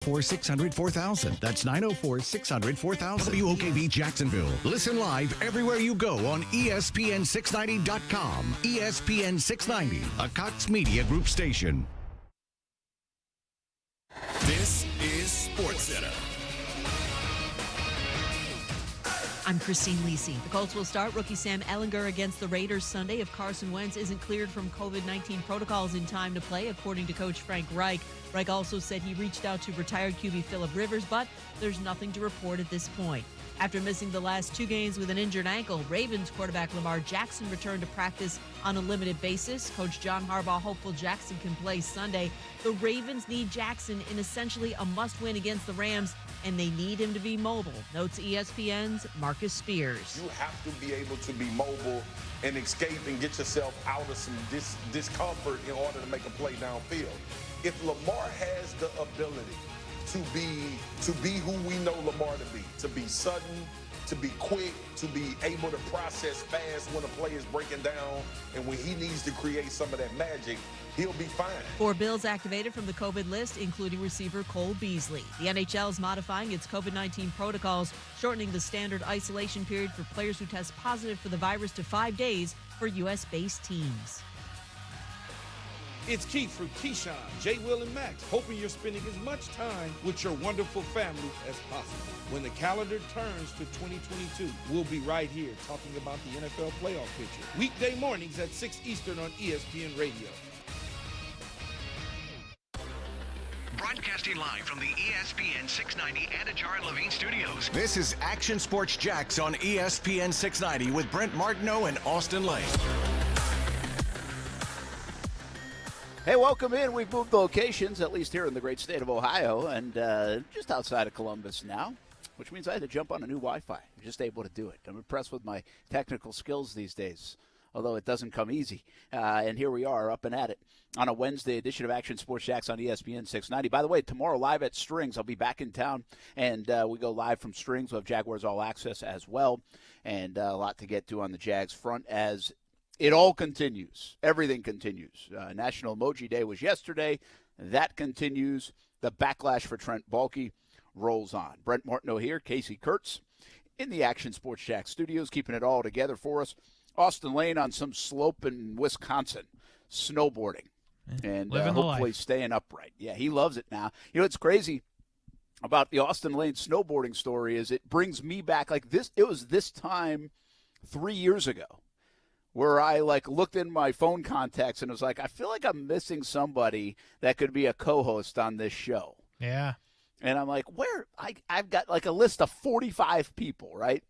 904-600-4000. That's 904-600-4000. WOKV Jacksonville. Listen live everywhere you go on ESPN690.com. ESPN 690, a Cox Media Group station. This is Sports Center. I'm Christine Lisi. The Colts will start rookie Sam Ehlinger against the Raiders Sunday if Carson Wentz isn't cleared from COVID-19 protocols in time to play, according to Coach Frank Reich. Reich also said he reached out to retired QB Phillip Rivers, but there's nothing to report at this point. After missing the last 2 games with an injured ankle, Ravens quarterback Lamar Jackson returned to practice on a limited basis. Coach John Harbaugh hopeful Jackson can play Sunday. The Ravens need Jackson in essentially a must-win against the Rams, and they need him to be mobile, notes ESPN's Marcus Spears. You have to be able to be mobile and escape and get yourself out of some discomfort in order to make a play downfield. If Lamar has the ability to be who we know Lamar to be sudden, to be quick, to be able to process fast when a play is breaking down, and when he needs to create some of that magic, he'll be fine. 4 Bills activated from the COVID list, including receiver Cole Beasley. The NHL is modifying its COVID-19 protocols, shortening the standard isolation period for players who test positive for the virus to 5 days for U.S.-based teams. It's Keith from Keyshawn, J. Will, and Max, hoping you're spending as much time with your wonderful family as possible. When the calendar turns to 2022, we'll be right here talking about the NFL playoff picture. Weekday mornings at 6 Eastern on ESPN Radio. Broadcasting live from the ESPN 690 Anajar Levine Studios. This is Action Sports Jax on ESPN 690 with Brent Martineau and Austin Lane. Hey, welcome in. We've moved locations, at least here in the great state of Ohio, and just outside of Columbus now, which means I had to jump on a new Wi-Fi. I'm just able to do it. I'm impressed with my technical skills these days, although it doesn't come easy. And here we are, up and at it, on a Wednesday edition of Action Sports Jax on ESPN 690. By the way, tomorrow live at Strings. I'll be back in town, and we go live from Strings. We'll have Jaguars All Access as well, and a lot to get to on the Jags front as it all continues. Everything continues. National Emoji Day was yesterday. That continues. The backlash for Trent Baalke rolls on. Brent Martineau here, Casey Kurtz in the Action Sports Jax studios, keeping it all together for us. Austin Lane on some slope in Wisconsin, snowboarding, and hopefully staying upright. Yeah, he loves it now. You know, it's crazy about the Austin Lane snowboarding story is it brings me back like this. It was this time 3 years ago, where I looked in my phone contacts and was like, I feel like I'm missing somebody that could be a co-host on this show. Yeah. And I'm like, I've got like a list of 45 people, right?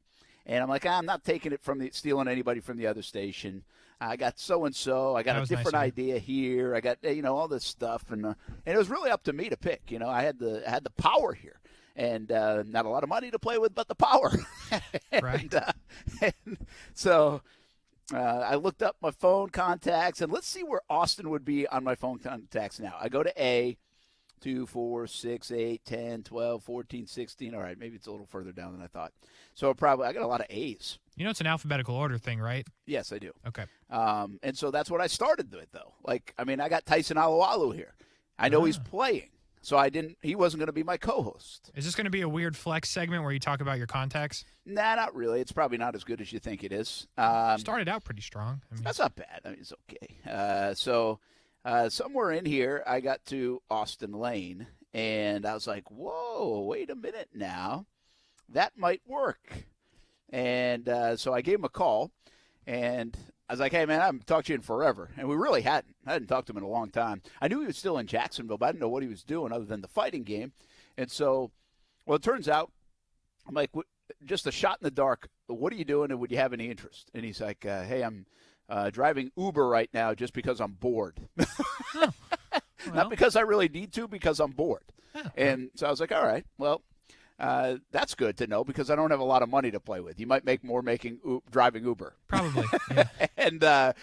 And I'm like, I'm not taking it stealing anybody from the other station. I got so-and-so. I got a different idea here. I got, all this stuff. And it was really up to me to pick. I had the power here. And not a lot of money to play with, but the power. Right. And so I looked up my phone contacts, and let's see where Austin would be on my phone contacts now. I go to A, 2, 4, 6, 8, 10, 12, 14, 16. All right, maybe it's a little further down than I thought. So I got a lot of A's. It's an alphabetical order thing, right? Yes, I do. Okay. And so that's what I started with, though. I got Tyson Alualu here. I know he's playing. So he wasn't going to be my co-host. Is this going to be a weird flex segment where you talk about your contacts? Nah, not really. It's probably not as good as you think it is. Started out pretty strong. That's not bad. It's okay. So somewhere in here, I got to Austin Lane, and I was like, whoa, wait a minute now. That might work. And so I gave him a call, and I was like, hey, man, I haven't talked to you in forever. And we really hadn't. I hadn't talked to him in a long time. I knew he was still in Jacksonville, but I didn't know what he was doing other than the fighting game. And so, it turns out, I'm like, just a shot in the dark, what are you doing and would you have any interest? And he's like, hey, I'm driving Uber right now just because I'm bored. Well. Not because I really need to, because I'm bored. And so I was like, all right, well, that's good to know because I don't have a lot of money to play with. You might make more driving Uber. Probably. Yeah.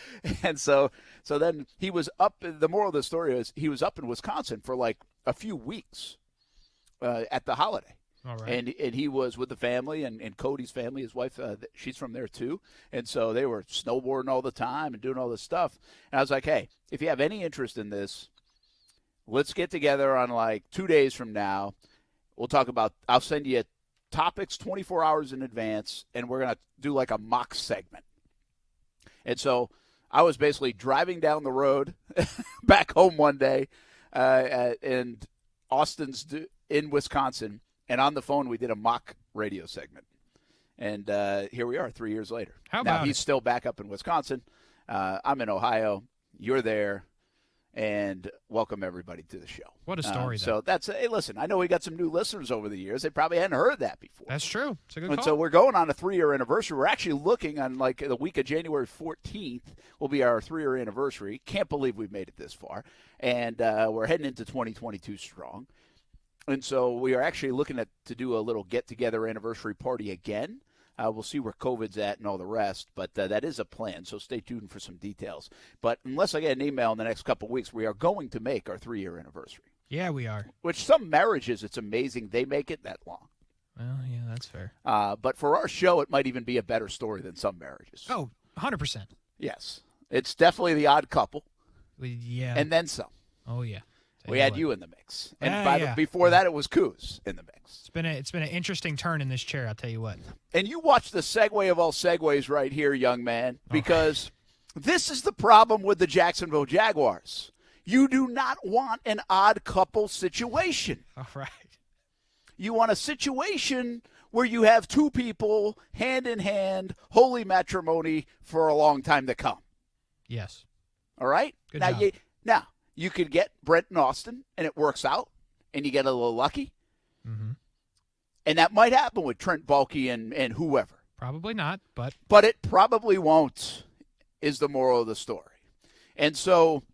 and so then he was up. The moral of the story is he was up in Wisconsin for like a few weeks at the holiday. All right. And he was with the family and Cody's family, his wife, she's from there too. And so they were snowboarding all the time and doing all this stuff. And I was like, hey, if you have any interest in this, let's get together on like 2 days from now. We'll talk about, I'll send you topics 24 hours in advance, and we're going to do like a mock segment. And so I was basically driving down the road back home one day, and Austin's in Wisconsin, and on the phone we did a mock radio segment. And here we are 3 years later. How about now he's still back up in Wisconsin. I'm in Ohio. You're there. And welcome everybody to the show. What a story, So that's, hey, listen, I know we got some new listeners over the years. They probably hadn't heard that before. That's true. It's a good And call. so we're going on a 3-year anniversary. We're actually looking on like the week of January 14th will be our 3-year anniversary. Can't believe we've made it this far. And we're heading into 2022 strong. And so we are actually looking to do a little get-together anniversary party again. We'll see where COVID's at and all the rest, but that is a plan, so stay tuned for some details. But unless I get an email in the next couple of weeks, we are going to make our 3-year anniversary. Yeah, we are. Which some marriages, it's amazing they make it that long. Well, yeah, that's fair. But for our show, it might even be a better story than some marriages. Oh, 100%. Yes. It's definitely the odd couple. Yeah. And then some. Oh, yeah. We had you in the mix. And before that, it was Coos in the mix. It's been an interesting turn in this chair, I'll tell you what. And you watch the segue of all segues right here, young man, because this is the problem with the Jacksonville Jaguars. You do not want an odd couple situation. All right. You want a situation where you have two people hand in hand, holy matrimony for a long time to come. Yes. All right? Good now, job. Now, you could get Brent and Austin, and it works out, and you get a little lucky. Mm-hmm. And that might happen with Trent Baalke and whoever. Probably not, but. But it probably won't, is the moral of the story. And so,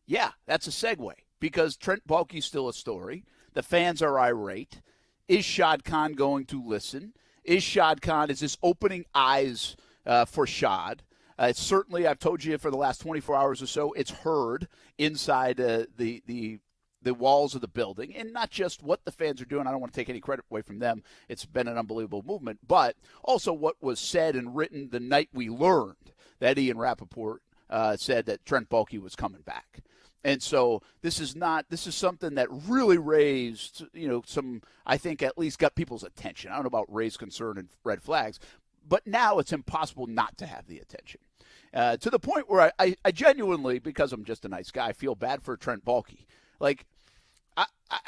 yeah, that's a segue, because Trent Baalke's still a story. The fans are irate. Is Shad Khan going to listen? Is this opening eyes for Shad? Certainly, I've told you for the last 24 hours or so, it's heard inside the walls of the building, and not just what the fans are doing. I don't want to take any credit away from them. It's been an unbelievable movement, but also what was said and written the night we learned that Ian Rappaport said that Trent Baalke was coming back. And so this is something that really raised, some, I think at least got people's attention. I don't know about raised concern and red flags, but now it's impossible not to have the attention. To the point where I genuinely, because I'm just a nice guy, feel bad for Trent Baalke. Like,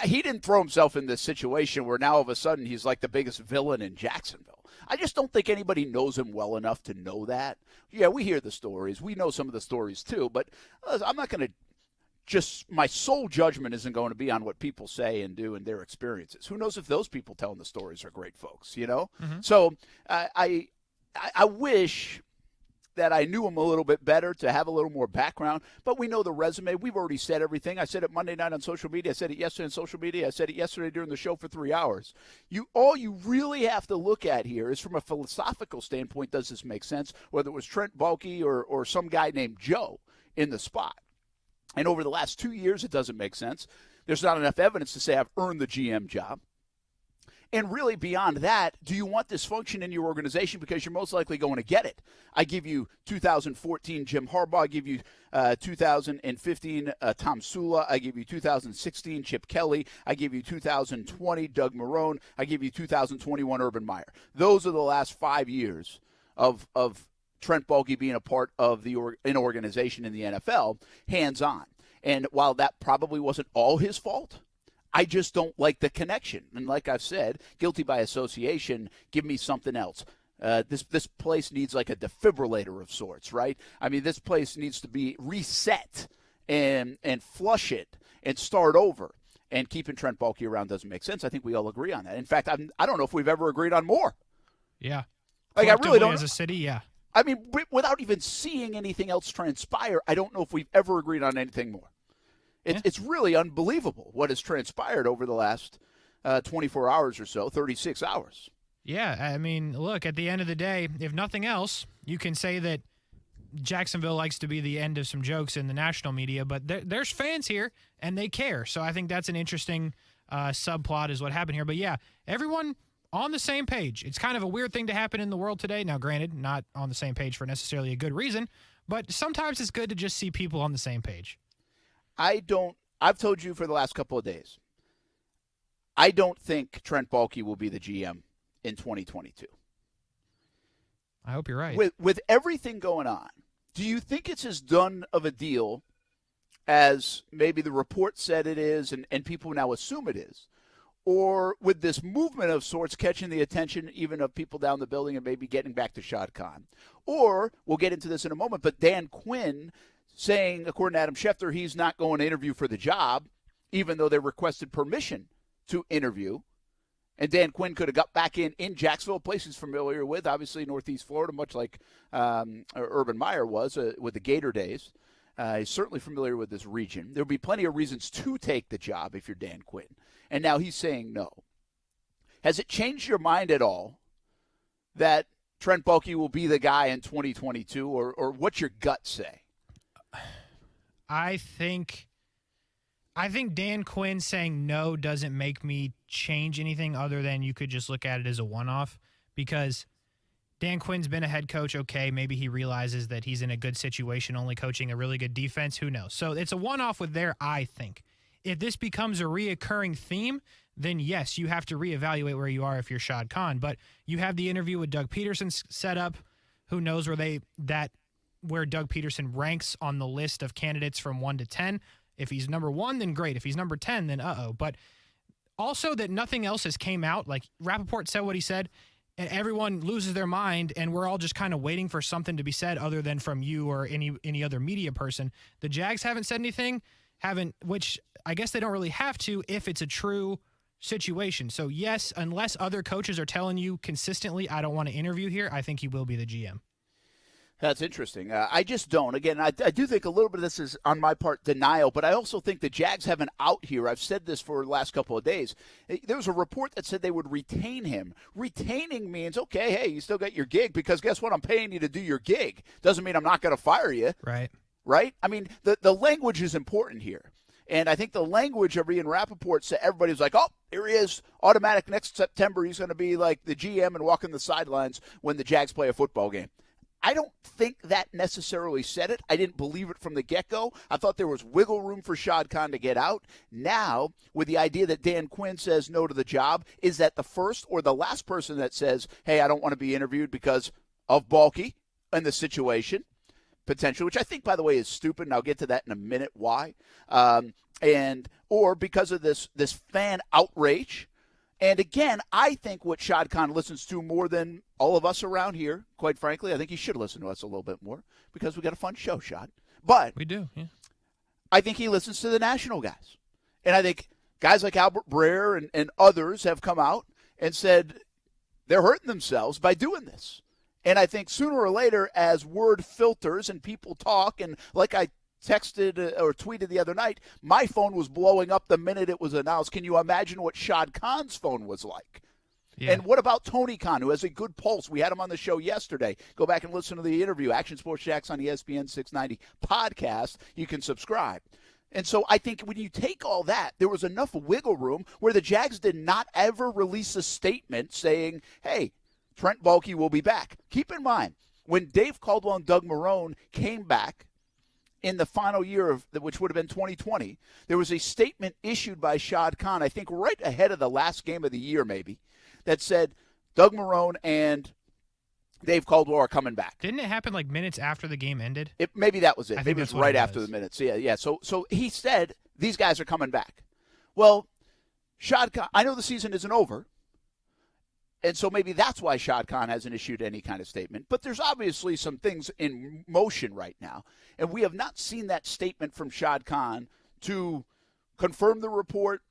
he didn't throw himself in this situation where now all of a sudden he's like the biggest villain in Jacksonville. I just don't think anybody knows him well enough to know that. Yeah, we hear the stories. We know some of the stories too, but I'm not going to my sole judgment isn't going to be on what people say and do and their experiences. Who knows if those people telling the stories are great folks, Mm-hmm. So I wish that I knew him a little bit better, to have a little more background. But we know the resume. We've already said everything. I said it Monday night on social media. I said it yesterday on social media. I said it yesterday during the show for 3 hours. All you really have to look at here is from a philosophical standpoint, does this make sense? Whether it was Trent Baalke or some guy named Joe in the spot. And over the last 2 years, it doesn't make sense. There's not enough evidence to say I've earned the GM job. And really beyond that, do you want dysfunction in your organization? Because you're most likely going to get it. I give you 2014 Jim Harbaugh. I give you 2015 Tom Sula. I give you 2016 Chip Kelly. I give you 2020 Doug Marrone. I give you 2021 Urban Meyer. Those are the last 5 years of Trent Baalke being a part of an organization in the NFL, hands-on. And while that probably wasn't all his fault, I just don't like the connection. And like I've said, guilty by association, give me something else. This place needs like a defibrillator of sorts, right? I mean, this place needs to be reset and flush it and start over. And keeping Trent Baalke around doesn't make sense. I think we all agree on that. In fact, I don't know if we've ever agreed on more. Yeah. Like, I really don't. As a city, yeah. I mean, without even seeing anything else transpire, I don't know if we've ever agreed on anything more. It's really unbelievable what has transpired over the last 24 hours or so, 36 hours. Yeah, I mean, look, at the end of the day, if nothing else, you can say that Jacksonville likes to be the end of some jokes in the national media, but there's fans here, and they care. So I think that's an interesting subplot is what happened here. But, yeah, everyone on the same page. It's kind of a weird thing to happen in the world today. Now, granted, not on the same page for necessarily a good reason, but sometimes it's good to just see people on the same page. I I've told you for the last couple of days, I don't think Trent Baalke will be the GM in 2022. I hope you're right. With everything going on, do you think it's as done of a deal as maybe the report said it is and people now assume it is? Or with this movement of sorts catching the attention even of people down the building and maybe getting back to Shad Khan? Or, we'll get into this in a moment, but Dan Quinn saying, according to Adam Schefter, he's not going to interview for the job, even though they requested permission to interview. And Dan Quinn could have got back in Jacksonville, a place he's familiar with, obviously Northeast Florida, much like Urban Meyer was with the Gator days. He's certainly familiar with this region. There would be plenty of reasons to take the job if you're Dan Quinn. And now he's saying no. Has it changed your mind at all that Trent Baalke will be the guy in 2022, or what's your gut say? I think Dan Quinn saying no doesn't make me change anything other than you could just look at it as a one-off, because Dan Quinn's been a head coach. Okay, maybe he realizes that he's in a good situation only coaching a really good defense. Who knows? So it's a one-off with there, I think. If this becomes a reoccurring theme, then yes, you have to reevaluate where you are if you're Shad Khan. But you have the interview with Doug Pederson set up. Who knows where Doug Pederson ranks on the list of candidates from 1 to 10. If he's number 1, then great. If he's number 10, then uh-oh. But also that nothing else has came out. Like Rappaport said what he said, and everyone loses their mind, and we're all just kind of waiting for something to be said other than from you or any other media person. The Jags haven't said anything, which I guess they don't really have to if it's a true situation. So yes, unless other coaches are telling you consistently, I don't want to interview here, I think he will be the GM. That's interesting. I just don't. Again, I do think a little bit of this is, on my part, denial, but I also think the Jags have an out here. I've said this for the last couple of days. There was a report that said they would retain him. Retaining means, okay, hey, you still got your gig, because guess what? I'm paying you to do your gig. Doesn't mean I'm not going to fire you. Right? I mean, the language is important here. And I think the language of Ian Rappaport said, everybody was like, oh, here he is, automatic next September. He's going to be like the GM and walking the sidelines when the Jags play a football game. I don't think that necessarily said it. I didn't believe it from the get-go. I thought there was wiggle room for Shad Khan to get out. Now, with the idea that Dan Quinn says no to the job, is that the first or the last person that says, hey, I don't want to be interviewed because of Baalke and the situation, potentially, which I think, by the way, is stupid, and I'll get to that in a minute why, or because of this fan outrage. And again, I think what Shad Khan listens to more than all of us around here, quite frankly, I think he should listen to us a little bit more, because we got a fun show, Shad. But we do, yeah. I think he listens to the national guys. And I think guys like Albert Breer and others have come out and said they're hurting themselves by doing this. And I think sooner or later, as word filters and people talk, and like I texted or tweeted the other night, my phone was blowing up the minute it was announced. Can you imagine what Shad Khan's phone was like? Yeah. And what about Tony Khan, who has a good pulse? We had him on the show yesterday. Go back and listen to the interview. Action Sports Jax on ESPN 690 podcast. You can subscribe. And so I think when you take all that, there was enough wiggle room where the Jags did not ever release a statement saying, hey, Trent Baalke will be back. Keep in mind, when Dave Caldwell and Doug Marrone came back in the final year of which would have been 2020, there was a statement issued by Shad Khan, I think right ahead of the last game of the year maybe, that said Doug Marrone and Dave Caldwell are coming back. Didn't it happen like minutes after the game ended? Maybe that was it. I think maybe it was right after the minutes. Yeah. So he said these guys are coming back. Well, Shad Khan, I know the season isn't over, and so maybe that's why Shad Khan hasn't issued any kind of statement. But there's obviously some things in motion right now, and we have not seen that statement from Shad Khan to confirm the report,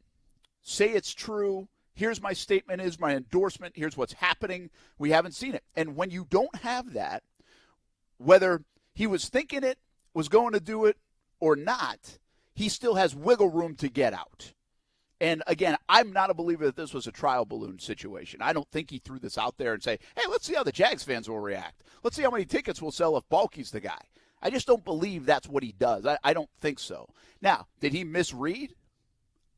say it's true, here's my statement, is my endorsement, here's what's happening. We haven't seen it. And when you don't have that, whether he was thinking it, was going to do it, or not, he still has wiggle room to get out. And, again, I'm not a believer that this was a trial balloon situation. I don't think he threw this out there and say, hey, let's see how the Jags fans will react. Let's see how many tickets we'll sell if Baalke's the guy. I just don't believe that's what he does. I don't think so. Now, did he misread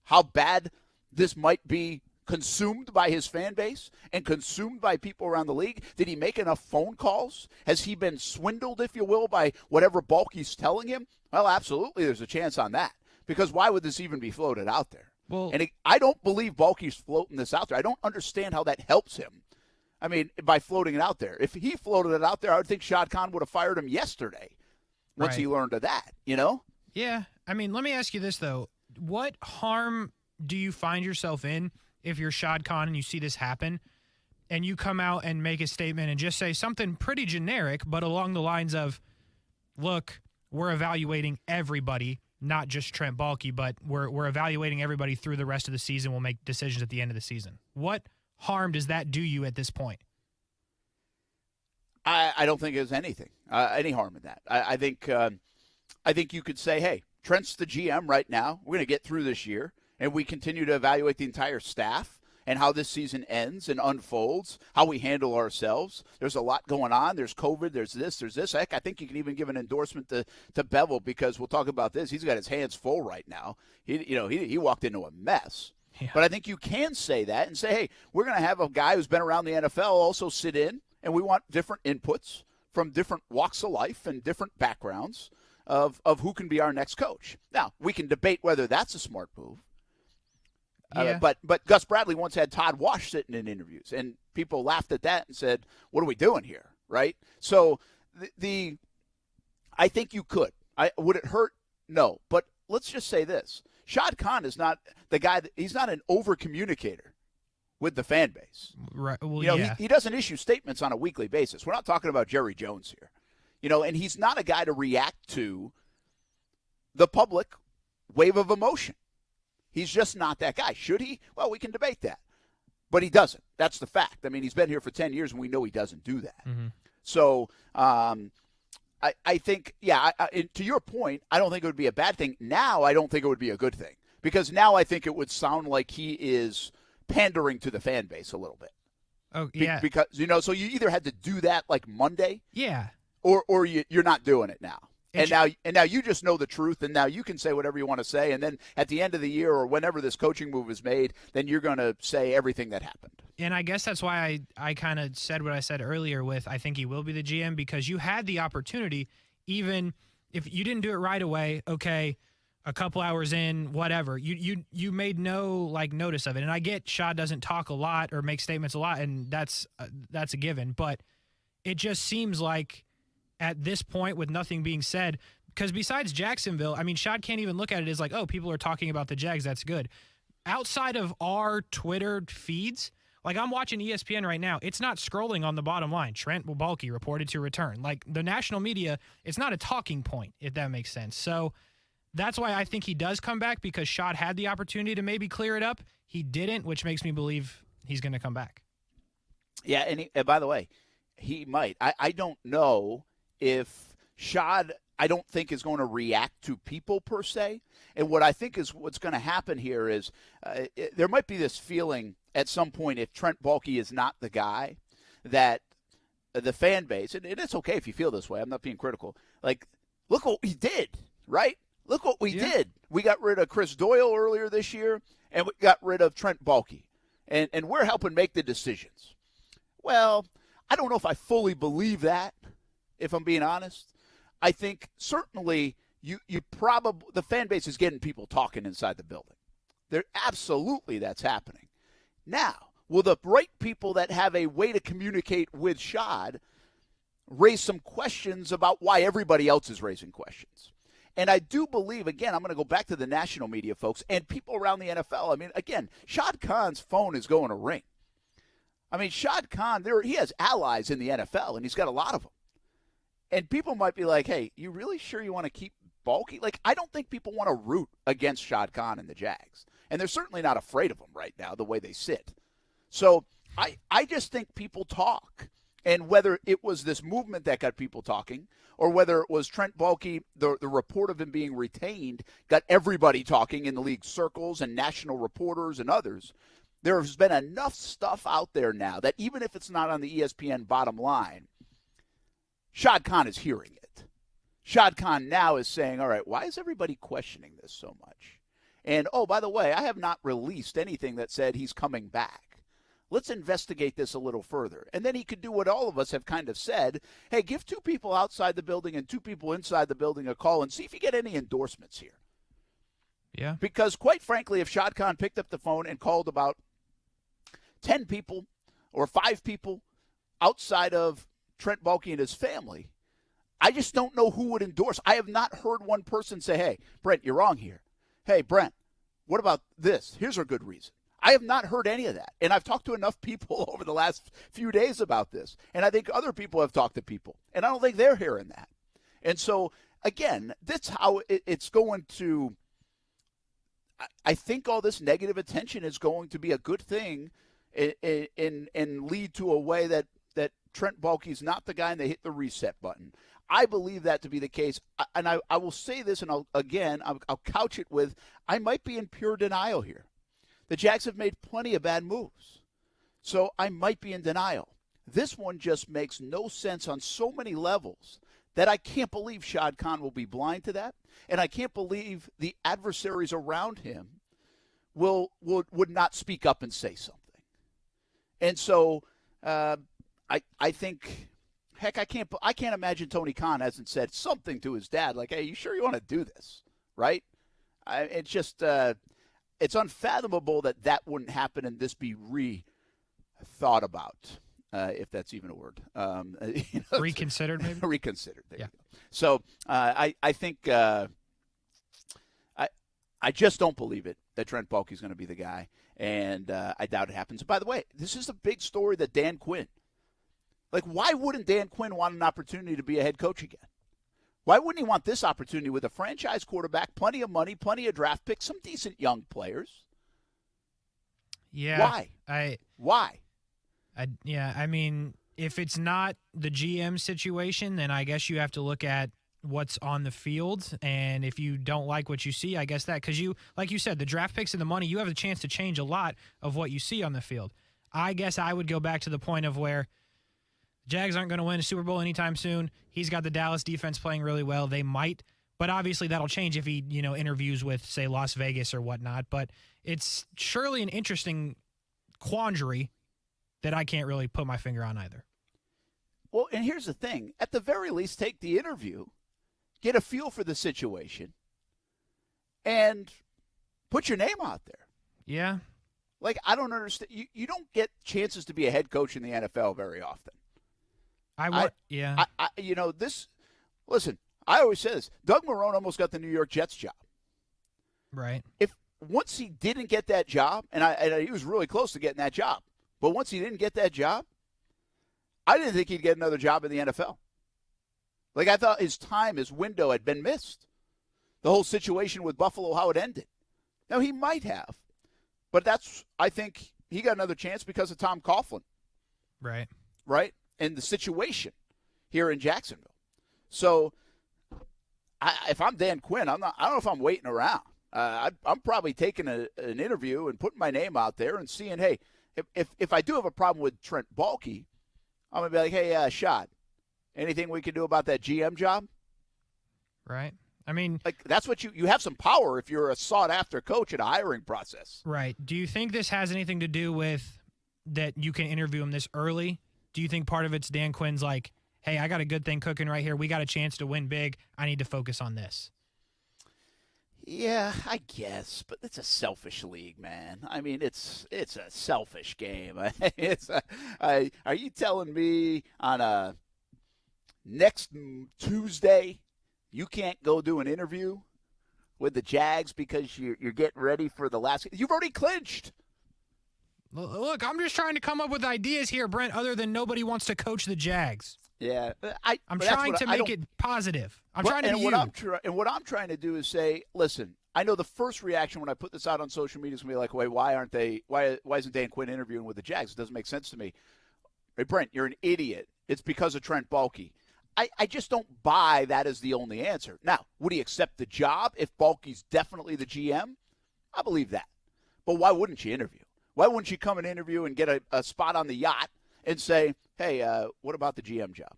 how bad this might be consumed by his fan base and consumed by people around the league? Did he make enough phone calls? Has he been swindled, if you will, by whatever Baalke's telling him? Well, absolutely, there's a chance on that. Because why would this even be floated out there? Well, and I don't believe Baalke's floating this out there. I don't understand how that helps him. I mean, by floating it out there. If he floated it out there, I would think Shad Khan would have fired him yesterday once he learned of that, you know? Yeah. I mean, let me ask you this, though. What harm do you find yourself in if you're Shad Khan and you see this happen and you come out and make a statement and just say something pretty generic, but along the lines of, look, we're evaluating everybody, not just Trent Baalke, but we're evaluating everybody through the rest of the season. We'll make decisions at the end of the season. What harm does that do you at this point? I don't think there's anything, any harm in that. I think you could say, hey, Trent's the GM right now. We're going to get through this year, and we continue to evaluate the entire staff and how this season ends and unfolds, how we handle ourselves. There's a lot going on. There's COVID. There's this. There's this. Heck, I think you can even give an endorsement to Bevell, because we'll talk about this. He's got his hands full right now. He walked into a mess. Yeah. But I think you can say that and say, hey, we're going to have a guy who's been around the NFL also sit in, and we want different inputs from different walks of life and different backgrounds of who can be our next coach. Now, we can debate whether that's a smart move. Yeah. But Gus Bradley once had Todd Wash sitting in interviews, and people laughed at that and said, what are we doing here, right? So I think you could. Would it hurt? No. But let's just say this. Shad Khan is not the guy he's not an over-communicator with the fan base. Right. Well, he doesn't issue statements on a weekly basis. We're not talking about Jerry Jones here. And he's not a guy to react to the public wave of emotion. He's just not that guy. Should he? Well, we can debate that. But he doesn't. That's the fact. I mean, he's been here for 10 years, and we know he doesn't do that. Mm-hmm. So I think, to your point, I don't think it would be a bad thing. Now I don't think it would be a good thing, because now I think it would sound like he is pandering to the fan base a little bit. Oh, yeah. Because, so you either had to do that like Monday. Yeah. Or you're not doing it now. And now you just know the truth, and now you can say whatever you want to say, and then at the end of the year or whenever this coaching move is made, then you're going to say everything that happened. And I guess that's why I kind of said what I said earlier with I think he will be the GM, because you had the opportunity, even if you didn't do it right away, okay, a couple hours in, whatever, you made no notice of it. And I get Shad doesn't talk a lot or make statements a lot, and that's a given, but it just seems like at this point, with nothing being said, because besides Jacksonville, I mean, Shad can't even look at it as like, oh, people are talking about the Jags, that's good. Outside of our Twitter feeds, like I'm watching ESPN right now, it's not scrolling on the bottom line. Trent Baalke reported to return. Like the national media, it's not a talking point, if that makes sense. So that's why I think he does come back, because Shad had the opportunity to maybe clear it up. He didn't, which makes me believe he's going to come back. Yeah, and by the way, he might. I don't know if Shad, I don't think, is going to react to people per se. And what I think is what's going to happen here is there might be this feeling at some point, if Trent Baalke is not the guy, that the fan base, and it's okay if you feel this way, I'm not being critical, like, look what we did, right? Look what we did. We got rid of Chris Doyle earlier this year, and we got rid of Trent Baalke. And we're helping make the decisions. Well, I don't know if I fully believe that, if I'm being honest. I think certainly you probably, the fan base is getting people talking inside the building. Absolutely that's happening. Now, will the right people that have a way to communicate with Shad raise some questions about why everybody else is raising questions? And I do believe, again, I'm going to go back to the national media folks and people around the NFL. I mean, again, Shad Khan's phone is going to ring. I mean, Shad Khan, he has allies in the NFL, and he's got a lot of them. And people might be like, hey, you really sure you want to keep Baalke? Like, I don't think people want to root against Shad Khan and the Jags. And they're certainly not afraid of him right now, the way they sit. So I just think people talk. And whether it was this movement that got people talking, or whether it was Trent Baalke, the report of him being retained, got everybody talking in the league circles and national reporters and others, there has been enough stuff out there now that even if it's not on the ESPN bottom line, Shad Khan is hearing it. Shad Khan now is saying, all right, why is everybody questioning this so much? And, oh, by the way, I have not released anything that said he's coming back. Let's investigate this a little further. And then he could do what all of us have kind of said. Hey, give 2 people outside the building and 2 people inside the building a call and see if you get any endorsements here. Yeah. Because, quite frankly, if Shad Khan picked up the phone and called about 10 people or 5 people outside of Trent Baalke and his family, I just don't know who would endorse. I have not heard one person say, hey, Brent, you're wrong here. Hey, Brent, what about this? Here's a good reason. I have not heard any of that. And I've talked to enough people over the last few days about this. And I think other people have talked to people. And I don't think they're hearing that. And so, again, that's how it's going to – I think all this negative attention is going to be a good thing and lead to a way that Trent Baalke is not the guy and they hit the reset button. I believe that to be the case. And I will say this, and I'll couch it with, I might be in pure denial here. The Jags have made plenty of bad moves. So I might be in denial. This one just makes no sense on so many levels that I can't believe Shad Khan will be blind to that. And I can't believe the adversaries around him would not speak up and say something. And so I think, heck, I can't imagine Tony Khan hasn't said something to his dad like, hey, you sure you want to do this, right? It's just it's unfathomable that wouldn't happen and this be thought about, if that's even a word. Reconsidered, maybe? Reconsidered. There yeah. You go. So I think I just don't believe it that Trent Baalke is going to be the guy, and I doubt it happens. By the way, this is a big story that Dan Quinn. Like, why wouldn't Dan Quinn want an opportunity to be a head coach again? Why wouldn't he want this opportunity with a franchise quarterback, plenty of money, plenty of draft picks, some decent young players? Yeah. Why? I mean, if it's not the GM situation, then I guess you have to look at what's on the field. And if you don't like what you see, I guess that, because like you said, the draft picks and the money, you have a chance to change a lot of what you see on the field. I guess I would go back to the point of where Jags aren't going to win a Super Bowl anytime soon. He's got the Dallas defense playing really well. They might, but obviously that'll change if he, interviews with, say, Las Vegas or whatnot. But it's surely an interesting quandary that I can't really put my finger on either. Well, and here's the thing. At the very least, take the interview, get a feel for the situation, and put your name out there. Yeah. Like, I don't understand. You don't get chances to be a head coach in the NFL very often. Listen, I always say this. Doug Marrone almost got the New York Jets job. Right. Once he didn't get that job, and he was really close to getting that job, but once he didn't get that job, I didn't think he'd get another job in the NFL. Like, I thought his window had been missed. The whole situation with Buffalo, how it ended. Now, he might have, but I think he got another chance because of Tom Coughlin. Right. Right? And the situation here in Jacksonville. So, if I'm Dan Quinn, I don't know if I'm waiting around. I'm probably taking an interview and putting my name out there and seeing, hey, if I do have a problem with Trent Baalke, I'm going to be like, hey, Shad, anything we can do about that GM job? Right. I mean, like, that's what you have some power if you're a sought-after coach in a hiring process. Right. Do you think this has anything to do with that you can interview him this early? Do you think part of it's Dan Quinn's like, hey, I got a good thing cooking right here. We got a chance to win big. I need to focus on this. Yeah, I guess, but it's a selfish league, man. I mean, it's a selfish game. Are you telling me on a next Tuesday you can't go do an interview with the Jags because you're getting ready for the last? You've already clinched. Look, I'm just trying to come up with ideas here, Brent, other than nobody wants to coach the Jags. Yeah, I'm trying to make it positive. I'm trying to be you. And what I'm trying to do is say, listen, I know the first reaction when I put this out on social media is going to be like, wait, why isn't Dan Quinn interviewing with the Jags? It doesn't make sense to me. Hey, Brent, you're an idiot. It's because of Trent Baalke. I just don't buy that as the only answer. Now, would he accept the job if Baalke's definitely the GM? I believe that. But why wouldn't you interview? Why wouldn't you come and interview and get a spot on the yacht and say, hey, what about the GM job?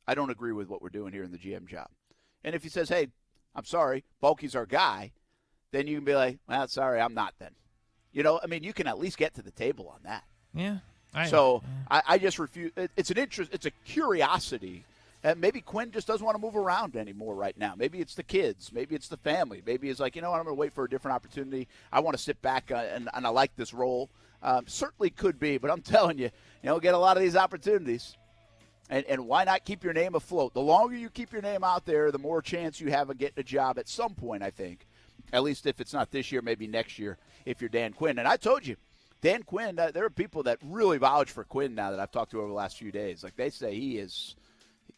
I don't agree with what we're doing here in the GM job. And if he says, hey, I'm sorry, Baalke's our guy, then you can be like, well, sorry, I'm not then. I mean, you can at least get to the table on that. Yeah. I just refuse. It's an interest. It's a curiosity Maybe Quinn just doesn't want to move around anymore right now. Maybe it's the kids. Maybe it's the family. Maybe it's like, you know what, I'm going to wait for a different opportunity. I want to sit back and I like this role. Certainly could be, but I'm telling you, get a lot of these opportunities. And why not keep your name afloat? The longer you keep your name out there, the more chance you have of getting a job at some point, I think. At least if it's not this year, maybe next year if you're Dan Quinn. And I told you, Dan Quinn, there are people that really vouch for Quinn now that I've talked to over the last few days. Like, they say he is –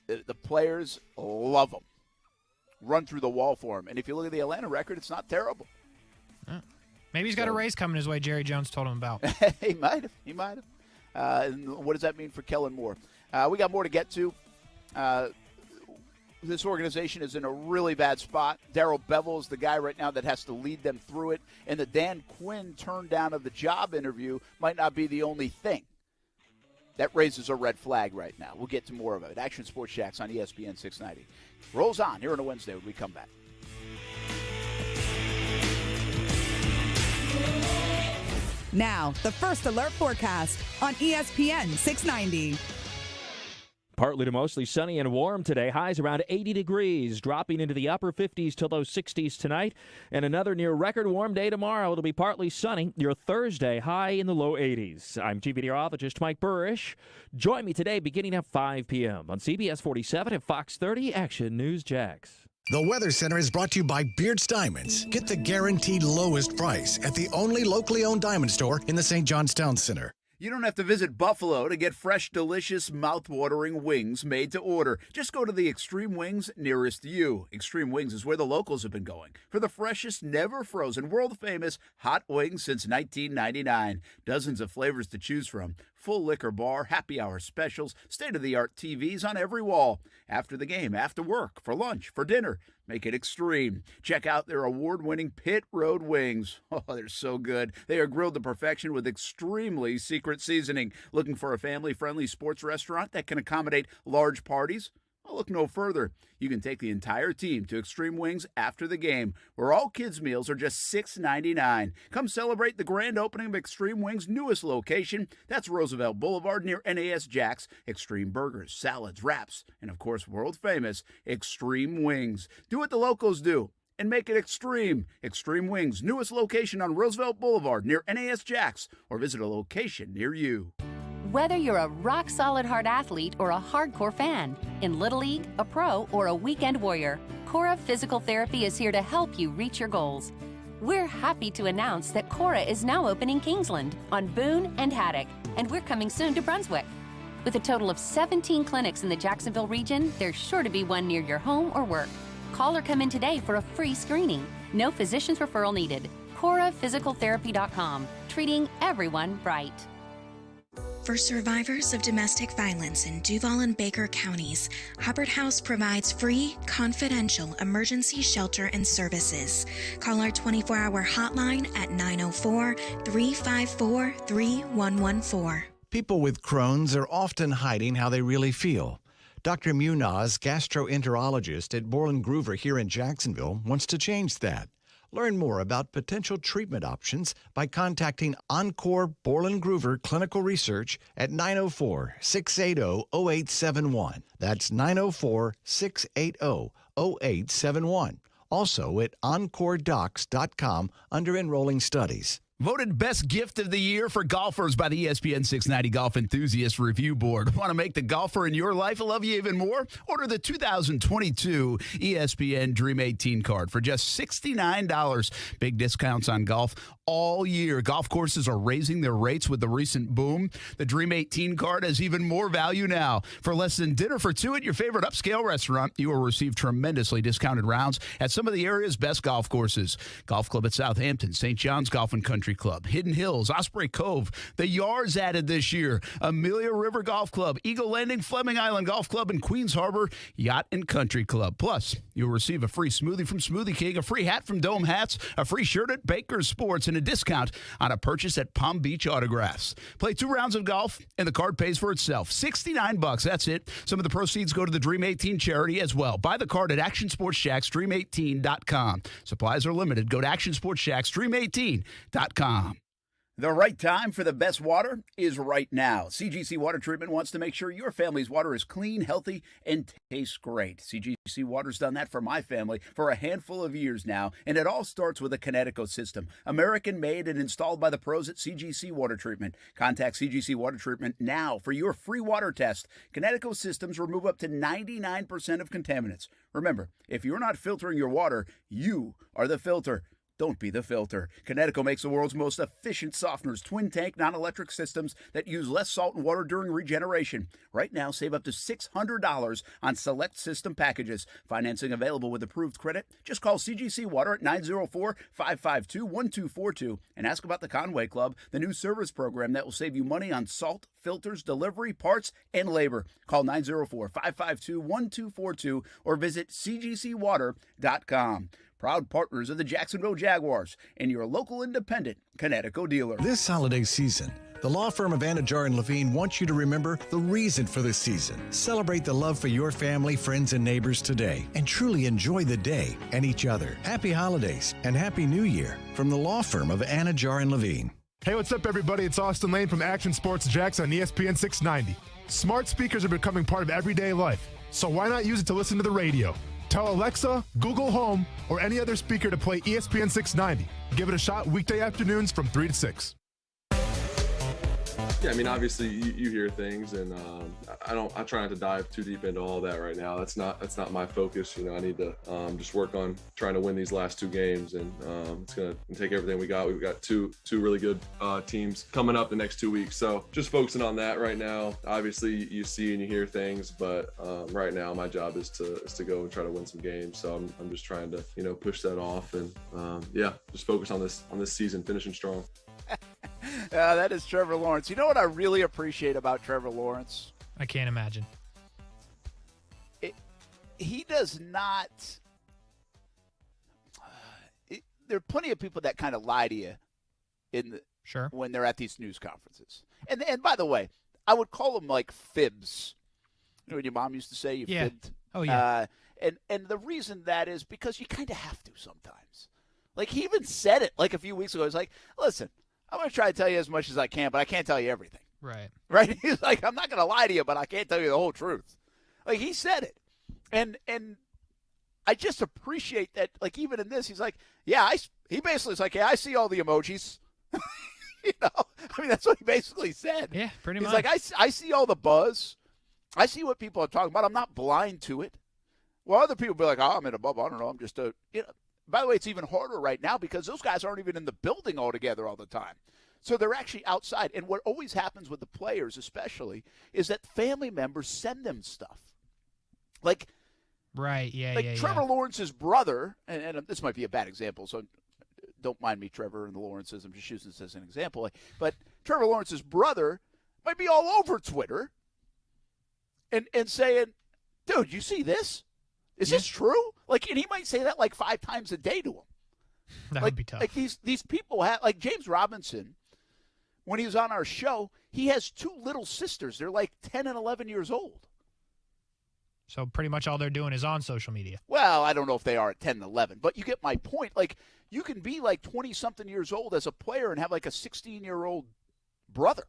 the players love him. Run through the wall for him. And if you look at the Atlanta record, it's not terrible. Maybe he's got a raise coming his way, Jerry Jones told him about. He might have. And what does that mean for Kellen Moore? We got more to get to. This organization is in a really bad spot. Daryl Bevell is the guy right now that has to lead them through it. And the Dan Quinn turn down of the job interview might not be the only thing that raises a red flag right now. We'll get to more of it. Action Sports Jax on ESPN 690. Rolls on here on a Wednesday when we come back. Now, the First Alert forecast on ESPN 690. Partly to mostly sunny and warm today. Highs around 80 degrees, dropping into the upper 50s to low 60s tonight. And another near record warm day tomorrow. It'll be partly sunny. Your Thursday high in the low 80s. I'm TV meteorologist Mike Burrish. Join me today beginning at 5 p.m. on CBS 47 and Fox 30 Action News Jax. The Weather Center is brought to you by Beard's Diamonds. Get the guaranteed lowest price at the only locally owned diamond store in the St. John's Town Center. You don't have to visit Buffalo to get fresh, delicious, mouth-watering wings made to order. Just go to the Extreme Wings nearest you. Extreme Wings is where the locals have been going for the freshest, never-frozen, world-famous hot wings since 1999. Dozens of flavors to choose from. Full liquor bar, happy hour specials, state-of-the-art TVs on every wall. After the game, after work, for lunch, for dinner. Make it extreme. Check out their award-winning Pit Road wings. Oh, they're so good. They are grilled to perfection with extremely secret seasoning. Looking for a family-friendly sports restaurant that can accommodate large parties? Well, look no further. You can take the entire team to Extreme Wings after the game, where all kids' meals are just $6.99. Come celebrate the grand opening of Extreme Wings' newest location. That's Roosevelt Boulevard near NAS Jax. Extreme burgers, salads, wraps, and of course, world-famous Extreme Wings. Do what the locals do and make it extreme. Extreme Wings' newest location on Roosevelt Boulevard near NAS Jax, or visit a location near you. Whether you're a rock-solid hard athlete or a hardcore fan, in Little League, a pro, or a weekend warrior, Cora Physical Therapy is here to help you reach your goals. We're happy to announce that Cora is now open in Kingsland, on Boone and Haddock, and we're coming soon to Brunswick. With a total of 17 clinics in the Jacksonville region, there's sure to be one near your home or work. Call or come in today for a free screening. No physician's referral needed. CoraPhysicalTherapy.com, treating everyone right. For survivors of domestic violence in Duval and Baker counties, Hubbard House provides free, confidential emergency shelter and services. Call our 24-hour hotline at 904-354-3114. People with Crohn's are often hiding how they really feel. Dr. Munaz, gastroenterologist at Borland Groover here in Jacksonville, wants to change that. Learn more about potential treatment options by contacting Encore Borland Groover Clinical Research at 904-680-0871. That's 904-680-0871. Also at EncoreDocs.com under Enrolling Studies. Voted best gift of the year for golfers by the ESPN 690 Golf Enthusiast Review Board. Want to make the golfer in your life love you even more? Order the 2022 ESPN Dream 18 card for just $69. Big discounts on golf all year. Golf courses are raising their rates with the recent boom. The Dream 18 card has even more value now. For less than dinner for two at your favorite upscale restaurant, you will receive tremendously discounted rounds at some of the area's best golf courses. Golf Club at Southampton, St. John's Golf and Country Club, Hidden Hills, Osprey Cove, the Yards added this year, Amelia River Golf Club, Eagle Landing, Fleming Island Golf Club, and Queens Harbor Yacht and Country Club. Plus, you'll receive a free smoothie from Smoothie King, a free hat from Dome Hats, a free shirt at Baker's Sports, and a discount on a purchase at Palm Beach Autographs. Play 2 rounds of golf, and the card pays for itself. $69, that's it. Some of the proceeds go to the Dream 18 charity as well. Buy the card at Action Sports Jax, Dream18.com. Supplies are limited. Go to Action Sports Jax, Dream18.com. The right time for the best water is right now. CGC Water Treatment wants to make sure your family's water is clean, healthy, and tastes great. CGC Water's done that for my family for a handful of years now, and it all starts with a Connecticut system. American-made and installed by the pros at CGC Water Treatment. Contact CGC Water Treatment now for your free water test. Connecticut systems remove up to 99% of contaminants. Remember, if you're not filtering your water, you are the filter. Don't be the filter. Connecticut makes the world's most efficient softeners, twin tank, non-electric systems that use less salt and water during regeneration. Right now, save up to $600 on select system packages. Financing available with approved credit. Just call CGC Water at 904-552-1242 and ask about the Conway Club, the new service program that will save you money on salt, filters, delivery, parts, and labor. Call 904-552-1242 or visit cgcwater.com. Proud partners of the Jacksonville Jaguars and your local independent Connecticut dealer. This holiday season, the law firm of Anajar and Levine wants you to remember the reason for this season. Celebrate the love for your family, friends, and neighbors today, and truly enjoy the day and each other. Happy holidays and Happy New Year from the law firm of Anajar and Levine. Hey, what's up, everybody? It's Austin Lane from Action Sports Jax on ESPN 690. Smart speakers are becoming part of everyday life, so why not use it to listen to the radio? Tell Alexa, Google Home, or any other speaker to play ESPN 690. Give it a shot weekday afternoons from 3 to 6. Yeah, I mean, obviously you hear things, and I try not to dive too deep into all that right now. That's not my focus. You know, I need to just work on trying to win these last two games, and it's gonna take everything we got. We've got two really good teams coming up the next 2 weeks, so just focusing on that right now. Obviously, you see and you hear things, but right now my job is to go and try to win some games. So I'm just trying to push that off, and just focus on this season, finishing strong. That is Trevor Lawrence. You know what I really appreciate about Trevor Lawrence? I can't imagine. He does not. There are plenty of people that kind of lie to you when they're at these news conferences. And by the way, I would call them like fibs. You know what your mom used to say? You fibbed. Oh yeah. And the reason that is because you kind of have to sometimes. Like he even said it like a few weeks ago. He's like, listen, I'm going to try to tell you as much as I can, but I can't tell you everything. Right. Right? He's like, I'm not going to lie to you, but I can't tell you the whole truth. Like, he said it. And I just appreciate that, like, even in this, he's like, he basically is like, I see all the emojis. I mean, that's what he basically said. Yeah, pretty much. He's like, I see all the buzz. I see what people are talking about. I'm not blind to it. Well, other people be like, I'm in a bubble. I don't know. I'm just By the way, it's even harder right now because those guys aren't even in the building altogether all the time. So they're actually outside. And what always happens with the players especially is that family members send them stuff. Like, right, Trevor Lawrence's brother, and this might be a bad example, so don't mind me, Trevor, and the Lawrences. I'm just using this as an example. But Trevor Lawrence's brother might be all over Twitter and saying, dude, you see this? Is this true? Like, and he might say that like 5 times a day to him. That would be tough. Like these people have, like James Robinson, when he was on our show, he has 2 little sisters. They're like 10 and 11 years old. So pretty much all they're doing is on social media. Well, I don't know if they are at 10 and 11, but you get my point. Like, you can be like 20-something years old as a player and have like a 16-year-old brother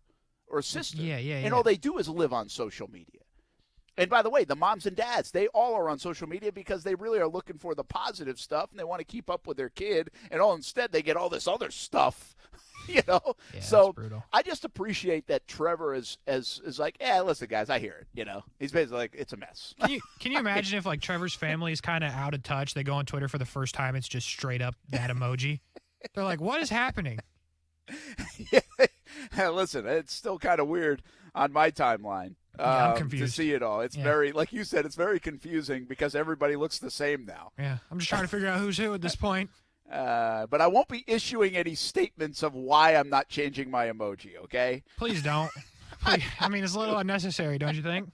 or sister. Yeah. And all they do is live on social media. And by the way, the moms and dads, they all are on social media because they really are looking for the positive stuff and they want to keep up with their kid. And instead they get all this other stuff, Yeah, so that's brutal. I just appreciate that Trevor is like, listen, guys, I hear it. He's basically like, it's a mess. Can you imagine if like Trevor's family is kind of out of touch? They go on Twitter for the first time. It's just straight up that emoji. They're like, what is happening? Listen, it's still kind of weird on my timeline. I'm confused. To see it all. It's very, like you said, it's very confusing because everybody looks the same now. Yeah, I'm just trying to figure out who's who at this point. But I won't be issuing any statements of why I'm not changing my emoji, okay? Please don't. Please. I mean, it's a little unnecessary, don't you think?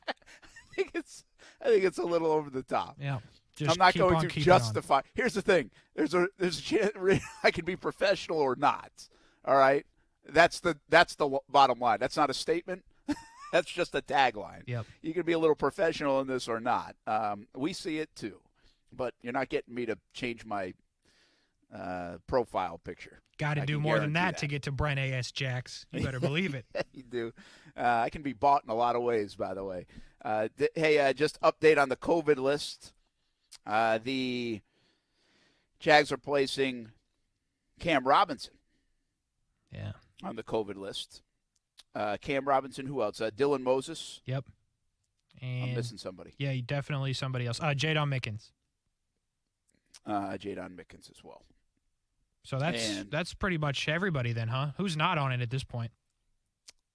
I think it's a little over the top. Yeah. I'm not going to justify. Here's the thing. There's a chance I can be professional or not. All right? That's the bottom line. That's not a statement. That's just a tagline. Yep. You can be a little professional in this or not. We see it too. But you're not getting me to change my profile picture. Got to do more than that to get to Brent A.S. Jax. You better believe it. You do. I can be bought in a lot of ways, by the way. Hey, just update on the COVID list. The Jags are placing Cam Robinson on the COVID list. Cam Robinson, who else? Dylan Moses. Yep. And I'm missing somebody. Yeah, definitely somebody else. Jadon Mickens. Jadon Mickens as well. So that's pretty much everybody then, huh? Who's not on it at this point?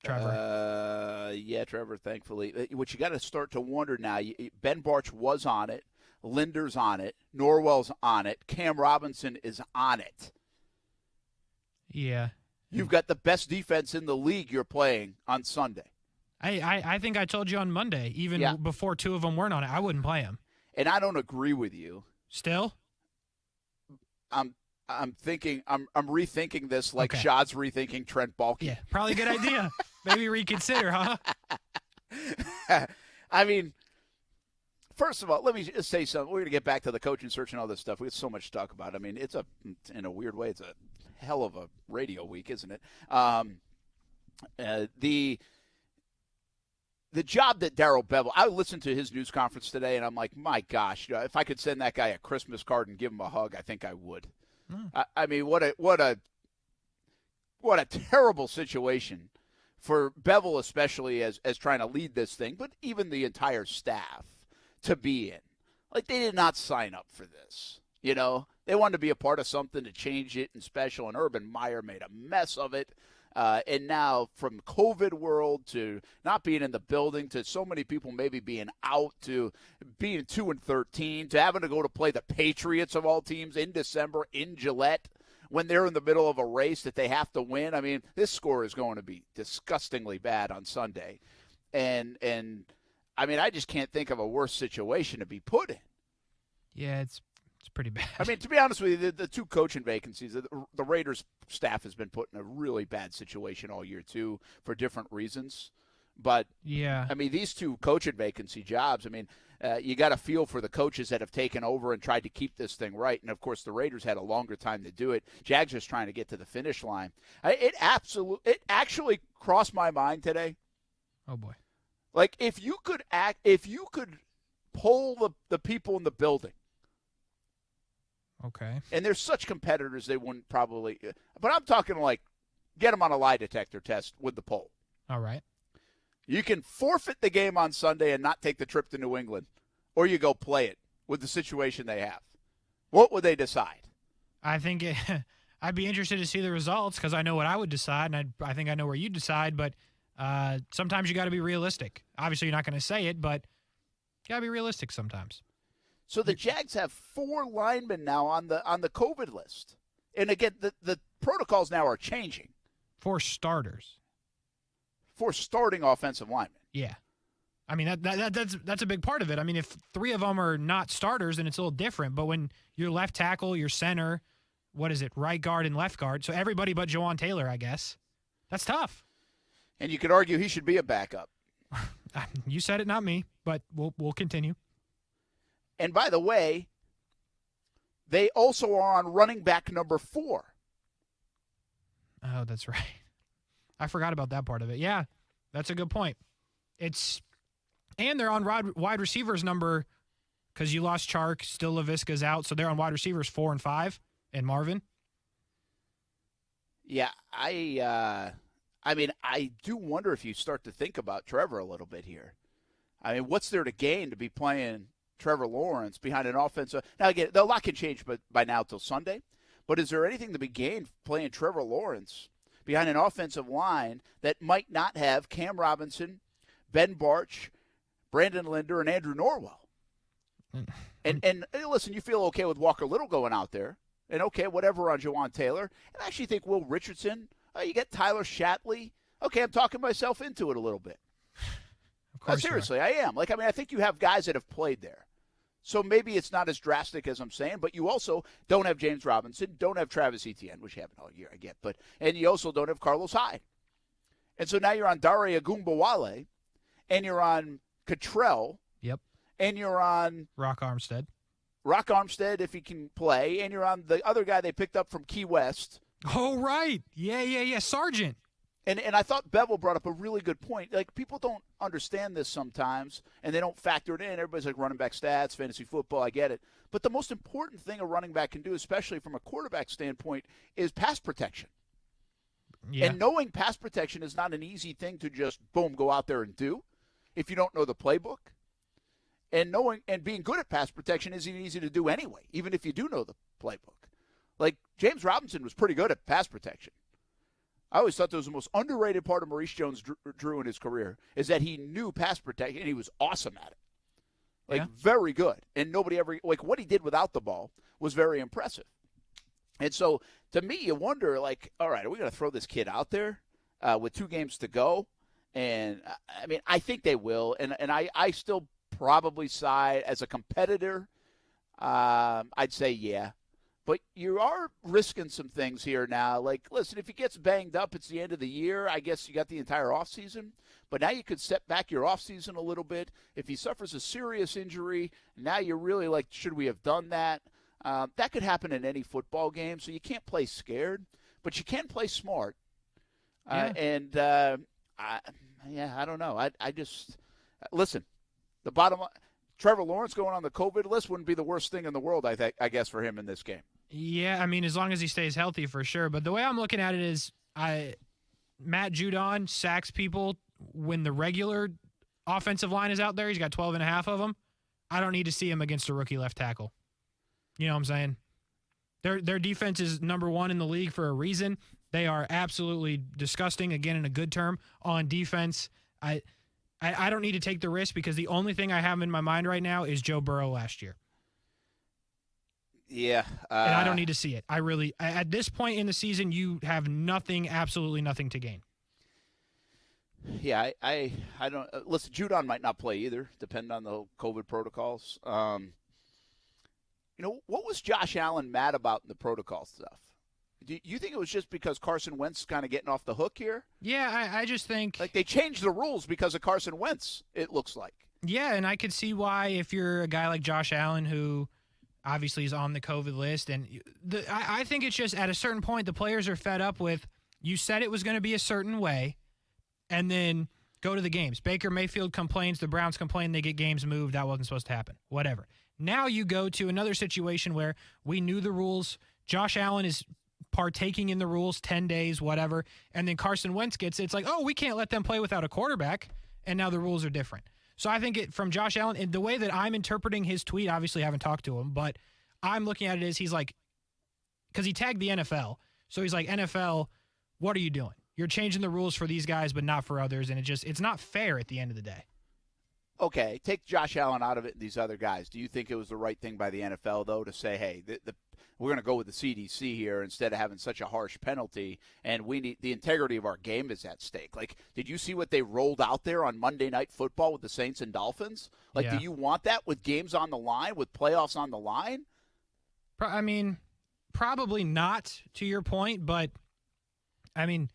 Trevor. Yeah, Trevor, thankfully. What you got to start to wonder now, Ben Barch was on it. Linder's on it. Norwell's on it. Cam Robinson is on it. Yeah. You've got the best defense in the league you're playing on Sunday. I think I told you on Monday, even before two of them weren't on it, I wouldn't play them. And I don't agree with you. Still? I'm rethinking this like Shad's rethinking Trent Baalke. Yeah, probably a good idea. Maybe reconsider, huh? I mean, first of all, let me just say something. We're going to get back to the coaching search and all this stuff. We have so much to talk about. I mean, in a weird way, it's a hell of a radio week, isn't it? The job that Daryl Bevell, I listened to his news conference today, and I'm like, my gosh, if I could send that guy a Christmas card and give him a hug, I think I would. I mean, what a terrible situation for Bevell, especially as trying to lead this thing, but even the entire staff to be in. Like, they did not sign up for this. You know, they wanted to be a part of something to change it and special, and Urban Meyer made a mess of it. And now from COVID world to not being in the building to so many people maybe being out to being 2-13 to having to go to play the Patriots of all teams in December in Gillette when they're in the middle of a race that they have to win. I mean, this score is going to be disgustingly bad on Sunday. And I mean, I just can't think of a worse situation to be put in. Yeah, it's pretty bad. I mean, to be honest with you, the two coaching vacancies, the Raiders staff has been put in a really bad situation all year, too, for different reasons. But, yeah, I mean, these two coaching vacancy jobs, I mean, you got to feel for the coaches that have taken over and tried to keep this thing right. And, of course, the Raiders had a longer time to do it. Jags just trying to get to the finish line. It actually crossed my mind today. Oh, boy. Like, if you could poll the people in the building. Okay. And they're such competitors, they wouldn't probably. But I'm talking like get them on a lie detector test with the poll. All right. You can forfeit the game on Sunday and not take the trip to New England, or you go play it with the situation they have. What would they decide? I think I'd be interested to see the results because I know what I would decide, and I think I know where you decide. But sometimes you got to be realistic. Obviously, you're not going to say it, but you got to be realistic sometimes. So the Jags have 4 linemen now on the COVID list. And again, the protocols now are changing. 4 starters. 4 starting offensive linemen. Yeah. I mean, that's a big part of it. I mean, if 3 of them are not starters, then it's a little different. But when your left tackle, your center, what is it, right guard and left guard, so everybody but Jawan Taylor, I guess, that's tough. And you could argue he should be a backup. You said it, not me, but we'll continue. And by the way, they also are on running back number 4. Oh, that's right. I forgot about that part of it. Yeah, that's a good point. And they're on wide receivers number because you lost Chark, still LaVisca's out, so they're on wide receivers 4 and 5, and Marvin. Yeah, I mean, I do wonder if you start to think about Trevor a little bit here. I mean, what's there to gain to be playing Trevor Lawrence behind an offensive? Now, again, a lot can change by now till Sunday, but is there anything to be gained playing Trevor Lawrence behind an offensive line that might not have Cam Robinson, Ben Barch, Brandon Linder, and Andrew Norwell? And listen, you feel okay with Walker Little going out there, and okay, whatever on Jawan Taylor. And I actually think Will Richardson, you get Tyler Shatley. Okay, I'm talking myself into it a little bit. Of course seriously, I am. I think you have guys that have played there. So maybe it's not as drastic as I'm saying, but you also don't have James Robinson, don't have Travis Etienne, which you haven't all year, I get. And you also don't have Carlos Hyde. And so now you're on Dare Agumbawale, and you're on Cottrell. Yep. And you're on Rock Armstead, if he can play, and you're on the other guy they picked up from Key West, Oh, right. Yeah. Sergeant. And I thought Bevell brought up a really good point. Like, people don't understand this sometimes, and they don't factor it in. Everybody's like running back stats, fantasy football, I get it. But the most important thing a running back can do, especially from a quarterback standpoint, is pass protection. Yeah. And knowing pass protection is not an easy thing to just, boom, go out there and do if you don't know the playbook. And knowing and being good at pass protection isn't easy to do anyway, even if you do know the playbook. Like, James Robinson was pretty good at pass protection. I always thought that was the most underrated part of Maurice Jones-Drew in his career, is that he knew pass protection, and he was awesome at it. Like, very good. And nobody ever – like, what he did without the ball was very impressive. And so, to me, you wonder, like, all right, are we going to throw this kid out there with 2 games to go? And, I mean, I think they will. And I still probably side as a competitor. I'd say, yeah. But you are risking some things here now. Like, listen, if he gets banged up, it's the end of the year. I guess you got the entire offseason. But now you could set back your offseason a little bit. If he suffers a serious injury, now you're really like, should we have done that? That could happen in any football game. So you can't play scared, but you can play smart. I don't know. I just – listen, the bottom line, Trevor Lawrence going on the COVID list wouldn't be the worst thing in the world, I guess, for him in this game. Yeah, I mean, as long as he stays healthy, for sure. But the way I'm looking at it is Matt Judon sacks people when the regular offensive line is out there. He's got 12.5 of them. I don't need to see him against a rookie left tackle. You know what I'm saying? Their defense is number 1 in the league for a reason. They are absolutely disgusting, again, in a good term, on defense. I don't need to take the risk because the only thing I have in my mind right now is Joe Burrow last year. Yeah. And I don't need to see it. At this point in the season, you have absolutely nothing to gain. Yeah, I don't – listen, Judon might not play either, depending on the COVID protocols. You know, what was Josh Allen mad about in the protocol stuff? Do you think it was just because Carson Wentz is kind of getting off the hook here? Yeah, I just think – like, they changed the rules because of Carson Wentz, it looks like. Yeah, and I could see why if you're a guy like Josh Allen who obviously is on the COVID list. And I think it's just at a certain point the players are fed up with you said it was going to be a certain way and then go to the games. Baker Mayfield complains, the Browns complain, they get games moved. That wasn't supposed to happen. Whatever. Now you go to another situation where we knew the rules. Josh Allen is partaking in the rules 10 days, whatever. And then Carson Wentz gets it. It's like, oh, we can't let them play without a quarterback. And now the rules are different. So I think from Josh Allen, and the way that I'm interpreting his tweet, obviously I haven't talked to him, but I'm looking at it as he's like, because he tagged the NFL. So he's like, NFL, what are you doing? You're changing the rules for these guys, but not for others. And it's not fair at the end of the day. Okay, take Josh Allen out of it and these other guys. Do you think it was the right thing by the NFL, though, to say, hey, we're going to go with the CDC here instead of having such a harsh penalty, and we need the integrity of our game is at stake? Like, did you see what they rolled out there on Monday Night Football with the Saints and Dolphins? Like, yeah. Do you want that with games on the line, with playoffs on the line? I mean, probably not, to your point, but, I mean,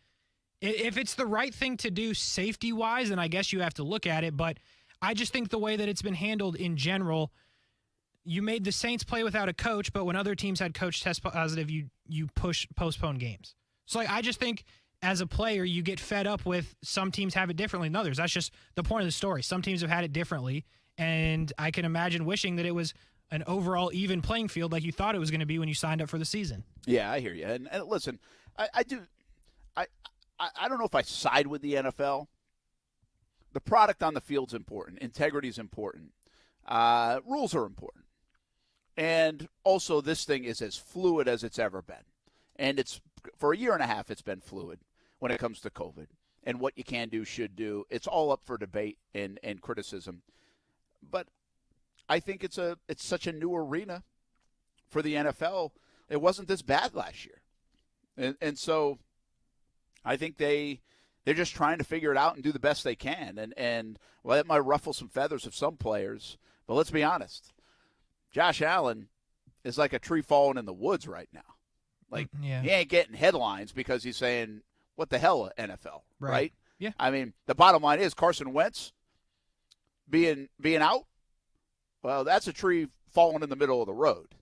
if it's the right thing to do safety-wise, then I guess you have to look at it, but I just think the way that it's been handled in general, you made the Saints play without a coach, but when other teams had coach test positive, you postpone games. So I just think as a player, you get fed up with some teams have it differently than others. That's just the point of the story. Some teams have had it differently, and I can imagine wishing that it was an overall even playing field like you thought it was going to be when you signed up for the season. Yeah, I hear you. And listen, I don't know if I side with the NFL. The product on the field's important. Integrity is important. Rules are important. And also, this thing is as fluid as it's ever been. And it's for a year and a half, it's been fluid when it comes to COVID and what you can do, should do. It's all up for debate and criticism. But I think it's such a new arena for the NFL. It wasn't this bad last year. And so I think they're just trying to figure it out and do the best they can. And well, that might ruffle some feathers of some players. But let's be honest. Josh Allen is like a tree falling in the woods right now. Like, He ain't getting headlines because he's saying, what the hell, NFL, right? Yeah. I mean, the bottom line is Carson Wentz being out, well, that's a tree falling in the middle of the road.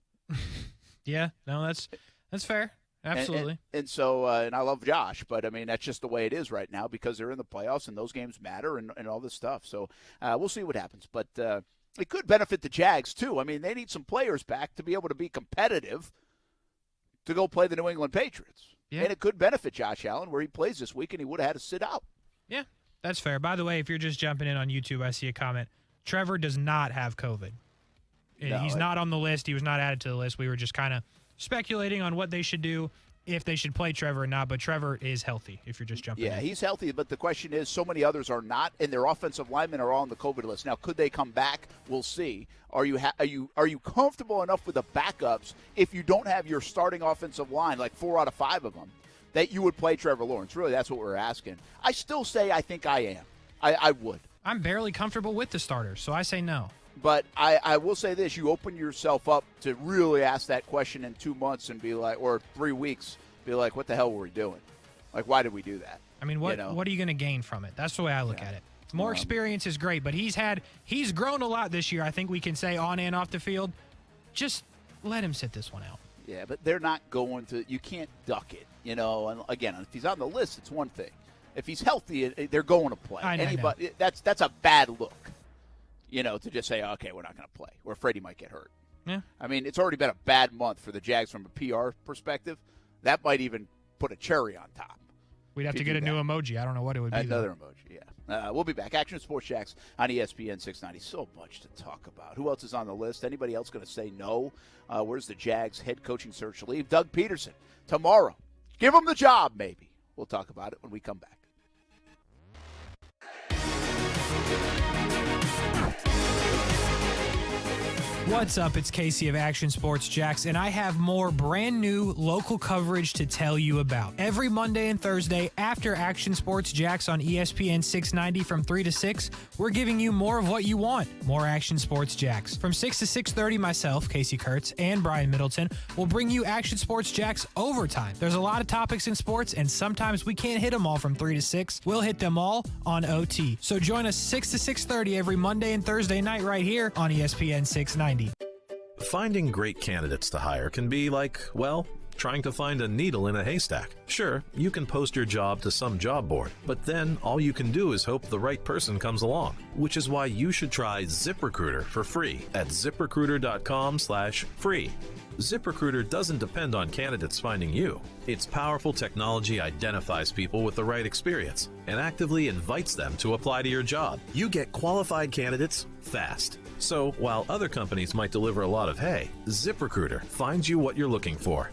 Yeah, no, that's fair. Absolutely. And so, and I love Josh, but I mean, that's just the way it is right now because they're in the playoffs and those games matter and all this stuff. So we'll see what happens. But it could benefit the Jags, too. I mean, they need some players back to be able to be competitive to go play the New England Patriots. Yeah. And it could benefit Josh Allen where he plays this week and he would have had to sit out. Yeah, that's fair. By the way, if you're just jumping in on YouTube, I see a comment. Trevor does not have COVID. No, he's not on the list. He was not added to the list. We were just kind of speculating on what they should do, if they should play Trevor or not. But Trevor is healthy, if you're just jumping in. Yeah, he's healthy, but the question is so many others are not, and their offensive linemen are all on the COVID list. Now, could they come back? We'll see. Are you comfortable enough with the backups if you don't have your starting offensive line, like 4 out of 5 of them, that you would play Trevor Lawrence? Really, that's what we're asking. I still say I think I am. I would. I'm barely comfortable with the starters, so I say no. But I will say this. You open yourself up to really ask that question in 2 months and be like, or 3 weeks, be like, what the hell were we doing? Like, why did we do that? I mean, what are you going to gain from it? That's the way I look at it. More experience is great, but he's grown a lot this year. I think we can say on and off the field. Just let him sit this one out. Yeah, but they're not going to – you can't duck it. And again, if he's on the list, it's one thing. If he's healthy, they're going to play. Anybody, that's a bad look, to just say, okay, we're not going to play. We're afraid he might get hurt. Yeah. I mean, it's already been a bad month for the Jags from a PR perspective. That might even put a cherry on top. We'd have to get a new emoji. I don't know what it would be. Another emoji, yeah. We'll be back. Action Sports Jax on ESPN 690. So much to talk about. Who else is on the list? Anybody else going to say no? Where's the Jags head coaching search leave? Doug Pederson tomorrow. Give him the job, maybe. We'll talk about it when we come back. What's up? It's Casey of Action Sports Jax, and I have more brand new local coverage to tell you about. Every Monday and Thursday after Action Sports Jax on ESPN 690 from 3 to 6, we're giving you more of what you want, more Action Sports Jax. From 6 to 6:30, myself, Casey Kurtz, and Brian Middleton will bring you Action Sports Jax Overtime. There's a lot of topics in sports, and sometimes we can't hit them all from 3 to 6. We'll hit them all on OT. So join us 6 to 6:30 every Monday and Thursday night right here on ESPN 690. Finding great candidates to hire can be like, well, trying to find a needle in a haystack. Sure, you can post your job to some job board, but then all you can do is hope the right person comes along, which is why you should try ZipRecruiter for free at ZipRecruiter.com/free. ZipRecruiter doesn't depend on candidates finding you. Its powerful technology identifies people with the right experience and actively invites them to apply to your job. You get qualified candidates fast. So while other companies might deliver a lot of hay, ZipRecruiter finds you what you're looking for.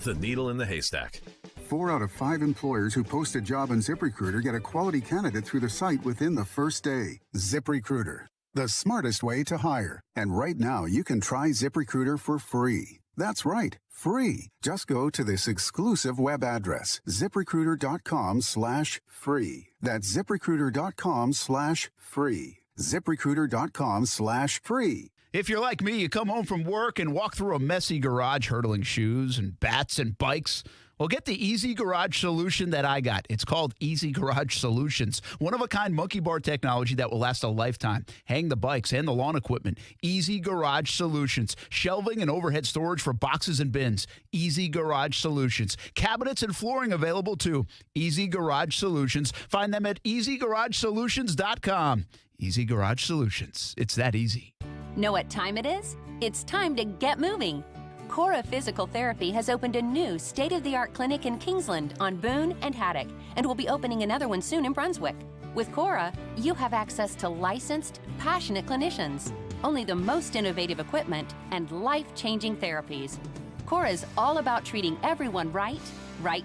The needle in the haystack. 4 out of 5 employers who post a job on ZipRecruiter get a quality candidate through the site within the first day. ZipRecruiter, the smartest way to hire. And right now, you can try ZipRecruiter for free. That's right, free. Just go to this exclusive web address, ZipRecruiter.com/free. That's ZipRecruiter.com/free. ZipRecruiter.com/free. If you're like me, you come home from work and walk through a messy garage hurdling shoes and bats and bikes. Well, get the easy garage solution that I got. It's called Easy Garage Solutions. One-of-a-kind monkey bar technology that will last a lifetime. Hang the bikes and the lawn equipment. Easy Garage Solutions. Shelving and overhead storage for boxes and bins. Easy Garage Solutions. Cabinets and flooring available too. Easy Garage Solutions. Find them at easygaragesolutions.com. Easy Garage Solutions. It's that easy. Know what time it is? It's time to get moving. Cora Physical Therapy has opened a new state-of-the-art clinic in Kingsland on Boone and Haddock, and will be opening another one soon in Brunswick. With Cora, you have access to licensed, passionate clinicians, only the most innovative equipment, and life-changing therapies. Cora is all about treating everyone right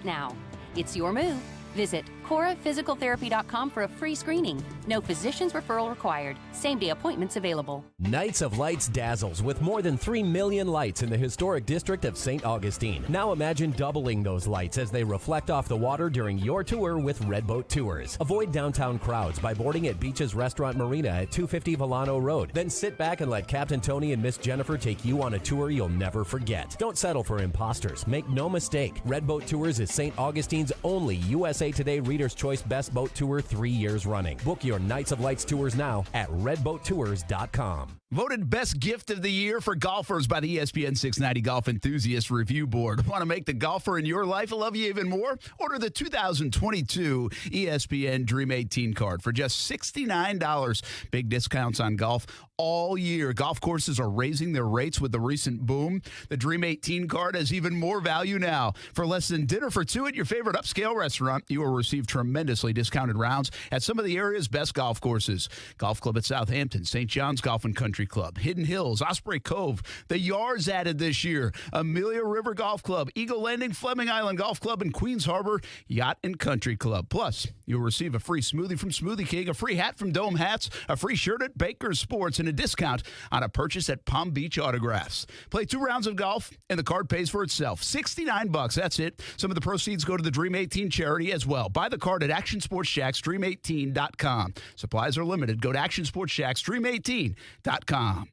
now. It's your move. Visit CoraPhysicalTherapy.com for a free screening. No physician's referral required. Same-day appointments available. Nights of Lights dazzles with more than 3 million lights in the historic district of St. Augustine. Now imagine doubling those lights as they reflect off the water during your tour with Redboat Tours. Avoid downtown crowds by boarding at Beach's Restaurant Marina at 250 Volano Road. Then sit back and let Captain Tony and Miss Jennifer take you on a tour you'll never forget. Don't settle for imposters. Make no mistake, Redboat Tours is St. Augustine's only USA Today Reader's Choice Best Boat Tour 3 years running. Book your Nights of Lights tours now at redboattours.com. Voted best gift of the year for golfers by the ESPN 690 Golf Enthusiast Review Board. Want to make the golfer in your life love you even more? Order the 2022 ESPN Dream 18 card for just $69. Big discounts on golf all year. Golf courses are raising their rates with the recent boom. The Dream 18 card has even more value now. For less than dinner for two at your favorite upscale restaurant, you will receive tremendously discounted rounds at some of the area's best golf courses. Golf Club at Southampton, St. John's Golf and Country Club, Hidden Hills, Osprey Cove, the Yards added this year, Amelia River Golf Club, Eagle Landing, Fleming Island Golf Club, and Queens Harbor Yacht and Country Club. Plus, you'll receive a free smoothie from Smoothie King, a free hat from Dome Hats, a free shirt at Baker's Sports, and a discount on a purchase at Palm Beach Autographs. Play 2 rounds of golf, and the card pays for itself. $69, that's it. Some of the proceeds go to the Dream 18 charity as well. Buy the card at Action Sports Jax, Dream18.com. Supplies are limited. Go to Action Sports Jax, Dream18.com.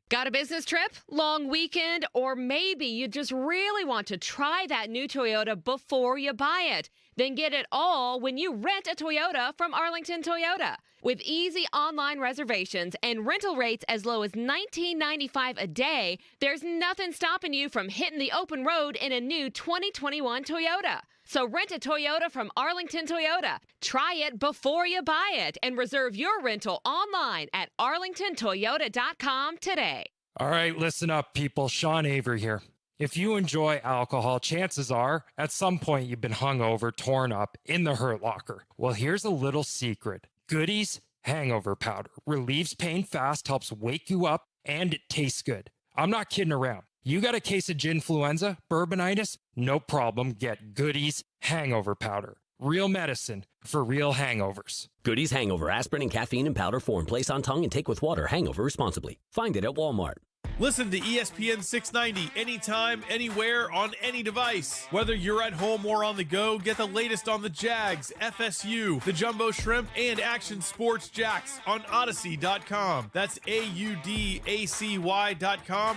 Got a business trip, long weekend, or maybe you just really want to try that new Toyota before you buy it? Then get it all when you rent a Toyota from Arlington Toyota. With easy online reservations and rental rates as low as $19.95 a day, there's nothing stopping you from hitting the open road in a new 2021 Toyota. So rent a Toyota from Arlington Toyota. Try it before you buy it and reserve your rental online at arlingtontoyota.com today. All right, listen up, people. Sean Avery here. If you enjoy alcohol, chances are at some point you've been hungover, torn up, in the Hurt Locker. Well, here's a little secret. Goody's Hangover Powder relieves pain fast, helps wake you up, and it tastes good. I'm not kidding around. You got a case of ginfluenza, bourbonitis? No problem. Get Goody's Hangover Powder. Real medicine for real hangovers. Goody's Hangover, aspirin and caffeine in powder form. Place on tongue and take with water. Hangover responsibly. Find it at Walmart. Listen to ESPN 690 anytime, anywhere, on any device. Whether you're at home or on the go, get the latest on the Jags, FSU, the Jumbo Shrimp, and Action Sports Jax on Odyssey.com. That's AUDACY.com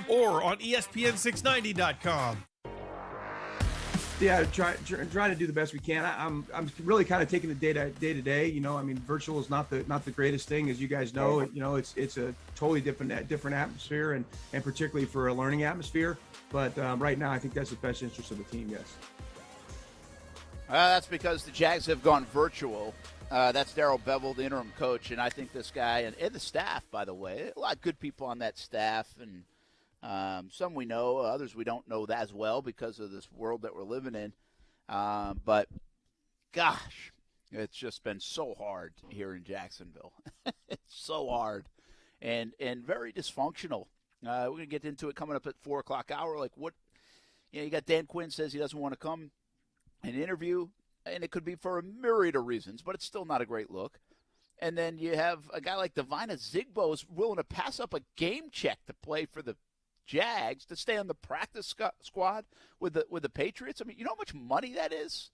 or on ESPN690.com. Yeah, trying to do the best we can. I'm really kind of taking the day to day. You know, I mean, virtual is not the greatest thing, as you guys know. You know, it's a totally different atmosphere, and particularly for a learning atmosphere. But right now, I think that's the best interest of the team. Yes. That's because the Jags have gone virtual. That's Daryl Bevell, the interim coach, and I think this guy and the staff, by the way, a lot of good people on that staff, and some we know, others we don't know that as well because of this world that we're living in. But, gosh, it's just been so hard here in Jacksonville. It's so hard and very dysfunctional. We're going to get into it coming up at 4 o'clock hour. Like what, you got Dan Quinn says he doesn't want to come and interview, and it could be for a myriad of reasons, but it's still not a great look. And then you have a guy like Divina Zigbo is willing to pass up a game check to play for the Jags to stay on the practice squad with the Patriots. I mean, you know how much money that is?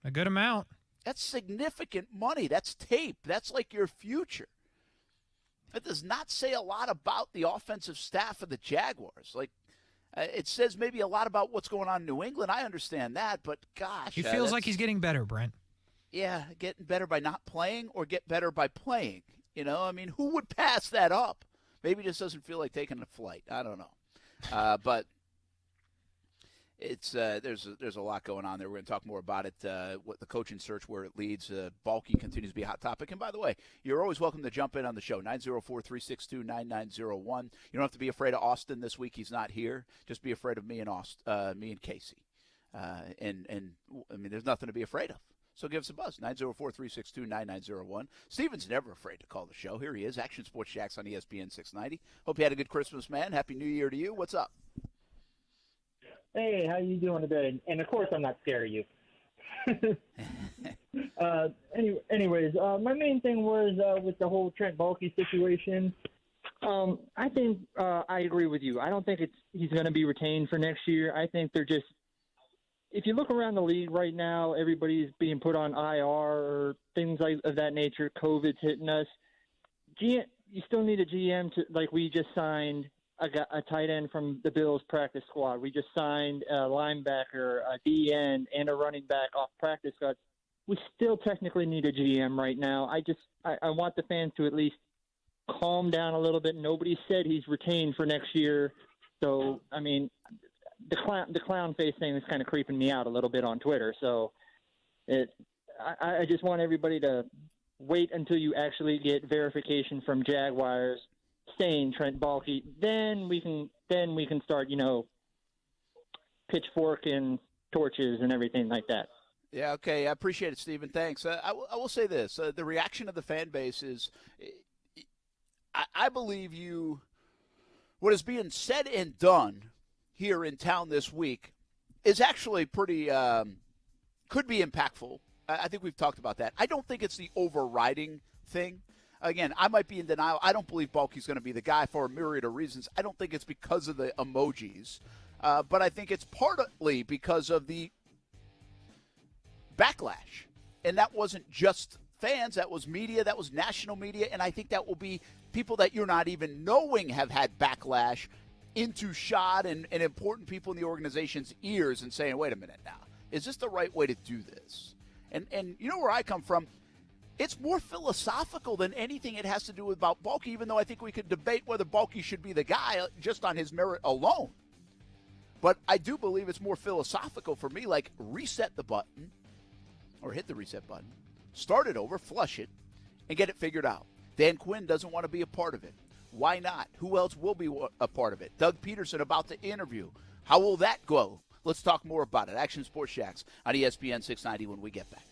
A good amount. That's significant money. That's tape. That's like your future. That does not say a lot about the offensive staff of the Jaguars. Like, it says maybe a lot about what's going on in New England. I understand that, but gosh. He feels like he's getting better, Brent. Yeah, getting better by not playing or get better by playing. You know, I mean, who would pass that up? Maybe he just doesn't feel like taking a flight. I don't know. But it's there's a lot going on there. We're going to talk more about it, what the coaching search, where it leads. Baalke continues to be a hot topic. And by the way, you're always welcome to jump in on the show, 904-362-9901. You don't have to be afraid of Austin this week. He's not here. Just be afraid of me and Casey. And I mean, there's nothing to be afraid of. So give us a buzz, 904-362-9901. Steven's never afraid to call the show. Here he is, Action Sports Jax on ESPN 690. Hope you had a good Christmas, man. Happy New Year to you. What's up? Hey, how you doing today? And, of course, I'm not scared of you. Anyways, my main thing was with the whole Trent Baalke situation. I think I agree with you. I don't think he's going to be retained for next year. I think they're just – if you look around the league right now, everybody's being put on IR or things of that nature. COVID's hitting us. You still need a GM to, like, we just signed a tight end from the Bills practice squad. We just signed a linebacker, a DN, and a running back off practice squad. We still technically need a GM right now. I want the fans to at least calm down a little bit. Nobody said he's retained for next year. So, I mean, the clown face thing is kind of creeping me out a little bit on Twitter. So I just want everybody to wait until you actually get verification from Jaguars saying Trent Baalke. Then we can start, pitchfork and torches and everything like that. Yeah, okay. I appreciate it, Stephen. Thanks. I will say this. The reaction of the fan base is, I believe what is being said and done here in town this week is actually pretty, could be impactful. I think we've talked about that. I don't think it's the overriding thing. Again, I might be in denial. I don't believe Baalke's going to be the guy for a myriad of reasons. I don't think it's because of the emojis, but I think it's partly because of the backlash. And that wasn't just fans. That was media. That was national media. And I think that will be people that you're not even knowing have had backlash into Shad and important people in the organization's ears and saying, wait a minute now, is this the right way to do this? And you know where I come from? It's more philosophical than anything it has to do with about Baalke, even though I think we could debate whether Baalke should be the guy just on his merit alone. But I do believe it's more philosophical for me, like reset the button or hit the reset button, start it over, flush it, and get it figured out. Dan Quinn doesn't want to be a part of it. Why not? Who else will be a part of it? Doug Pederson about to interview. How will that go? Let's talk more about it. Action Sports Jax on ESPN 690 when we get back.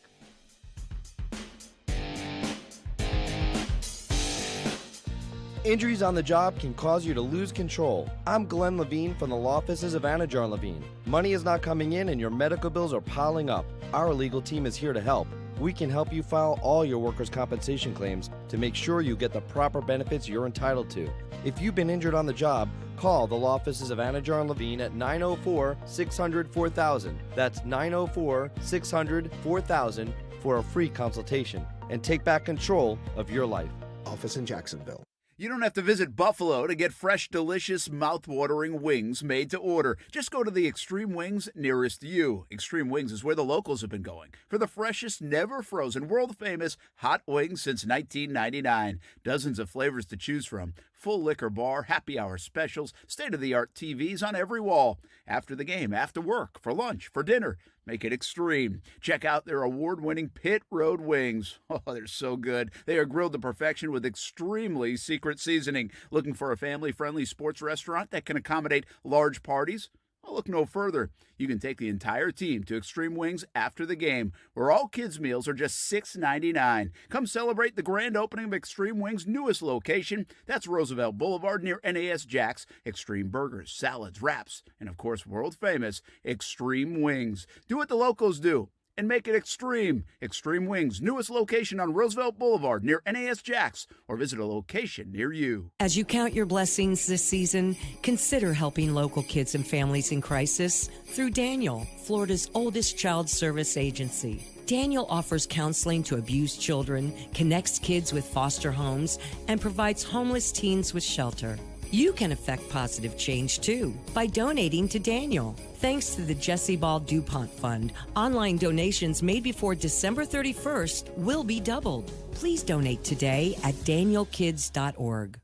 Injuries on the job can cause you to lose control. I'm Glenn Levine from the law offices of Anajar Levine. Money is not coming in and your medical bills are piling up. Our legal team is here to help. We can help you file all your workers' compensation claims to make sure you get the proper benefits you're entitled to. If you've been injured on the job, call the law offices of Anajar Levine at 904-600-4000. That's 904-600-4000 for a free consultation and take back control of your life. Office in Jacksonville. You don't have to visit Buffalo to get fresh, delicious, mouth-watering wings made to order. Just go to the Extreme Wings nearest you. Extreme Wings is where the locals have been going for the freshest, never-frozen, world-famous hot wings since 1999. Dozens of flavors to choose from. Full liquor bar, happy hour specials, state-of-the-art TVs on every wall. After the game, after work, for lunch, for dinner. Make it extreme. Check out their award-winning Pit Road wings. Oh, they're so good. They are grilled to perfection with extremely secret seasoning. Looking for a family-friendly sports restaurant that can accommodate large parties? Well, look no further. You can take the entire team to Extreme Wings after the game, where all kids' meals are just $6.99. Come celebrate the grand opening of Extreme Wings' newest location. That's Roosevelt Boulevard near NAS Jax. Extreme burgers, salads, wraps, and of course, world-famous Extreme Wings. Do what the locals do and make it extreme. Extreme Wings, newest location on Roosevelt Boulevard near NAS Jax, or visit a location near you. As you count your blessings this season, consider helping local kids and families in crisis through Daniel, Florida's oldest child service agency. Daniel offers counseling to abused children, connects kids with foster homes, and provides homeless teens with shelter. You can affect positive change, too, by donating to Daniel. Thanks to the Jesse Ball DuPont Fund, online donations made before December 31st will be doubled. Please donate today at danielkids.org.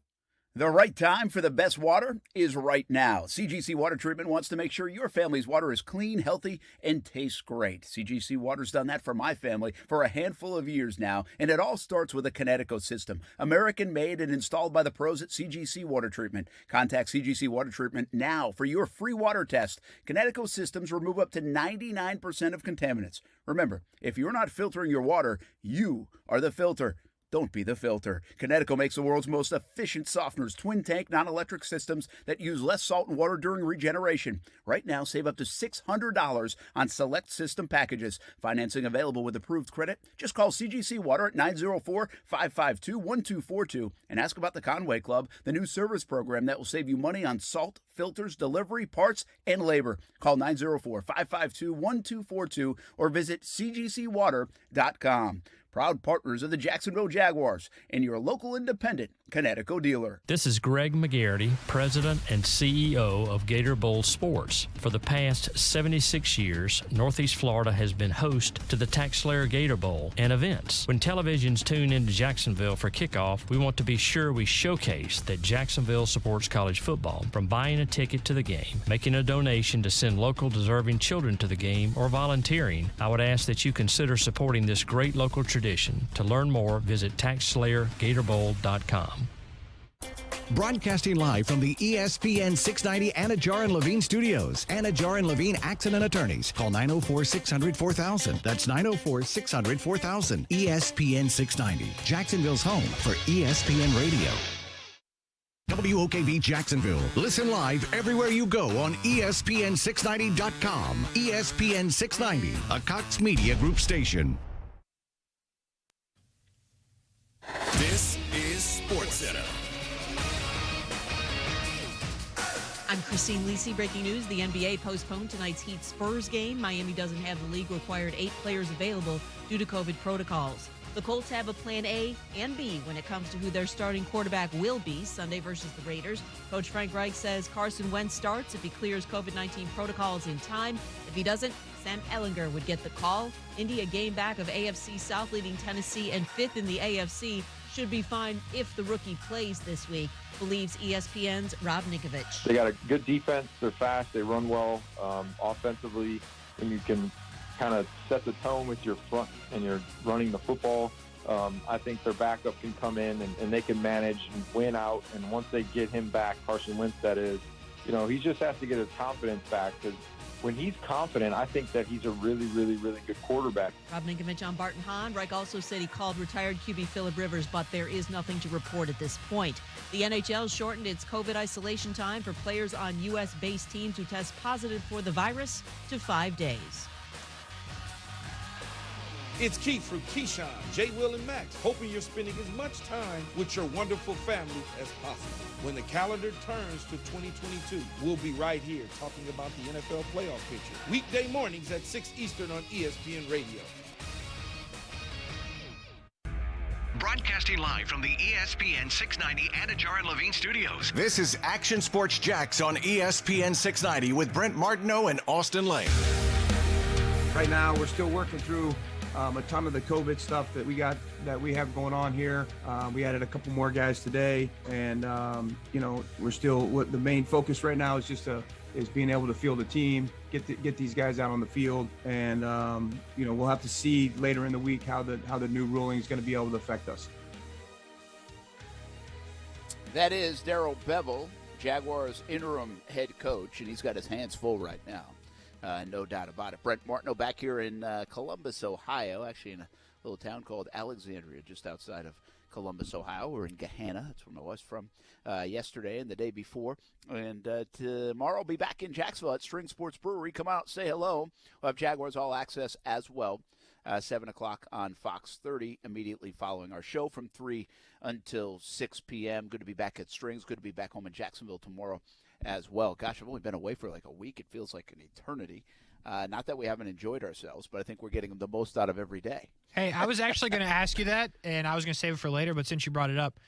The right time for the best water is right now. CGC Water Treatment wants to make sure your family's water is clean, healthy, and tastes great. CGC Water's done that for my family for a handful of years now, and it all starts with a Kinetico system. American-made and installed by the pros at CGC Water Treatment. Contact CGC Water Treatment now for your free water test. Kinetico systems remove up to 99% of contaminants. Remember, if you're not filtering your water, you are the filter. Don't be the filter. Kinetico makes the world's most efficient softeners, twin-tank, non-electric systems that use less salt and water during regeneration. Right now, save up to $600 on select system packages. Financing available with approved credit. Just call CGC Water at 904-552-1242 and ask about the Conway Club, the new service program that will save you money on salt, filters, delivery, parts, and labor. Call 904-552-1242 or visit cgcwater.com. Proud partners of the Jacksonville Jaguars and your local independent, Connecticut dealer. This is Greg McGarity, President and CEO of Gator Bowl Sports. For the past 76 years, Northeast Florida has been host to the Tax Slayer Gator Bowl and events. When televisions tune into Jacksonville for kickoff, we want to be sure we showcase that Jacksonville supports college football. From buying a ticket to the game, making a donation to send local deserving children to the game, or volunteering, I would ask that you consider supporting this great local tradition. To learn more, visit TaxSlayerGatorBowl.com. Broadcasting live from the ESPN 690 Anajar and Levine studios. Anajar and Levine Accident Attorneys. Call 904-600-4000. That's 904-600-4000. ESPN 690. Jacksonville's home for ESPN Radio. WOKV Jacksonville. Listen live everywhere you go on ESPN690.com. ESPN 690, a Cox Media Group station. This is Sports Center. I'm Christine Lisi. Breaking news, the NBA postponed tonight's Heat-Spurs game. Miami doesn't have the league-required 8 players available due to COVID protocols. The Colts have a plan A and B when it comes to who their starting quarterback will be Sunday versus the Raiders. Coach Frank Reich says Carson Wentz starts if he clears COVID-19 protocols in time. If he doesn't, Sam Ehlinger would get the call. Indy, a game back of AFC South, leading Tennessee and 5th in the AFC, should be fine if the rookie plays this week, believes ESPN's Rob Ninkovich. They got a good defense. They're fast. They run well. Offensively, when you can kind of set the tone with your front and you're running the football, I think their backup can come in and they can manage and win out. And once they get him back, Carson Wentz, that is, he just has to get his confidence back, because when he's confident, I think that he's a really, really, really good quarterback. Rob Ninkovich on Barton Hahn. Reich also said he called retired QB Phillip Rivers, but there is nothing to report at this point. The NHL shortened its COVID isolation time for players on U.S.-based teams who test positive for the virus to 5 days. It's Keith from Keyshawn, J. Will, and Max, hoping you're spending as much time with your wonderful family as possible. When the calendar turns to 2022, we'll be right here talking about the NFL playoff picture. Weekday mornings at 6 Eastern on ESPN Radio. Broadcasting live from the ESPN 690 Anajar and Levine studios. This is Action Sports Jax on ESPN 690 with Brent Martineau and Austin Lane. Right now, we're still working through a ton of the COVID stuff that we have going on here. We added a couple more guys today, and we're still, what the main focus right now is is being able to field a team, get these guys out on the field, and we'll have to see later in the week how the new ruling is going to be able to affect us. That is Daryl Bevell, Jaguars interim head coach, and he's got his hands full right now. No doubt about it. Brent Martineau back here in Columbus, Ohio, actually in a little town called Alexandria, just outside of Columbus, Ohio. We're in Gahanna. That's where I was from yesterday and the day before. And tomorrow I'll be back in Jacksonville at String Sports Brewery. Come out, say hello. We'll have Jaguars All Access as well. 7 o'clock on Fox 30, immediately following our show from 3 until 6 p.m. Good to be back at Strings. Good to be back home in Jacksonville tomorrow as well. Gosh, I've only been away for like a week. It feels like an eternity. Not that we haven't enjoyed ourselves, but I think we're getting the most out of every day. Hey, I was actually going to ask you that, and I was going to save it for later, but since you brought it up,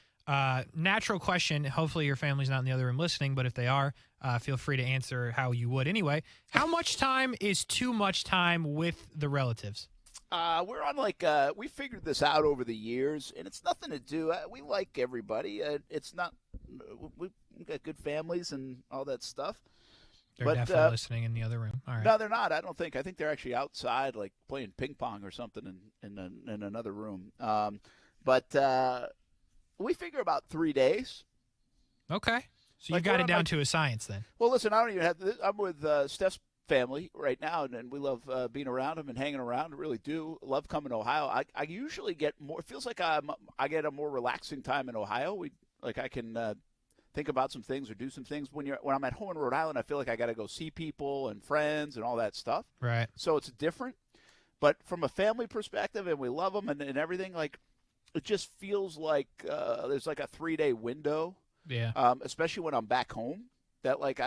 natural question. Hopefully your family's not in the other room listening, but if they are, feel free to answer how you would anyway. How much time is too much time with the relatives? We're on we figured this out over the years, and it's nothing to do. We like everybody. It's not, we've got good families and all that stuff. They're definitely listening in the other room. All right. No, they're not. I don't think. I think they're actually outside, like playing ping pong or something in another room. But we figure about 3 days. Okay. So you got it down to a science then. Well, listen, I don't even have to. I'm with Steph's family right now, and we love being around them and hanging around. I really do love coming to Ohio. I usually get more. It feels like I get a more relaxing time in Ohio. I can think about some things or do some things. When I'm at home in Rhode Island, I feel like I got to go see people and friends and all that stuff. Right. So it's different. But from a family perspective, and we love them and everything, like it just feels like there's like a 3-day window. Yeah. Especially when I'm back home, that like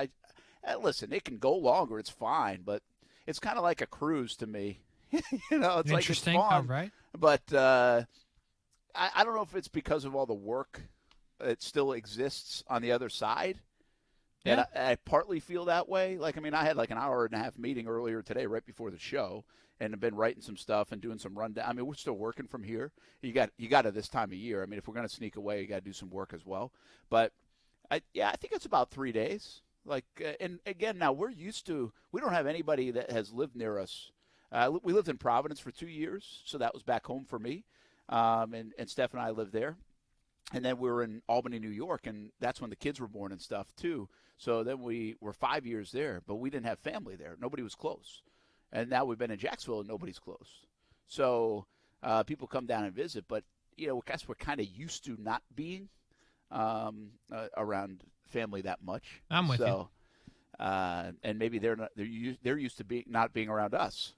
listen, it can go longer. It's fine, but it's kind of like a cruise to me. It's interesting. Like it's fun, right? But I don't know if it's because of all the work it still exists on the other side. Yeah. And I partly feel that way. Like, I mean, I had like an hour and a half meeting earlier today right before the show, and I've been writing some stuff and doing some rundown. I mean, we're still working from here. You got to this time of year. I mean, if we're going to sneak away, you got to do some work as well. But, I think it's about 3 days. Like, and again, now we don't have anybody that has lived near us. We lived in Providence for 2 years, so that was back home for me. And Steph and I lived there. And then we were in Albany, New York, and that's when the kids were born and stuff too. So then we were 5 years there, but we didn't have family there. Nobody was close. And now we've been in Jacksonville, and nobody's close. So people come down and visit, but I guess we're kind of used to not being around family that much. I'm with you. And maybe they're used to not being around us.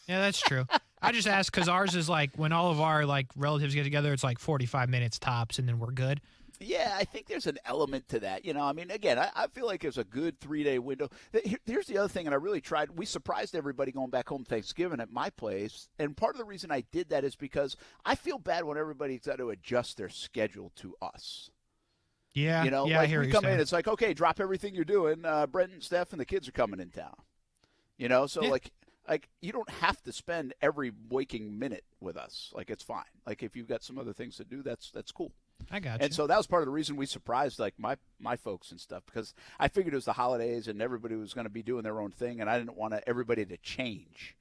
Yeah, that's true. I just asked because ours is like when all of our like relatives get together, it's like 45 minutes tops, and then we're good. Yeah, I think there's an element to that. I mean, again, I feel like there's a good 3-day window. Here's the other thing, and I really tried. We surprised everybody going back home Thanksgiving at my place, and part of the reason I did that is because I feel bad when everybody's got to adjust their schedule to us. Yeah, like I hear we you come saying. in, it's like, okay, drop everything you're doing. Brent and Steph and the kids are coming in town. So like you don't have to spend every waking minute with us. Like, it's fine. Like, if you've got some other things to do, that's cool. I got you. And so that was part of the reason we surprised like my folks and stuff, because I figured it was the holidays and everybody was going to be doing their own thing, and I didn't want everybody to change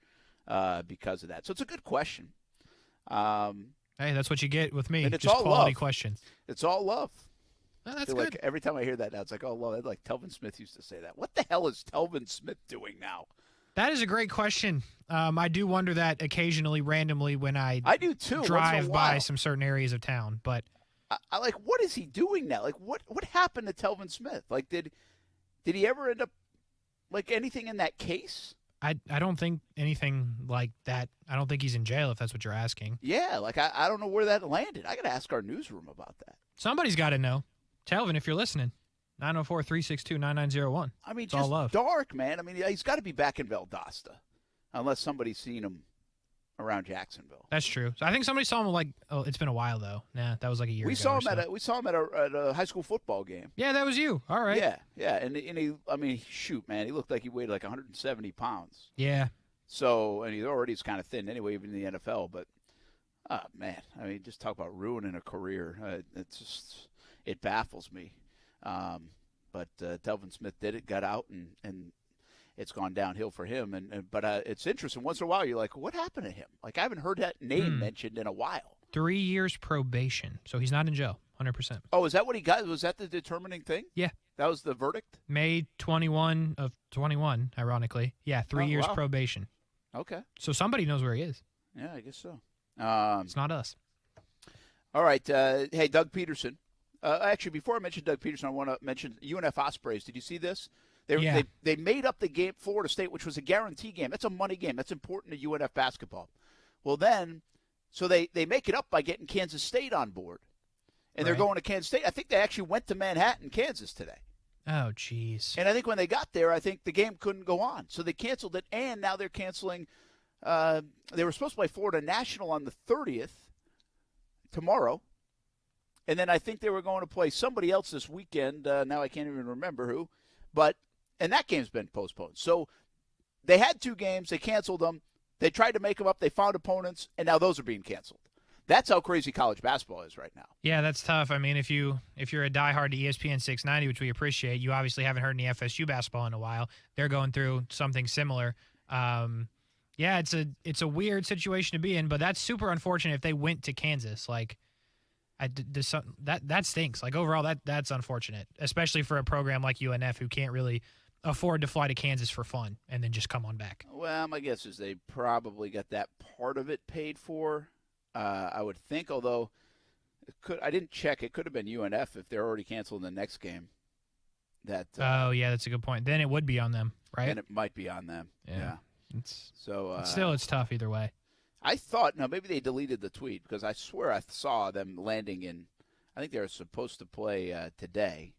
because of that. So it's a good question. Hey, that's what you get with me. And it's just all quality love. questions. It's all love. Oh, that's I feel good. like every time I hear that now, it's like, oh, love. Like Kelvin Smith used to say that. What the hell is Kelvin Smith doing now? That is a great question. I do wonder that occasionally, randomly, when I do too. drive by some certain areas of town. But I like, what is he doing now? Like, what happened to Kelvin Smith? Like, did he ever end up like anything in that case? I don't think anything like that. I don't think he's in jail, if that's what you're asking. Yeah, like I don't know where that landed. I got to ask our newsroom about that. Somebody's got to know. Kelvin, if you're listening, 904-362-9901. I mean, it's just all love. Dark, man. I mean, he's got to be back in Valdosta, unless somebody's seen him around Jacksonville. That's true. So I think somebody saw him like, oh, it's been a while though. Nah, that was like a year ago. We saw him at a high school football game. Yeah, that was you. All right. Yeah, and he, I mean, shoot, man, he looked like he weighed like 170 pounds. Yeah. So, and he already is kind of thin anyway, even in the NFL. But, man, I mean, just talk about ruining a career. It baffles me. But Kelvin Smith did it, got out, and it's gone downhill for him. But it's interesting. Once in a while, you're like, what happened to him? Like, I haven't heard that name mentioned in a while. 3 years probation. So he's not in jail, 100%. Oh, is that what he got? Was that the determining thing? Yeah. That was the verdict? May 21 of 21, ironically. Yeah, 3 years probation. Okay. So somebody knows where he is. Yeah, I guess so. It's not us. All right. Hey, Doug Pederson. Actually, before I mention Doug Pederson, I want to mention UNF Ospreys. Did you see this? They made up the game, Florida State, which was a guarantee game. That's a money game. That's important to UNF basketball. Well, then, so they make it up by getting Kansas State on board. And they're going to Kansas State. I think they actually went to Manhattan, Kansas today. Oh, jeez. And I think when they got there, I think the game couldn't go on. So they canceled it, and now they're canceling. They were supposed to play Florida National on the 30th, tomorrow. And then I think they were going to play somebody else this weekend. Now I can't even remember who. And that game's been postponed. So they had 2 games. They canceled them. They tried to make them up. They found opponents, and now those are being canceled. That's how crazy college basketball is right now. Yeah, that's tough. I mean, if you're a diehard to ESPN 690, which we appreciate, you obviously haven't heard any FSU basketball in a while. They're going through something similar. Yeah, it's a weird situation to be in, but that's super unfortunate if they went to Kansas. Like, that stinks. Like, overall, that's unfortunate, especially for a program like UNF who can't really afford to fly to Kansas for fun and then just come on back. Well, my guess is they probably got that part of it paid for. I would think, although I didn't check. It could have been UNF if they're already canceling the next game. Oh, yeah, that's a good point. Then it would be on them, right? Then it might be on them. Yeah. It's tough either way. I thought, maybe they deleted the tweet because I swear I saw them landing in, I think they were supposed to play today,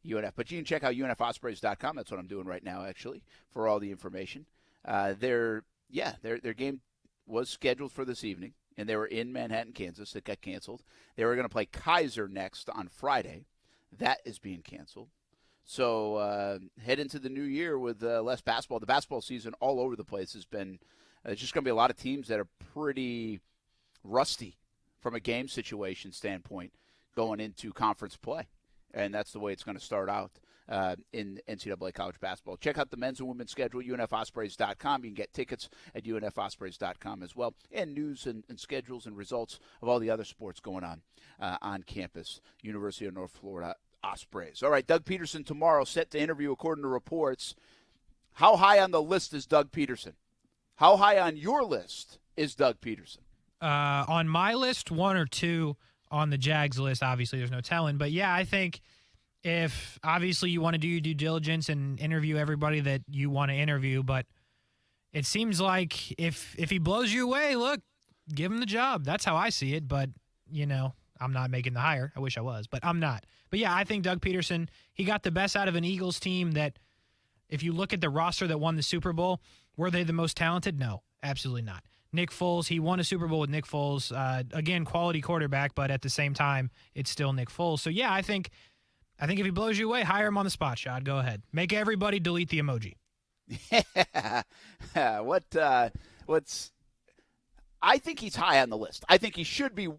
UNF. But you can check out UNFOspreys.com. That's what I'm doing right now, actually, for all the information. Their game was scheduled for this evening, and they were in Manhattan, Kansas. It got canceled. They were going to play Kaiser next on Friday. That is being canceled. So head into the new year with less basketball. The basketball season all over the place has been it's just going to be a lot of teams that are pretty rusty from a game situation standpoint going into conference play. And that's the way it's going to start out in NCAA college basketball. Check out the men's and women's schedule, UNFOspreys.com. You can get tickets at UNFOspreys.com as well, and news and schedules and results of all the other sports going on campus, University of North Florida Ospreys. All right, Doug Pederson tomorrow set to interview according to reports. How high on the list is Doug Pederson? How high on your list is Doug Pederson? On my list, 1 or 2. On the Jags list, obviously, there's no telling. But, yeah, I think if obviously you want to do your due diligence and interview everybody that you want to interview, but it seems like if he blows you away, look, give him the job. That's how I see it. But, I'm not making the hire. I wish I was, but I'm not. But, yeah, I think Doug Pederson, he got the best out of an Eagles team that if you look at the roster that won the Super Bowl, were they the most talented? No, absolutely not. Nick Foles, he won a Super Bowl with Nick Foles. Again, quality quarterback, but at the same time, it's still Nick Foles. So, yeah, I think if he blows you away, hire him on the spot, Shad. Go ahead. Make everybody delete the emoji. I think he's high on the list. I think he should be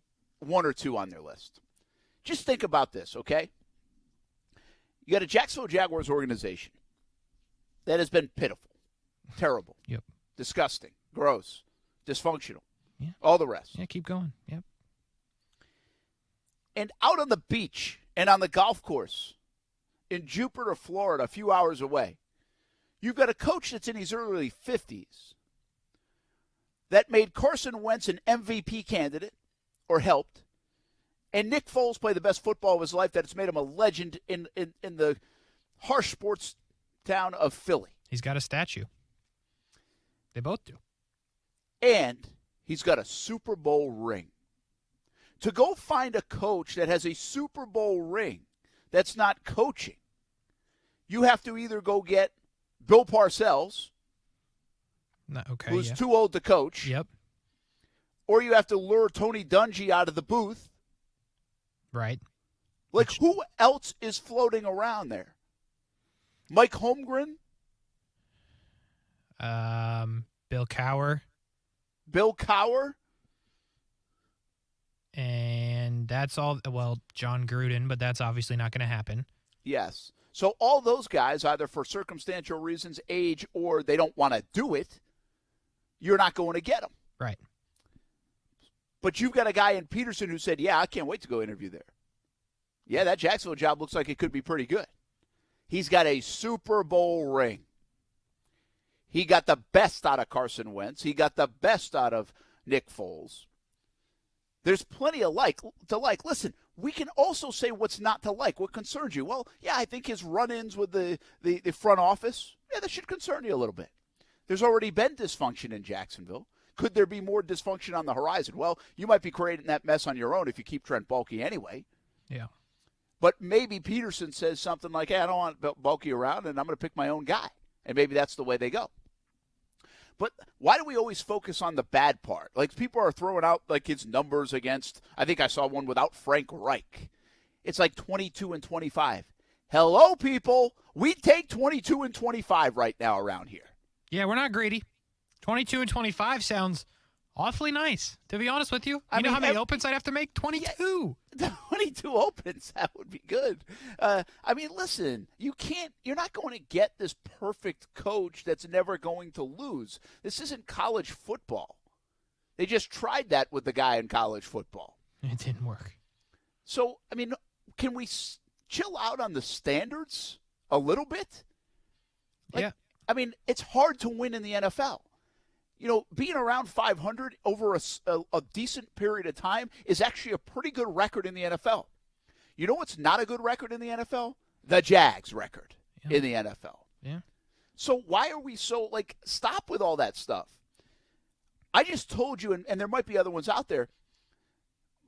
1 or 2 on their list. Just think about this, okay? You got a Jacksonville Jaguars organization that has been pitiful, terrible, disgusting, gross, dysfunctional, all the rest. Yeah, keep going. Yep. And out on the beach and on the golf course in Jupiter, Florida, a few hours away, you've got a coach that's in his early 50s that made Carson Wentz an MVP candidate or helped, and Nick Foles play the best football of his life that it's made him a legend in the harsh sports town of Philly. He's got a statue. They both do. And he's got a Super Bowl ring. To go find a coach that has a Super Bowl ring that's not coaching, you have to either go get Bill Parcells, who's too old to coach, or you have to lure Tony Dungy out of the booth. Right. Like, who else is floating around there? Mike Holmgren? Bill Cowher. Bill Cowher? And that's all. Well, John Gruden, but that's obviously not going to happen. Yes. So all those guys, either for circumstantial reasons, age, or they don't want to do it, you're not going to get them. Right. But you've got a guy in Pederson who said, yeah, I can't wait to go interview there. Yeah, that Jacksonville job looks like it could be pretty good. He's got a Super Bowl ring. He got the best out of Carson Wentz. He got the best out of Nick Foles. There's plenty of to like. Listen, we can also say what's not to like, what concerns you. Well, yeah, I think his run-ins with the front office, yeah, that should concern you a little bit. There's already been dysfunction in Jacksonville. Could there be more dysfunction on the horizon? Well, you might be creating that mess on your own if you keep Trent Baalke anyway. Yeah. But maybe Pederson says something like, hey, I don't want Baalke around, and I'm going to pick my own guy. And maybe that's the way they go. But why do we always focus on the bad part? Like, people are throwing out, like, his numbers against, I think I saw one without Frank Reich. It's like 22 and 25. Hello, people. We take 22 and 25 right now around here. Yeah, we're not greedy. 22 and 25 sounds awfully nice, to be honest with you. You know how many opens I'd have to make? 22. Yeah, 22 opens, that would be good. Listen, you're not going to get this perfect coach that's never going to lose. This isn't college football. They just tried that with the guy in college football. It didn't work. So, can we chill out on the standards a little bit? Yeah. It's hard to win in the NFL. Being around 500 over a decent period of time is actually a pretty good record in the NFL. You know what's not a good record in the NFL? The Jags record in the NFL. Yeah. So why are we so, stop with all that stuff? I just told you, and there might be other ones out there,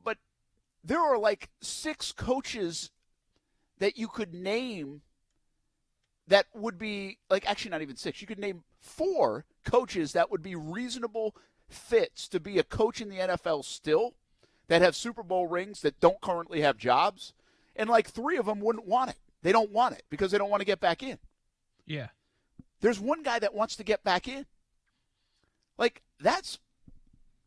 but there are 6 coaches that you could name that would be, actually not even 6. You could name 4 coaches that would be reasonable fits to be a coach in the NFL still that have Super Bowl rings that don't currently have jobs, and like 3 of them wouldn't want it. They don't want it because they don't want to get back in. Yeah. There's one guy that wants to get back in. Like, that's,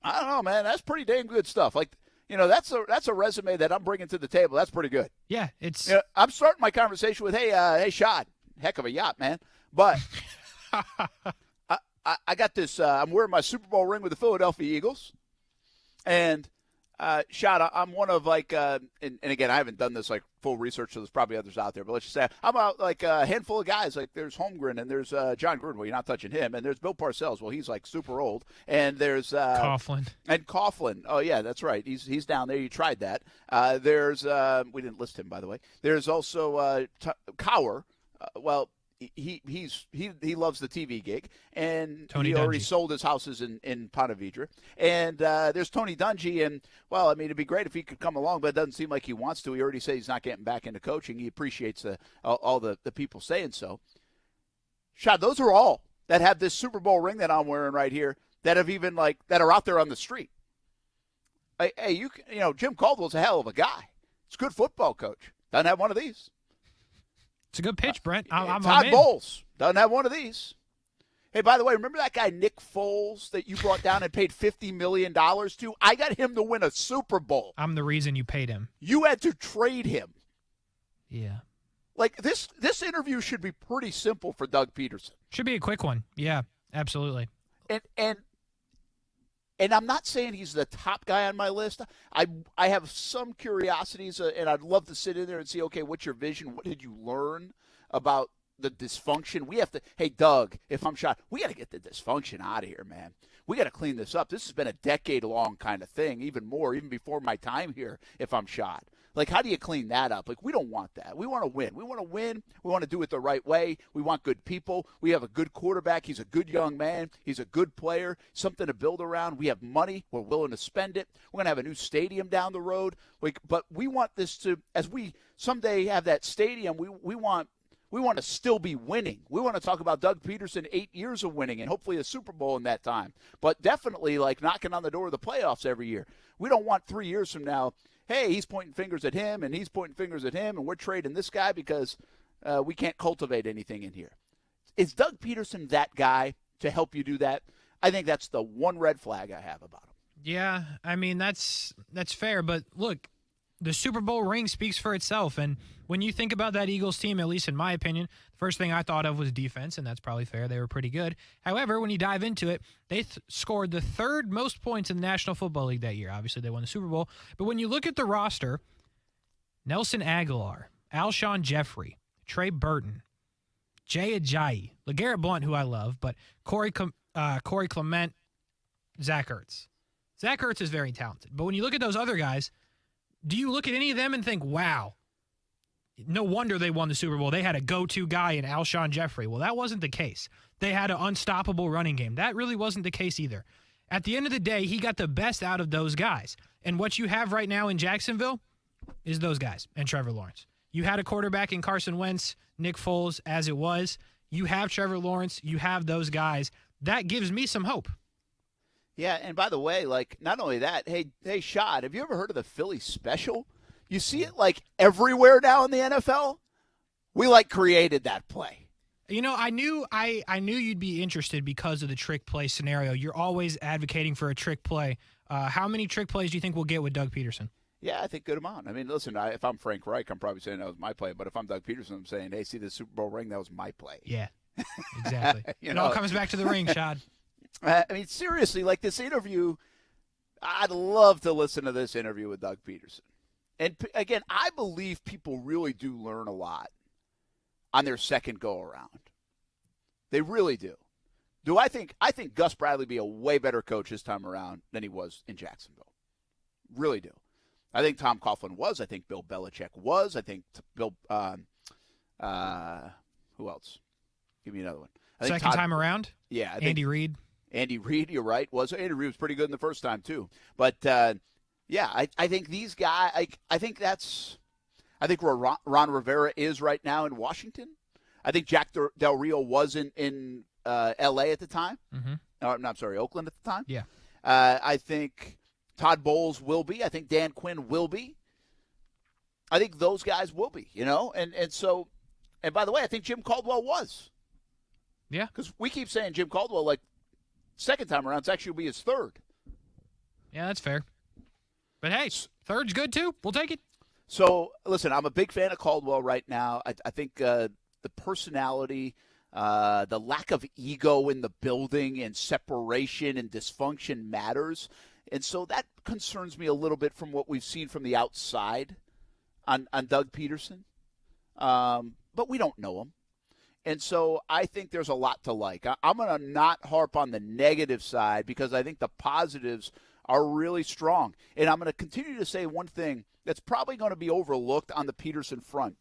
I don't know, man, that's pretty damn good stuff. Like, that's a resume that I'm bringing to the table. That's pretty good. Yeah, it's. I'm starting my conversation with, hey, Shad, heck of a yacht, man. But I got this. I'm wearing my Super Bowl ring with the Philadelphia Eagles, and Shad, I'm one of and again, I haven't done this like full research, so there's probably others out there. But let's just say I'm about like a handful of guys. Like there's Holmgren, and there's John Gruden. Well, you're not touching him. And there's Bill Parcells. Well, he's like super old. And there's Coughlin. And Coughlin. Oh yeah, that's right. He's down there. You tried that. There's we didn't list him, by the way. There's also Cower. Well, he loves the TV gig, and Tony he already Dungy. sold his houses in Ponte Vedra. And there's Tony Dungy, and, well, I mean, it'd be great if he could come along, but it doesn't seem like he wants to. He already said he's not getting back into coaching. He appreciates all the people saying so. Shad, those are all that have this Super Bowl ring that I'm wearing right here that have even, that are out there on the street. Hey, Jim Caldwell's a hell of a guy. He's a good football coach. Doesn't have one of these. It's a good pitch, Brent. I'm Todd in. Bowles doesn't have one of these. Hey, by the way, remember that guy Nick Foles that you brought down and paid $50 million to? I got him to win a Super Bowl. I'm the reason you paid him. You had to trade him. Yeah. Like, this interview should be pretty simple for Doug Pederson. Should be a quick one. Yeah, absolutely. And I'm not saying he's the top guy on my list. I have some curiosities, and I'd love to sit in there and see, okay, what's your vision? What did you learn about the dysfunction? We have to, hey, Doug, if I'm shot, we got to get the dysfunction out of here, man. We got to clean this up. This has been a decade-long kind of thing, even before my time here, if I'm shot. Like, how do you clean that up? Like, we don't want that. We want to win. We want to win. We want to do it the right way. We want good people. We have a good quarterback. He's a good young man. He's a good player, something to build around. We have money. We're willing to spend it. We're going to have a new stadium down the road. But we want this to, as we someday have that stadium, we want to still be winning. We want to talk about Doug Pederson 8 years of winning and hopefully a Super Bowl in that time. But definitely, knocking on the door of the playoffs every year. We don't want 3 years from now, hey, he's pointing fingers at him, and he's pointing fingers at him, and we're trading this guy because we can't cultivate anything in here. Is Doug Pederson that guy to help you do that? I think that's the one red flag I have about him. Yeah, I mean, that's fair. But, look, the Super Bowl ring speaks for itself. And when you think about that Eagles team, at least in my opinion, the first thing I thought of was defense, and that's probably fair. They were pretty good. However, when you dive into it, they scored the third most points in the National Football League that year. Obviously, they won the Super Bowl. But when you look at the roster, Nelson Aguilar, Alshon Jeffrey, Trey Burton, Jay Ajayi, LeGarrette Blount, who I love, but Corey Clement, Zach Ertz. Zach Ertz is very talented. But when you look at those other guys, do you look at any of them and think, wow, no wonder they won the Super Bowl. They had a go-to guy in Alshon Jeffrey. Well, that wasn't the case. They had an unstoppable running game. That really wasn't the case either. At the end of the day, he got the best out of those guys. And what you have right now in Jacksonville is those guys and Trevor Lawrence. You had a quarterback in Carson Wentz, Nick Foles, as it was. You have Trevor Lawrence. You have those guys. That gives me some hope. Yeah, and by the way, not only that, hey, Shad, have you ever heard of the Philly Special? You see it, everywhere now in the NFL. We, created that play. You know, I knew you'd be interested because of the trick play scenario. You're always advocating for a trick play. How many trick plays do you think we'll get with Doug Pederson? Yeah, I think good amount. I mean, listen, if I'm Frank Reich, I'm probably saying that was my play. But if I'm Doug Pederson, I'm saying, hey, see the Super Bowl ring? That was my play. Yeah, exactly. It all comes back to the ring, Shad. I mean, seriously, this interview, I'd love to listen to this interview with Doug Pederson. And, again, I believe people really do learn a lot on their second go-around. They really do. I think Gus Bradley be a way better coach this time around than he was in Jacksonville. Really do. I think Tom Coughlin was. I think Bill Belichick was. I think Bill who else? Give me another one. I think Second time around? Yeah. Andy Reid. Andy Reid, you're right. Andy Reid was pretty good in the first time, too. But, yeah, I think these guys, I think where Ron Rivera is right now in Washington. I think Jack Del Rio was in L.A. at the time. Mm-hmm. I'm sorry, Oakland at the time. Yeah. I think Todd Bowles will be. I think Dan Quinn will be. I think those guys will be, And by the way, I think Jim Caldwell was. Yeah. Because we keep saying Jim Caldwell, like, second time around, it's actually will be his third. Yeah, that's fair. But, hey, third's good, too. We'll take it. So, listen, I'm a big fan of Caldwell right now. I think the personality, the lack of ego in the building and separation and dysfunction matters. And so that concerns me a little bit from what we've seen from the outside on Doug Pederson. But we don't know him. And so I think there's a lot to like. I'm going to not harp on the negative side because I think the positives are really strong. And I'm going to continue to say one thing that's probably going to be overlooked on the Pederson front.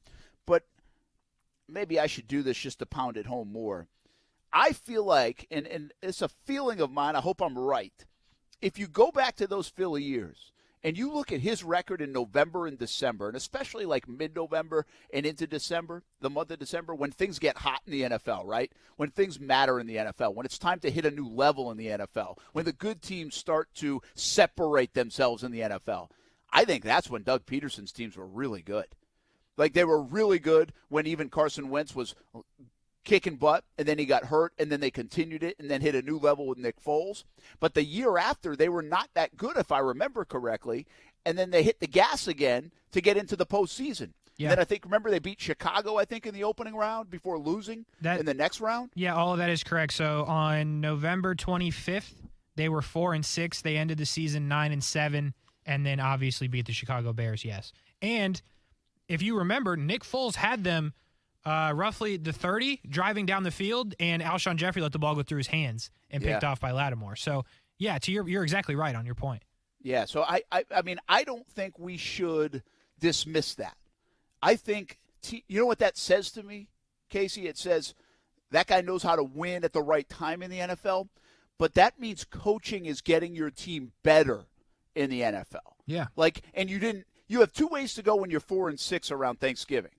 But maybe I should do this just to pound it home more. I feel like, and it's a feeling of mine, I hope I'm right. If you go back to those Philly years and you look at his record in November and December, and especially like mid-November and into December, the month of December, when things get hot in the NFL, right? When things matter in the NFL, when it's time to hit a new level in the NFL, when the good teams start to separate themselves in the NFL, I think that's when Doug Pederson's teams were really good. Like, they were really good when even Carson Wentz was kicking butt, and then he got hurt, and then they continued it and then hit a new level with Nick Foles. But the year after, they were not that good, if I remember correctly, and then they hit the gas again to get into the postseason. Yeah. And then I think, remember, they beat Chicago, I think, in the opening round before losing in the next round? Yeah, all of that is correct. So on November 25th, they were 4-6. They ended the season 9-7, and then obviously beat the Chicago Bears, yes. And if you remember, Nick Foles had them roughly the 30 driving down the field, and Alshon Jeffrey let the ball go through his hands and picked off by Lattimore. So, yeah, you're exactly right on your point. Yeah, so I mean, I don't think we should dismiss that. I think, you know what that says to me, Casey? It says that guy knows how to win at the right time in the NFL, but that means coaching is getting your team better in the NFL. Yeah. Like, and you have two ways to go when you're 4-6 around Thanksgiving.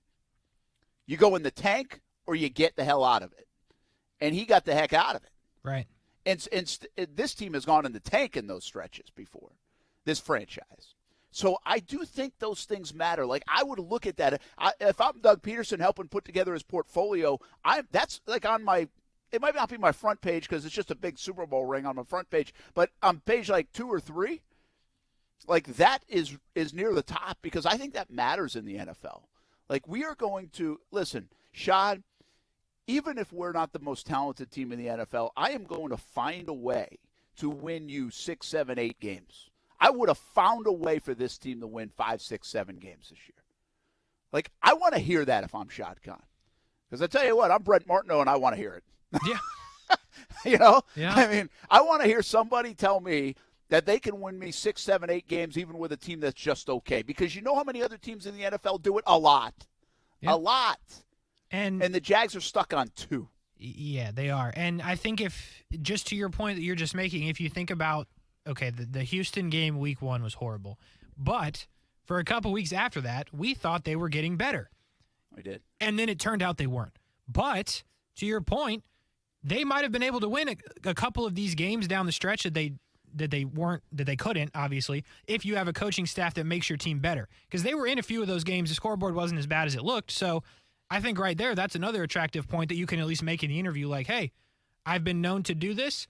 You go in the tank or you get the hell out of it. And he got the heck out of it. Right. And this team has gone in the tank in those stretches before, this franchise. So I do think those things matter. Like, I would look at that. If I'm Doug Pederson helping put together his portfolio, that's like on my – it might not be my front page because it's just a big Super Bowl ring on my front page. But on page like 2 or 3, like that is near the top because I think that matters in the NFL. Like, we are going to – listen, Shad, even if we're not the most talented team in the NFL, I am going to find a way to win you 6, 7, 8 games. I would have found a way for this team to win 5, 6, 7 games this year. Like, I want to hear that if I'm Shad Khan. Because I tell you what, I'm Brent Martineau, and I want to hear it. Yeah. Yeah. I mean, I want to hear somebody tell me that they can win me 6, 7, 8 games even with a team that's just okay. Because you know how many other teams in the NFL do it? A lot. Yeah. A lot. And the Jags are stuck on 2. Yeah, they are. And I think if, just to your point that you're just making, if you think about, okay, the Houston game week 1 was horrible. But for a couple weeks after that, we thought they were getting better. We did. And then it turned out they weren't. But to your point, they might have been able to win a couple of these games down the stretch that they couldn't, obviously, if you have a coaching staff that makes your team better. Because they were in a few of those games. The scoreboard wasn't as bad as it looked. So I think right there, that's another attractive point that you can at least make in the interview. Like, hey, I've been known to do this,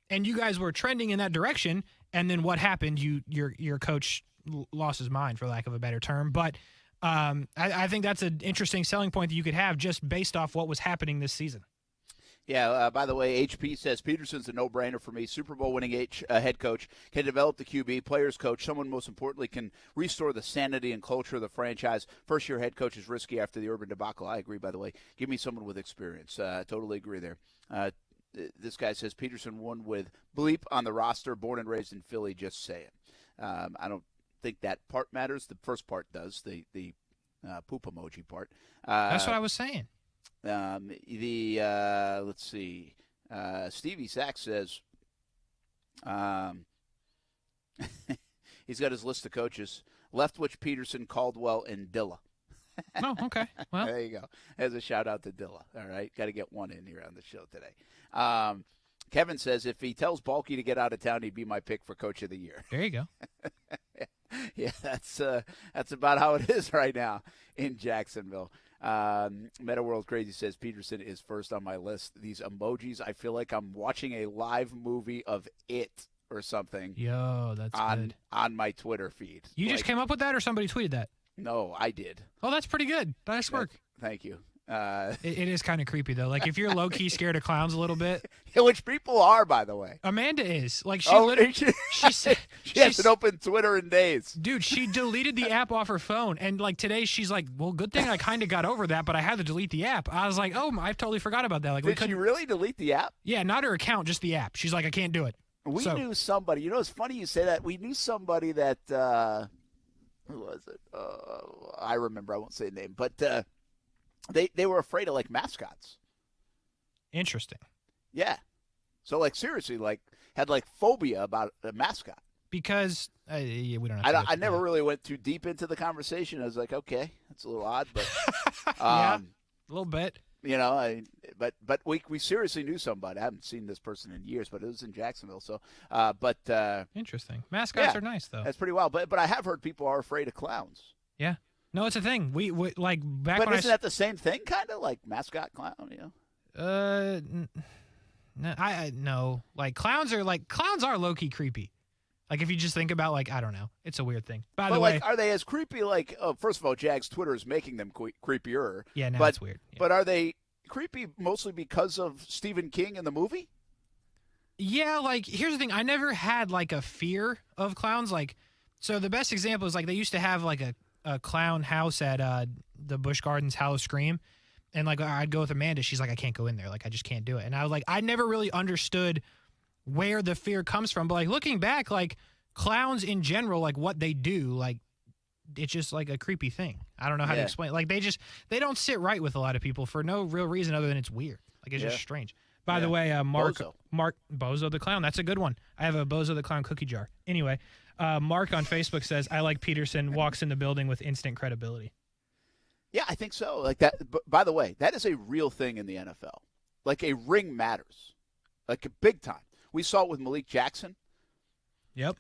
and you guys were trending in that direction. And then what happened? Your coach lost his mind, for lack of a better term. But I think that's an interesting selling point that you could have just based off what was happening this season. Yeah, by the way, HP says Pederson's a no-brainer for me. Super Bowl winning head coach, can develop the QB, players coach. Someone, most importantly, can restore the sanity and culture of the franchise. First-year head coach is risky after the Urban debacle. I agree, by the way. Give me someone with experience. Totally agree there. This guy says Pederson won with bleep on the roster, born and raised in Philly, just saying. I don't think that part matters. The first part does, the poop emoji part. That's what I was saying. Let's see. Stevie Sachs says he's got his list of coaches: Leftwich, Pederson, Caldwell, and Dilla. Oh, okay. Well, there you go. As a shout out to Dilla. All right, got to get one in here on the show today. Kevin says if he tells Baalke to get out of town, he'd be my pick for Coach of the Year. There you go. Yeah, that's about how it is right now in Jacksonville. Meta World Crazy says Pederson is first on my list. These emojis, I feel like I'm watching a live movie of It or something. Yo, that's good. On my Twitter feed. You just came up with that, or somebody tweeted that? No, I did. Oh, that's pretty good. Nice work. Thank you. It is kind of creepy, though. Like, if you're low-key scared of clowns a little bit. Which people are, by the way. Amanda is. Like, she literally. She hasn't opened Twitter in days. Dude, she deleted the app off her phone. And, like, today she's like, well, good thing I kind of got over that, but I had to delete the app. I was like, oh, I totally forgot about that. Like, Did she really delete the app? Yeah, not her account, just the app. She's like, I can't do it. We knew somebody. You know, it's funny you say that. We knew somebody that, who was it? I remember. I won't say the name. But they were afraid of, like, mascots. Interesting. Yeah. So, like, seriously, like, had, like, phobia about a mascot. Because we don't have to I never really went too deep into the conversation. I was like, okay, that's a little odd. But yeah, a little bit. You know, but we seriously knew somebody. I haven't seen this person in years, but it was in Jacksonville. So, interesting. Mascots are nice, though. That's pretty wild. But I have heard people are afraid of clowns. Yeah. No, it's a thing. We like back but when isn't that the same thing, kind of like mascot clown? You know. No. Like clowns are low key creepy. Like if you just think about like I don't know, it's a weird thing. By the way, are they as creepy? Like first of all, Jags Twitter is making them creepier. Yeah, now it's weird. Yeah. But are they creepy mostly because of Stephen King in the movie? Yeah, like here's the thing. I never had like a fear of clowns. Like, so the best example is like they used to have like a clown house at the Busch Gardens Howl-O-Scream. And like I'd go with Amanda. She's like, I can't go in there. Like I just can't do it. And I was like, I never really understood where the fear comes from. But like looking back, like clowns in general, like what they do, like it's just like a creepy thing. I don't know how to explain it. Like they don't sit right with a lot of people for no real reason other than it's weird. Like it's just strange. By the way, Mark Bozo the Clown. That's a good one. I have a Bozo the Clown cookie jar. Anyway, Mark on Facebook says, I like Pederson, walks in the building with instant credibility. Yeah, I think so. Like that. By the way, that is a real thing in the NFL. Like a ring matters, like a big time. We saw it with Malik Jackson. Yep.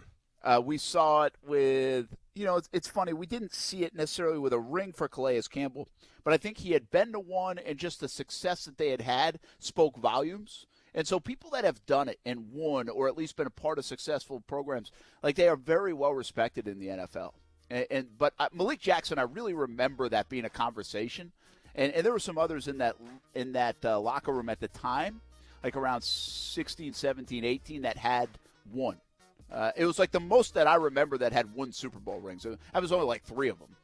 We saw it with, it's funny. We didn't see it necessarily with a ring for Calais Campbell, but I think he had been to one, and just the success that they had spoke volumes. And so people that have done it and won, or at least been a part of successful programs, like they are very well respected in the NFL. But Malik Jackson, I really remember that being a conversation, and there were some others in that locker room at the time, like around 16, 17, 18, that had won. It was like the most that I remember that had won Super Bowl rings. I was only like 3 of them,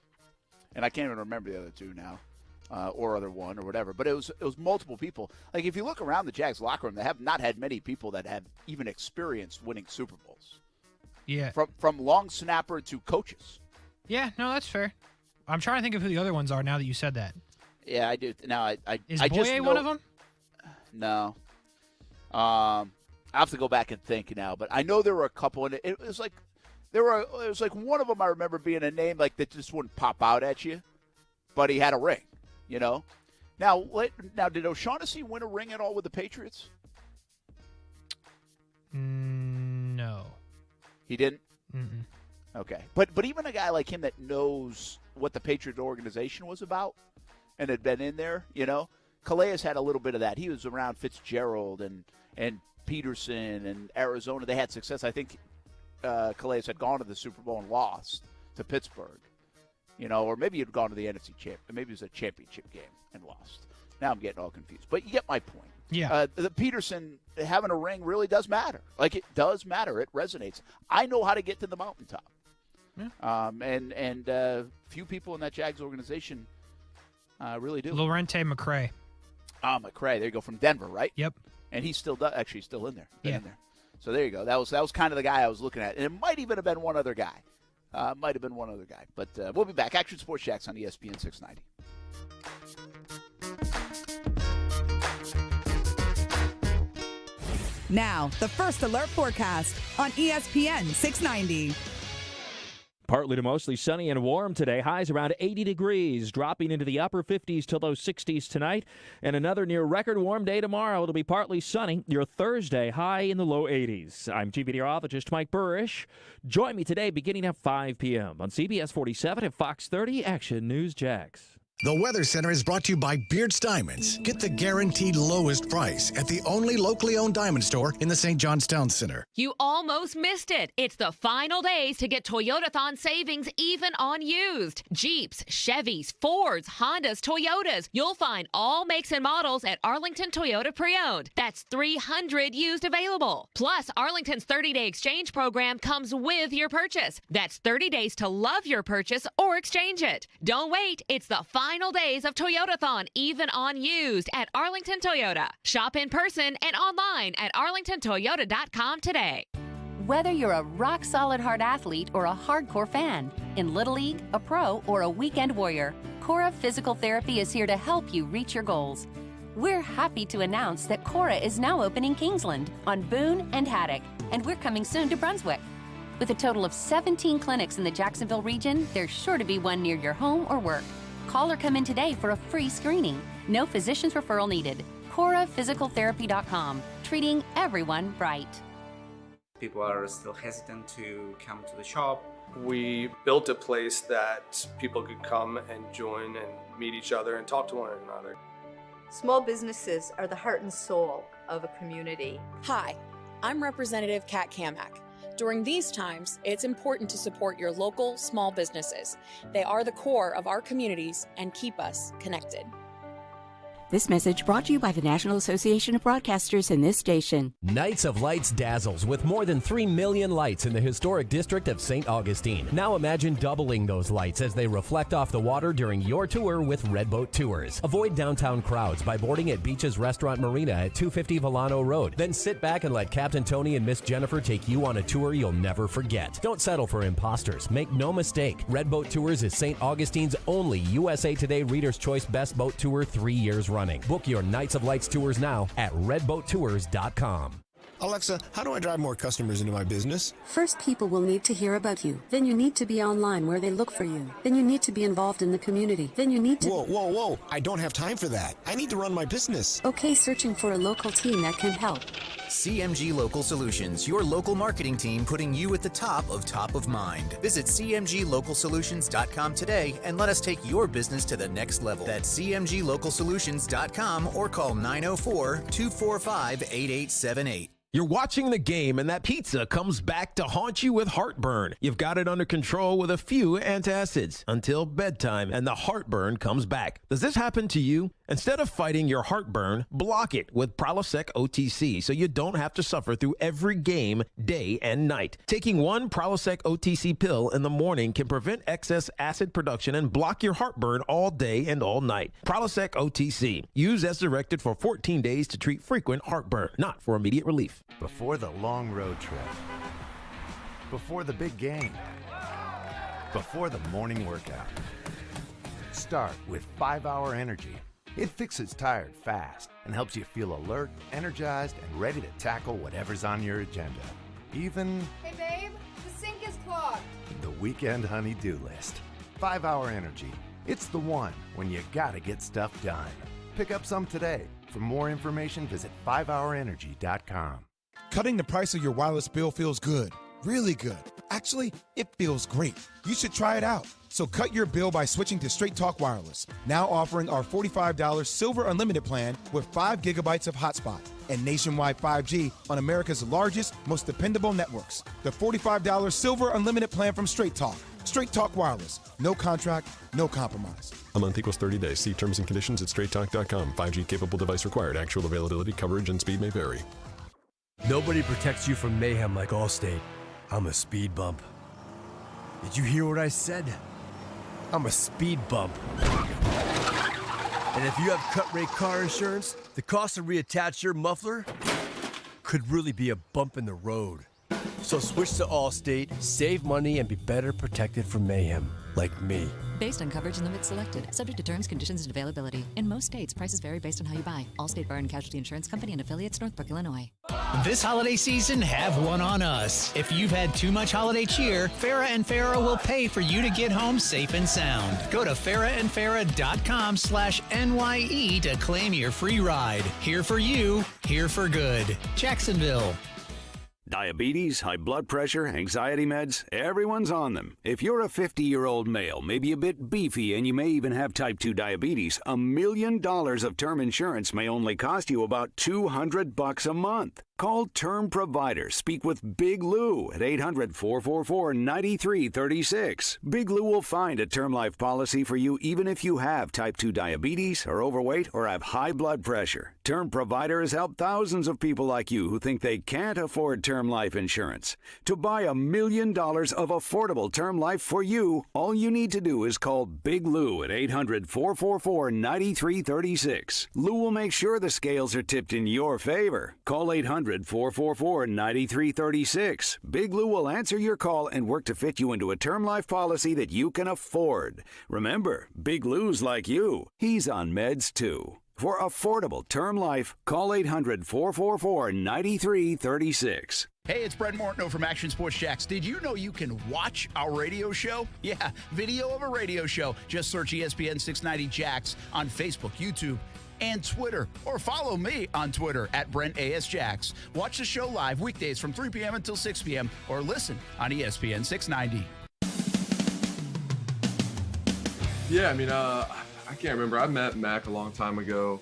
and I can't even remember the other 2 now, or other one or whatever. But it was multiple people. Like if you look around the Jags locker room, they have not had many people that have even experienced winning Super Bowls. Yeah. From long snapper to coaches. Yeah, no, that's fair. I'm trying to think of who the other ones are now that you said that. Yeah, I do. Now Is I Boye just know, one of them? No. I have to go back and think now, but I know there were a couple, and it was like it was like one of them I remember being a name like that just wouldn't pop out at you, but he had a ring, Now did O'Shaughnessy win a ring at all with the Patriots? No. He didn't? Mm-mm. Okay. But even a guy like him that knows what the Patriot organization was about and had been in there, Calais had a little bit of that. He was around Fitzgerald and Pederson and Arizona. They had success. I think Calais had gone to the Super Bowl and lost to Pittsburgh, or maybe he'd gone to the NFC maybe it was a championship game and lost. Now I'm getting all confused. But you get my point. Yeah. The Pederson having a ring really does matter. Like it does matter. It resonates. I know how to get to the mountaintop. Yeah. And few people in that Jags organization really do. Lorente McCray. McCray. There you go, from Denver, right? Yep. And he's still in there. Yeah. In there. So there you go. That was kind of the guy I was looking at. And it might even have been one other guy. But we'll be back. Action Sports Jax on ESPN 690. Now, the First Alert Forecast on ESPN 690. Partly to mostly sunny and warm today. Highs around 80 degrees, dropping into the upper 50s to low 60s tonight. And another near record warm day tomorrow. It'll be partly sunny. Your Thursday high in the low 80s. I'm Chief Meteorologist Mike Burrish. Join me today beginning at 5 p.m. on CBS 47 and Fox 30 Action News Jax. The Weather Center is brought to you by Beards Diamonds. Get the guaranteed lowest price at the only locally owned diamond store in the St. John's Town Center. You almost missed it. It's the final days to get Toyotathon savings even on used. Jeeps, Chevys, Fords, Hondas, Toyotas. You'll find all makes and models at Arlington Toyota Pre-Owned. That's 300 used available. Plus, Arlington's 30-day exchange program comes with your purchase. That's 30 days to love your purchase or exchange it. Don't wait. It's the final days of Toyotathon, even on used at Arlington Toyota. Shop in person and online at arlingtontoyota.com today. Whether you're a rock-solid hard athlete or a hardcore fan, in Little League, a pro, or a weekend warrior, Cora Physical Therapy is here to help you reach your goals. We're happy to announce that Cora is now open in Kingsland, on Boone and Haddock, and we're coming soon to Brunswick. With a total of 17 clinics in the Jacksonville region, there's sure to be one near your home or work. Call or come in today for a free screening. No physician's referral needed. CoraPhysicalTherapy.com. Treating everyone right. People are still hesitant to come to the shop. We built a place that people could come and join and meet each other and talk to one another. Small businesses are the heart and soul of a community. Hi, I'm Representative Kat Kamak. During these times, it's important to support your local small businesses. They are the core of our communities and keep us connected. This message brought to you by the National Association of Broadcasters and this station. Nights of Lights dazzles with more than 3 million lights in the historic district of St. Augustine. Now imagine doubling those lights as they reflect off the water during your tour with Redboat Tours. Avoid downtown crowds by boarding at Beach's Restaurant Marina at 250 Volano Road. Then sit back and let Captain Tony and Miss Jennifer take you on a tour you'll never forget. Don't settle for imposters. Make no mistake, Redboat Tours is St. Augustine's only USA Today Reader's Choice Best Boat Tour 3 years running. Book your Nights of Lights tours now at redboattours.com. Alexa, how do I drive more customers into my business? First, people will need to hear about you. Then you need to be online where they look for you. Then you need to be involved in the community. Then you need to... Whoa. I don't have time for that. I need to run my business. Okay, searching for a local team that can help. CMG Local Solutions, your local marketing team putting you at the top of mind. Visit cmglocalsolutions.com today and let us take your business to the next level. That's cmglocalsolutions.com or call 904-245-8878. You're watching the game and that pizza comes back to haunt you with heartburn. You've got it under control with a few antacids until bedtime and the heartburn comes back. Does this happen to you? Instead of fighting your heartburn, block it with Prilosec OTC so you don't have to suffer through every game, day and night. Taking one Prilosec OTC pill in the morning can prevent excess acid production and block your heartburn all day and all night. Prilosec OTC. Use as directed for 14 days to treat frequent heartburn, not for immediate relief. Before the long road trip. Before the big game. Before the morning workout. Start with 5-Hour Energy. It fixes tired fast and helps you feel alert, energized, and ready to tackle whatever's on your agenda. Even Hey babe, the sink is clogged. the weekend honey-do list. 5-Hour Energy. It's the one when you gotta get stuff done. Pick up some today. For more information, visit 5hourenergy.com. Cutting the price of your wireless bill feels good, really good. Actually, it feels great. You should try it out. So cut your bill by switching to Straight Talk Wireless, now offering our $45 Silver Unlimited plan with 5 gigabytes of hotspot and nationwide 5G on America's largest, most dependable networks. The $45 Silver Unlimited plan from Straight Talk. Straight Talk Wireless. No contract, no compromise. A month equals 30 days. See terms and conditions at straighttalk.com. 5G capable device required. Actual availability, coverage, and speed may vary. Nobody protects you from mayhem like Allstate. I'm a speed bump. Did you hear what I said? I'm a speed bump. And if you have cut-rate car insurance, the cost to reattach your muffler could really be a bump in the road. So switch to Allstate, save money, and be better protected from mayhem, like me. Based on coverage and limits selected. Subject to terms, conditions, and availability. In most states, prices vary based on how you buy. Allstate Bar and Casualty Insurance Company and affiliates, Northbrook, Illinois. This holiday season, have one on us. If you've had too much holiday cheer, Farrah and Farrah will pay for you to get home safe and sound. Go to farrahandfarrah.com/NYE to claim your free ride. Here for you, here for good. Jacksonville. Diabetes, high blood pressure, anxiety meds, everyone's on them. If you're a 50-year-old male, maybe a bit beefy, and you may even have type 2 diabetes, $1 million of term insurance may only cost you about $200 a month. Call Term Provider. Speak with Big Lou at 800-444-9336. Big Lou will find a term life policy for you even if you have type 2 diabetes, are overweight, or have high blood pressure. Term Provider has helped thousands of people like you who think they can't afford term life insurance. To buy $1 million of affordable term life for you, all you need to do is call Big Lou at 800-444-9336. Lou will make sure the scales are tipped in your favor. Call 800-444-9336. Big Lou will answer your call and work to fit you into a term life policy that you can afford. Remember, Big Lou's like you. He's on meds too. For affordable term life, call 800-444-9336. Hey, it's Brett Mortno from Action Sports Jax. Did you know you can watch our radio show? Yeah, video of a radio show. Just search ESPN 690 Jax on Facebook, YouTube, and Twitter. Or follow me on Twitter at Brent A.S. Jax. Watch the show live weekdays from 3 p.m. until 6 p.m. or listen on ESPN 690. Yeah, I mean, I can't remember. I met Mac a long time ago,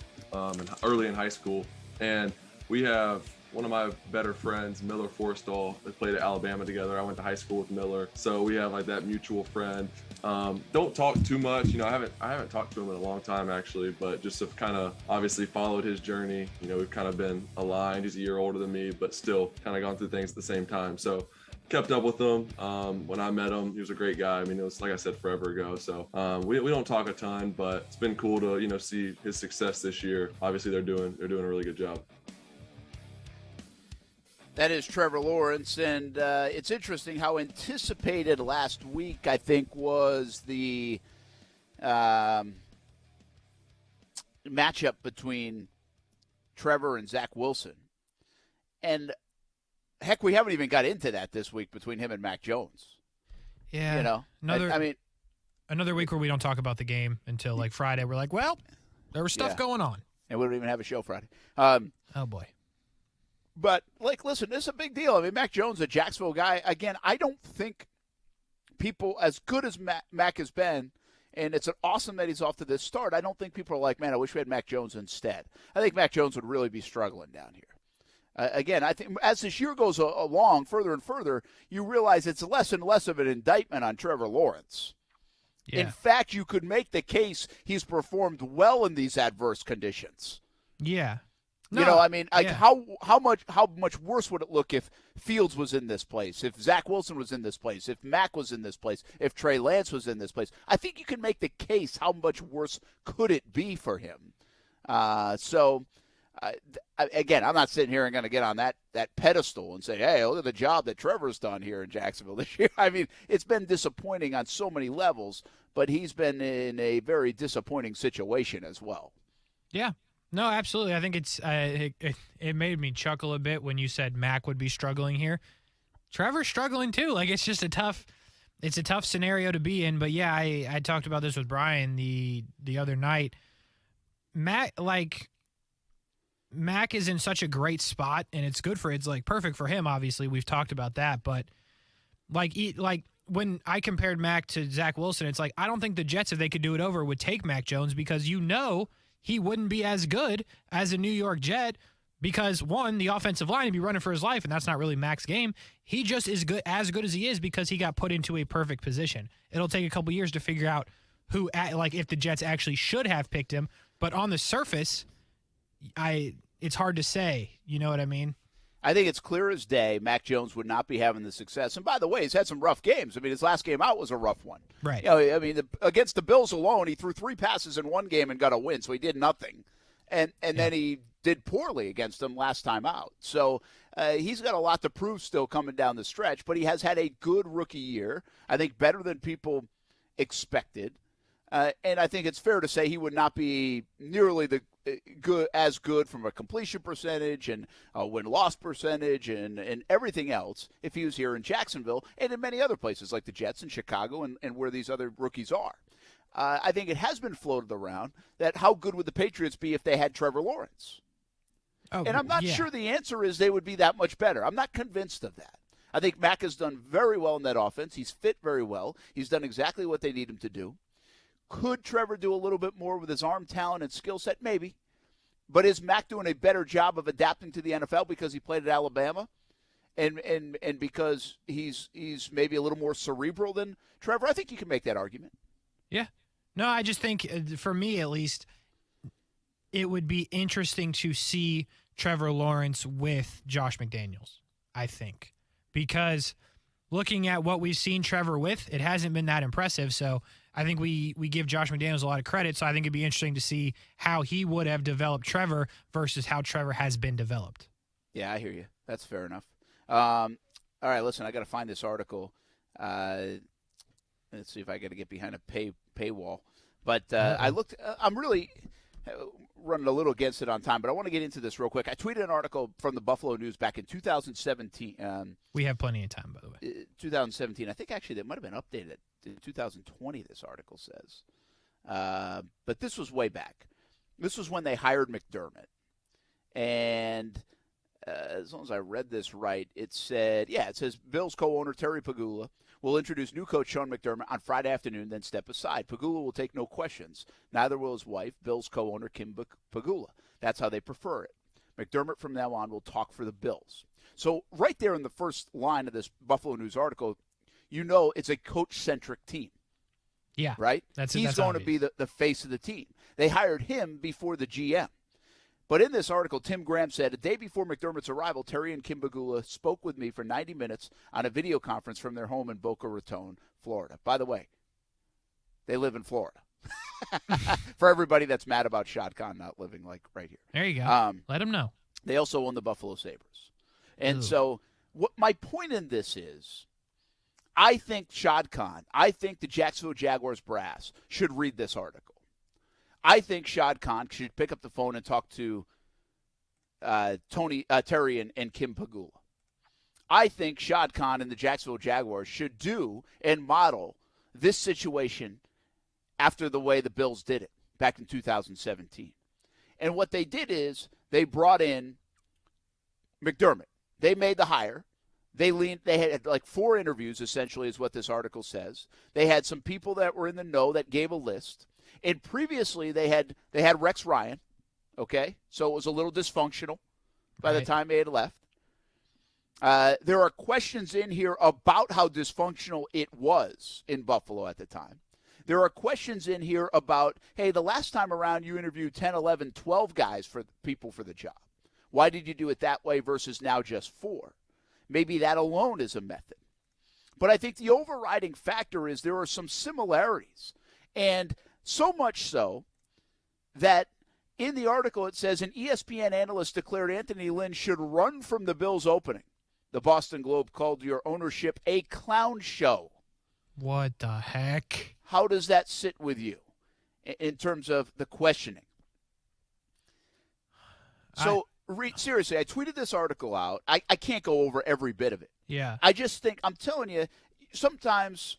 early in high school, and we have one of my better friends, Miller Forstall. They played at Alabama together. I went to high school with Miller, so we have like that mutual friend. Don't talk too much, you know. I haven't talked to him in a long time actually, but just have kind of obviously followed his journey. You know, we've kind of been aligned. He's a year older than me, but still kind of gone through things at the same time. So kept up with him. When I met him, he was a great guy. I mean, it was, like I said, forever ago. So we don't talk a ton, but it's been cool to, you know, see his success this year. Obviously, they're doing a really good job. That is Trevor Lawrence, and it's interesting how anticipated last week, I think, was the matchup between Trevor and Zach Wilson. And heck, we haven't even got into that this week between him and Mac Jones. Yeah. You know, another week where we don't talk about the game until like Friday. We're like, well, there was stuff going on. And we don't even have a show Friday. Oh, boy. But, like, listen, this is a big deal. I mean, Mac Jones, a Jacksonville guy, again, I don't think people, as good as Mac has been, and it's awesome that he's off to this start, I don't think people are like, man, I wish we had Mac Jones instead. I think Mac Jones would really be struggling down here. Again, I think as this year goes along further and further, you realize it's less and less of an indictment on Trevor Lawrence. Yeah. In fact, you could make the case he's performed well in these adverse conditions. Yeah. No, you know, I mean, like how much worse would it look if Fields was in this place, if Zach Wilson was in this place, if Mac was in this place, if Trey Lance was in this place? I think you can make the case how much worse could it be for him. Again, I'm not sitting here and going to get on that pedestal and say, hey, look at the job that Trevor's done here in Jacksonville this year. I mean, it's been disappointing on so many levels, but he's been in a very disappointing situation as well. Yeah. No, absolutely. I think it made me chuckle a bit when you said Mac would be struggling here. Trevor's struggling too. Like, it's just a tough scenario to be in. But yeah, I talked about this with Brian the other night. Mac is in such a great spot, and it's like perfect for him. Obviously, we've talked about that. But like when I compared Mac to Zach Wilson, it's like I don't think the Jets, if they could do it over, would take Mac Jones because he wouldn't be as good as a New York Jet because, one, the offensive line would be running for his life, and that's not really Mac's game. He just is as good as he is because he got put into a perfect position. It'll take a couple years to figure out if the Jets actually should have picked him. But on the surface, it's hard to say. You know what I mean? I think it's clear as day Mac Jones would not be having the success. And by the way, he's had some rough games. I mean, his last game out was a rough one. Right. You know, I mean, against the Bills alone, he threw 3 passes in one game and got a win, so he did nothing. And then he did poorly against them last time out. So he's got a lot to prove still coming down the stretch, but he has had a good rookie year. I think better than people expected. And I think it's fair to say he would not be nearly as good from a completion percentage and a win-loss percentage and everything else if he was here in Jacksonville and in many other places like the Jets and Chicago and where these other rookies are. I think it has been floated around that how good would the Patriots be if they had Trevor Lawrence? And I'm not sure the answer is they would be that much better. I'm not convinced of that. I think Mac has done very well in that offense. He's fit very well. He's done exactly what they need him to do. Could Trevor do a little bit more with his arm talent and skill set? Maybe. But is Mac doing a better job of adapting to the NFL because he played at Alabama and because he's maybe a little more cerebral than Trevor? I think you can make that argument. Yeah. No, I just think, for me at least, it would be interesting to see Trevor Lawrence with Josh McDaniels, I think. Because looking at what we've seen Trevor with, it hasn't been that impressive. So I think we give Josh McDaniels a lot of credit. So I think it'd be interesting to see how he would have developed Trevor versus how Trevor has been developed. Yeah, I hear you. That's fair enough. All right, listen, I got to find this article. Let's see if I got to get behind a paywall. But I looked. I'm really running a little against it on time, but I want to get into this real quick. I tweeted an article from the Buffalo News back in 2017. We have plenty of time, by the way. 2017. I think actually that might have been updated in 2020, this article says. But this was way back. This was when they hired McDermott. And as long as I read this right, it says Bills co-owner Terry Pegula will introduce new coach Sean McDermott on Friday afternoon, then step aside. Pegula will take no questions. Neither will his wife, Bills co-owner Kim Pegula. That's how they prefer it. McDermott from now on will talk for the Bills. So right there in the first line of this Buffalo News article, you know it's a coach-centric team. Yeah. Right? He's going to be the face of the team. They hired him before the GM. But in this article, Tim Graham said, a day before McDermott's arrival, Terry and Kim Pegula spoke with me for 90 minutes on a video conference from their home in Boca Raton, Florida. By the way, they live in Florida. For everybody that's mad about Shad Khan not living like right here. There you go. Let them know. They also own the Buffalo Sabres. And so what my point in this is, I think Shad Khan, I think the Jacksonville Jaguars brass should read this article. I think Shad Khan should pick up the phone and talk to Terry and Kim Pegula. I think Shad Khan and the Jacksonville Jaguars should do and model this situation after the way the Bills did it back in 2017. And what they did is they brought in McDermott. They made the hire. They had like 4 interviews, essentially, is what this article says. They had some people that were in the know that gave a list. And previously, they had Rex Ryan, okay? So it was a little dysfunctional by the time they had left. There are questions in here about how dysfunctional it was in Buffalo at the time. There are questions in here about, hey, the last time around you interviewed 10, 11, 12 guys for people for the job. Why did you do it that way versus now just 4? Maybe that alone is a method. But I think the overriding factor is there are some similarities. And so much so that in the article it says an ESPN analyst declared Anthony Lynn should run from the Bills opening. The Boston Globe called your ownership a clown show. What the heck? How does that sit with you in terms of the questioning? So, seriously, I tweeted this article out. I can't go over every bit of it. Yeah. I just think, I'm telling you, sometimes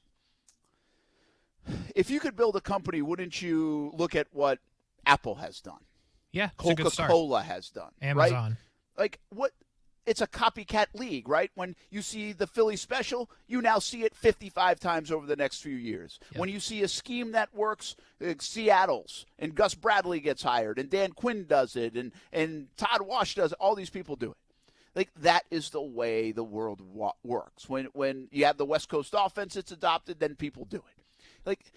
if you could build a company, wouldn't you look at what Apple has done? Yeah, Coca-Cola has done. Amazon. Right? Like, what? It's a copycat league, right? When you see the Philly special, you now see it 55 times over the next few years. Yep. When you see a scheme that works, Seattle's, and Gus Bradley gets hired, and Dan Quinn does it, and Todd Wash does it, all these people do it. Like, that is the way the world works. When you have the West Coast offense, it's adopted, then people do it. Like,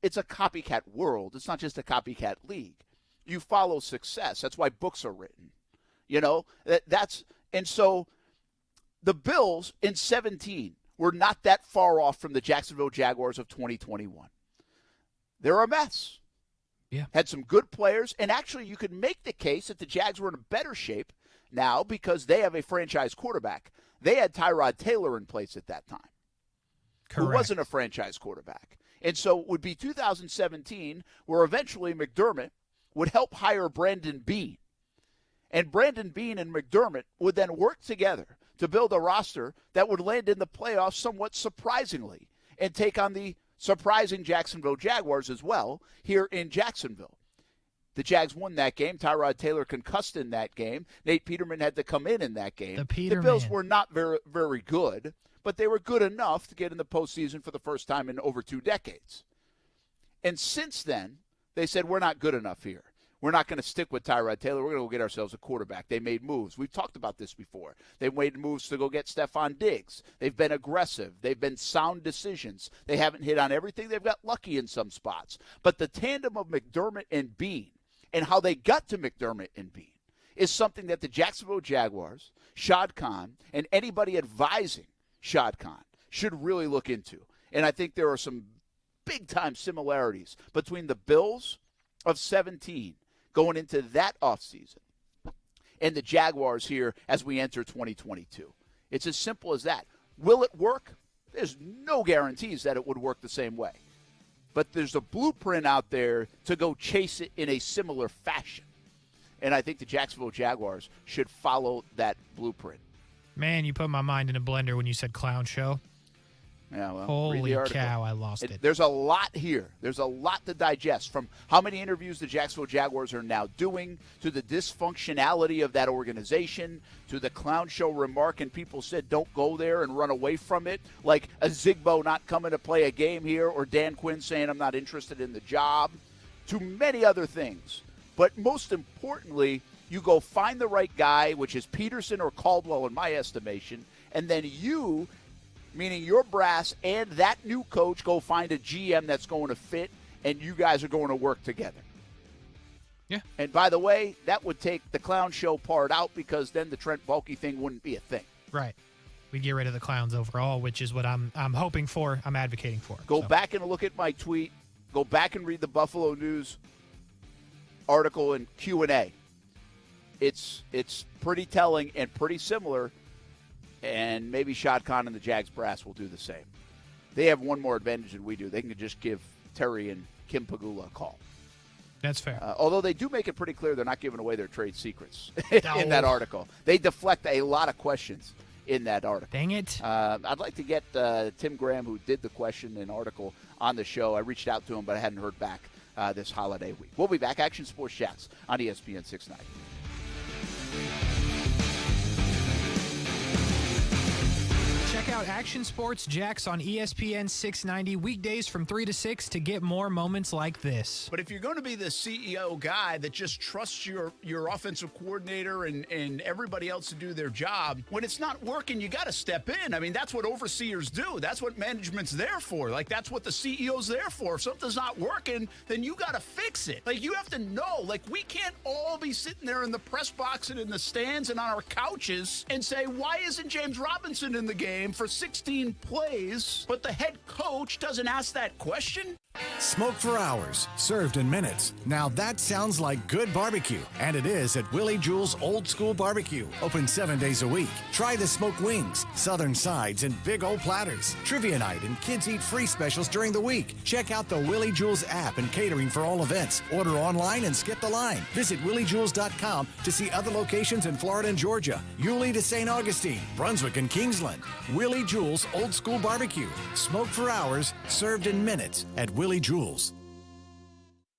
it's a copycat world. It's not just a copycat league. You follow success. That's why books are written. You know, and so the Bills in 17 were not that far off from the Jacksonville Jaguars of 2021. They're a mess. Yeah. Had some good players, and actually you could make the case that the Jags were in a better shape now because they have a franchise quarterback. They had Tyrod Taylor in place at that time. Correct. Who wasn't a franchise quarterback. And so it would be 2017 where eventually McDermott would help hire Brandon Beane. And Brandon Beane and McDermott would then work together to build a roster that would land in the playoffs somewhat surprisingly and take on the surprising Jacksonville Jaguars as well here in Jacksonville. The Jags won that game. Tyrod Taylor concussed in that game. Nate Peterman had to come in that game. The Bills were not very, very good, but they were good enough to get in the postseason for the first time in over 2 decades. And since then, they said, we're not good enough here. We're not going to stick with Tyrod Taylor. We're going to go get ourselves a quarterback. They made moves. We've talked about this before. They made moves to go get Stephon Diggs. They've been aggressive. They've been sound decisions. They haven't hit on everything. They've got lucky in some spots. But the tandem of McDermott and Beane and how they got to McDermott and Beane is something that the Jacksonville Jaguars, Shad Khan, and anybody advising Shad Khan should really look into. And I think there are some big-time similarities between the Bills of 17 going into that offseason and the Jaguars here as we enter 2022. It's as simple as that. Will it work? There's no guarantees that it would work the same way. But there's a blueprint out there to go chase it in a similar fashion. And I think the Jacksonville Jaguars should follow that blueprint. Man, you put my mind in a blender when you said clown show. Yeah, well, holy cow, I lost it. There's a lot here. There's a lot to digest, from how many interviews the Jacksonville Jaguars are now doing, to the dysfunctionality of that organization, to the clown show remark, and people said don't go there and run away from it, like a Zigbo not coming to play a game here, or Dan Quinn saying I'm not interested in the job, to many other things. But most importantly, you go find the right guy, which is Pederson or Caldwell in my estimation, and then you, meaning your brass and that new coach, go find a GM that's going to fit, and you guys are going to work together. Yeah. And by the way, that would take the clown show part out, because then the Trent Baalke thing wouldn't be a thing. Right. We'd get rid of the clowns overall, which is what I'm hoping for, I'm advocating for. Go back and look at my tweet. Go back and read the Buffalo News article and Q&A. It's pretty telling and pretty similar. And maybe Shad Khan and the Jags brass will do the same. They have one more advantage than we do. They can just give Terry and Kim Pagula a call. That's fair. Although they do make it pretty clear they're not giving away their trade secrets in that article. They deflect a lot of questions in that article. Dang it. I'd like to get Tim Graham, who did the question and article, on the show. I reached out to him, but I hadn't heard back this holiday week. We'll be back. Action Sports Jax on ESPN 690. Check out Action Sports Jax on ESPN 690 weekdays from 3 to 6 to get more moments like this. But if you're going to be the CEO guy that just trusts your offensive coordinator and everybody else to do their job, when it's not working, you got to step in. I mean, that's what overseers do. That's what management's there for. Like, that's what the CEO's there for. If something's not working, then you got to fix it. Like, you have to know. Like, we can't all be sitting there in the press box and in the stands and on our couches and say, why isn't James Robinson in the game for 16 plays, but the head coach doesn't ask that question? Smoke for hours, served in minutes. Now that sounds like good barbecue, and it is at Willie Jewell's Old School Barbecue, open 7 days a week. Try the smoked wings, southern sides, and big old platters. Trivia night and kids eat free specials during the week. Check out the Willie Jewell's app and catering for all events. Order online and skip the line. Visit williejewells.com to see other locations in Florida and Georgia, Yulee to St. Augustine, Brunswick, and Kingsland. Willie Jewell's Old School Barbecue, smoked for hours, served in minutes at Willie Jewell's.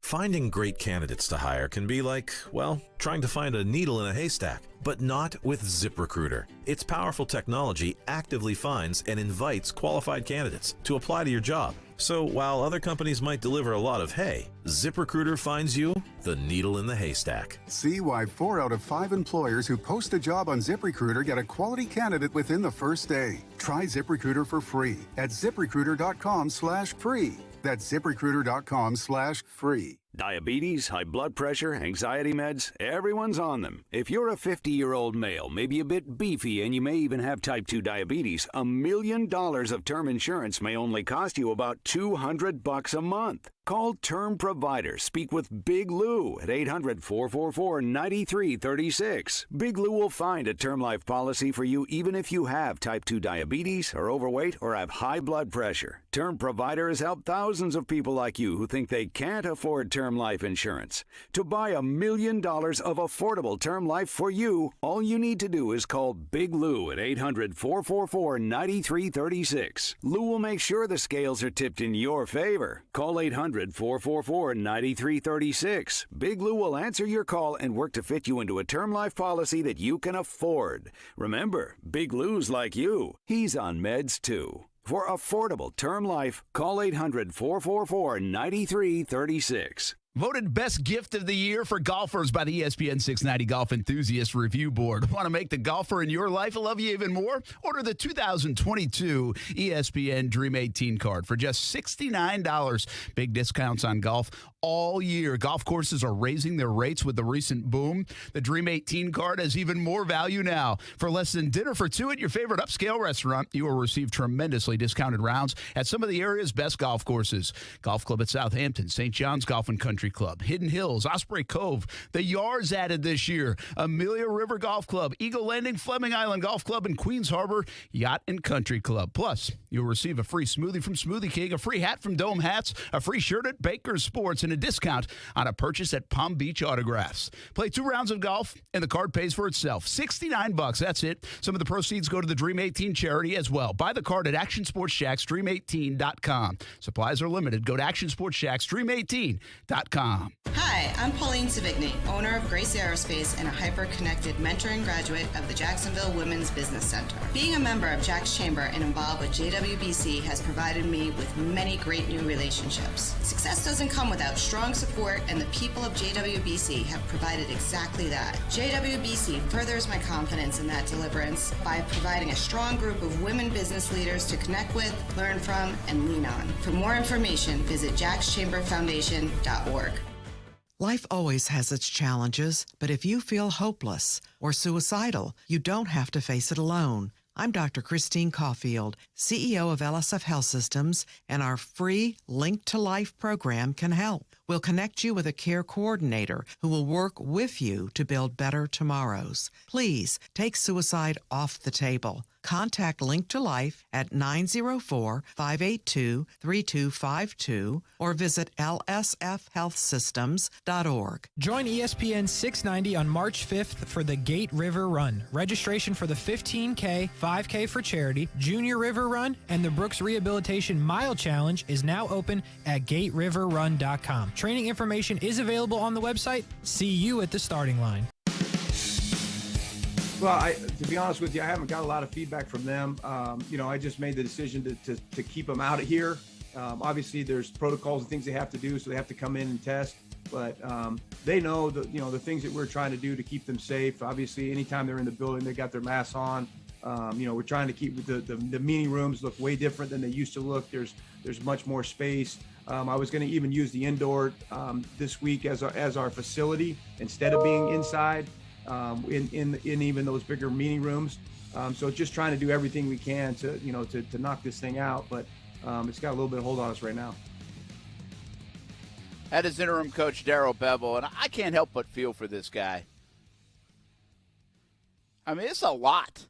Finding great candidates to hire can be like, well, trying to find a needle in a haystack, but not with ZipRecruiter. Its powerful technology actively finds and invites qualified candidates to apply to your job. So while other companies might deliver a lot of hay, ZipRecruiter finds you the needle in the haystack. See why 4 out of 5 employers who post a job on ZipRecruiter get a quality candidate within the first day. Try ZipRecruiter for free at ZipRecruiter.com/free. That's ZipRecruiter.com/free. Diabetes, high blood pressure, anxiety meds, everyone's on them. If you're a 50-year-old male, maybe a bit beefy, and you may even have type 2 diabetes, $1 million of term insurance may only cost you about $200 a month. Call Term Provider. Speak with Big Lou at 800-444-9336. Big Lou will find a term life policy for you even if you have type 2 diabetes, are overweight, or have high blood pressure. Term Provider has helped thousands of people like you who think they can't afford term life insurance. To buy $1 million of affordable term life for you, all you need to do is call Big Lou at 800-444-9336. Lou will make sure the scales are tipped in your favor. Call 800-444-9336. Big Lou will answer your call and work to fit you into a term life policy that you can afford. Remember, Big Lou's like you. He's on meds too. For affordable term life, call 800-444-9336. Voted best gift of the year for golfers by the ESPN 690 Golf Enthusiast Review Board. Want to make the golfer in your life love you even more? Order the 2022 ESPN Dream 18 card for just $69. Big discounts on golf all year. Golf courses are raising their rates with the recent boom. The Dream 18 card has even more value now. For less than dinner for two at your favorite upscale restaurant, you will receive tremendously discounted rounds at some of the area's best golf courses. Golf Club at Southampton, St. John's Golf and Country Club, Hidden Hills, Osprey Cove, the Yards added this year, Amelia River Golf Club, Eagle Landing, Fleming Island Golf Club, and Queens Harbor Yacht and Country Club. Plus, you'll receive a free smoothie from Smoothie King, a free hat from Dome Hats, a free shirt at Baker's Sports, and a discount on a purchase at Palm Beach Autographs. Play 2 rounds of golf, and the card pays for itself. $69, that's it. Some of the proceeds go to the Dream 18 charity as well. Buy the card at Action Sports Jax, Dream18.com. Supplies are limited. Go to Action Sports Jax, Dream18.com. Hi, I'm Pauline Savigny, owner of Grace Aerospace and a hyper-connected mentoring graduate of the Jacksonville Women's Business Center. Being a member of Jack's Chamber and involved with JWBC has provided me with many great new relationships. Success doesn't come without strong support, and the people of JWBC have provided exactly that. JWBC furthers my confidence in that deliverance by providing a strong group of women business leaders to connect with, learn from, and lean on. For more information, visit jackschamberfoundation.org. Life always has its challenges, but if you feel hopeless or suicidal, you don't have to face it alone. I'm Dr. Christine Caulfield, CEO of LSF Health Systems, and our free Link to Life program can help. We'll connect you with a care coordinator who will work with you to build better tomorrows. Please take suicide off the table. Contact Link to Life at 904-582-3252 or visit lsfhealthsystems.org. Join ESPN 690 on March 5th for the Gate River Run. Registration for the 15K, 5K for charity, Junior River Run, and the Brooks Rehabilitation Mile Challenge is now open at GateRiverRun.com. Training information is available on the website. See you at the starting line. Well, to be honest with you, I haven't got a lot of feedback from them. I just made the decision to keep them out of here. Obviously, there's protocols and things they have to do, so they have to come in and test. But they know the things that we're trying to do to keep them safe. Obviously, anytime they're in the building, they got their masks on. We're trying to keep the meeting rooms look way different than they used to look. There's much more space. I was going to even use the indoor this week as our facility instead of being inside. In even those bigger meeting rooms. So just trying to do everything we can to knock this thing out, but it's got a little bit of hold on us right now. That is interim coach Daryl Bevell, and I can't help but feel for this guy. I mean, it's a lot.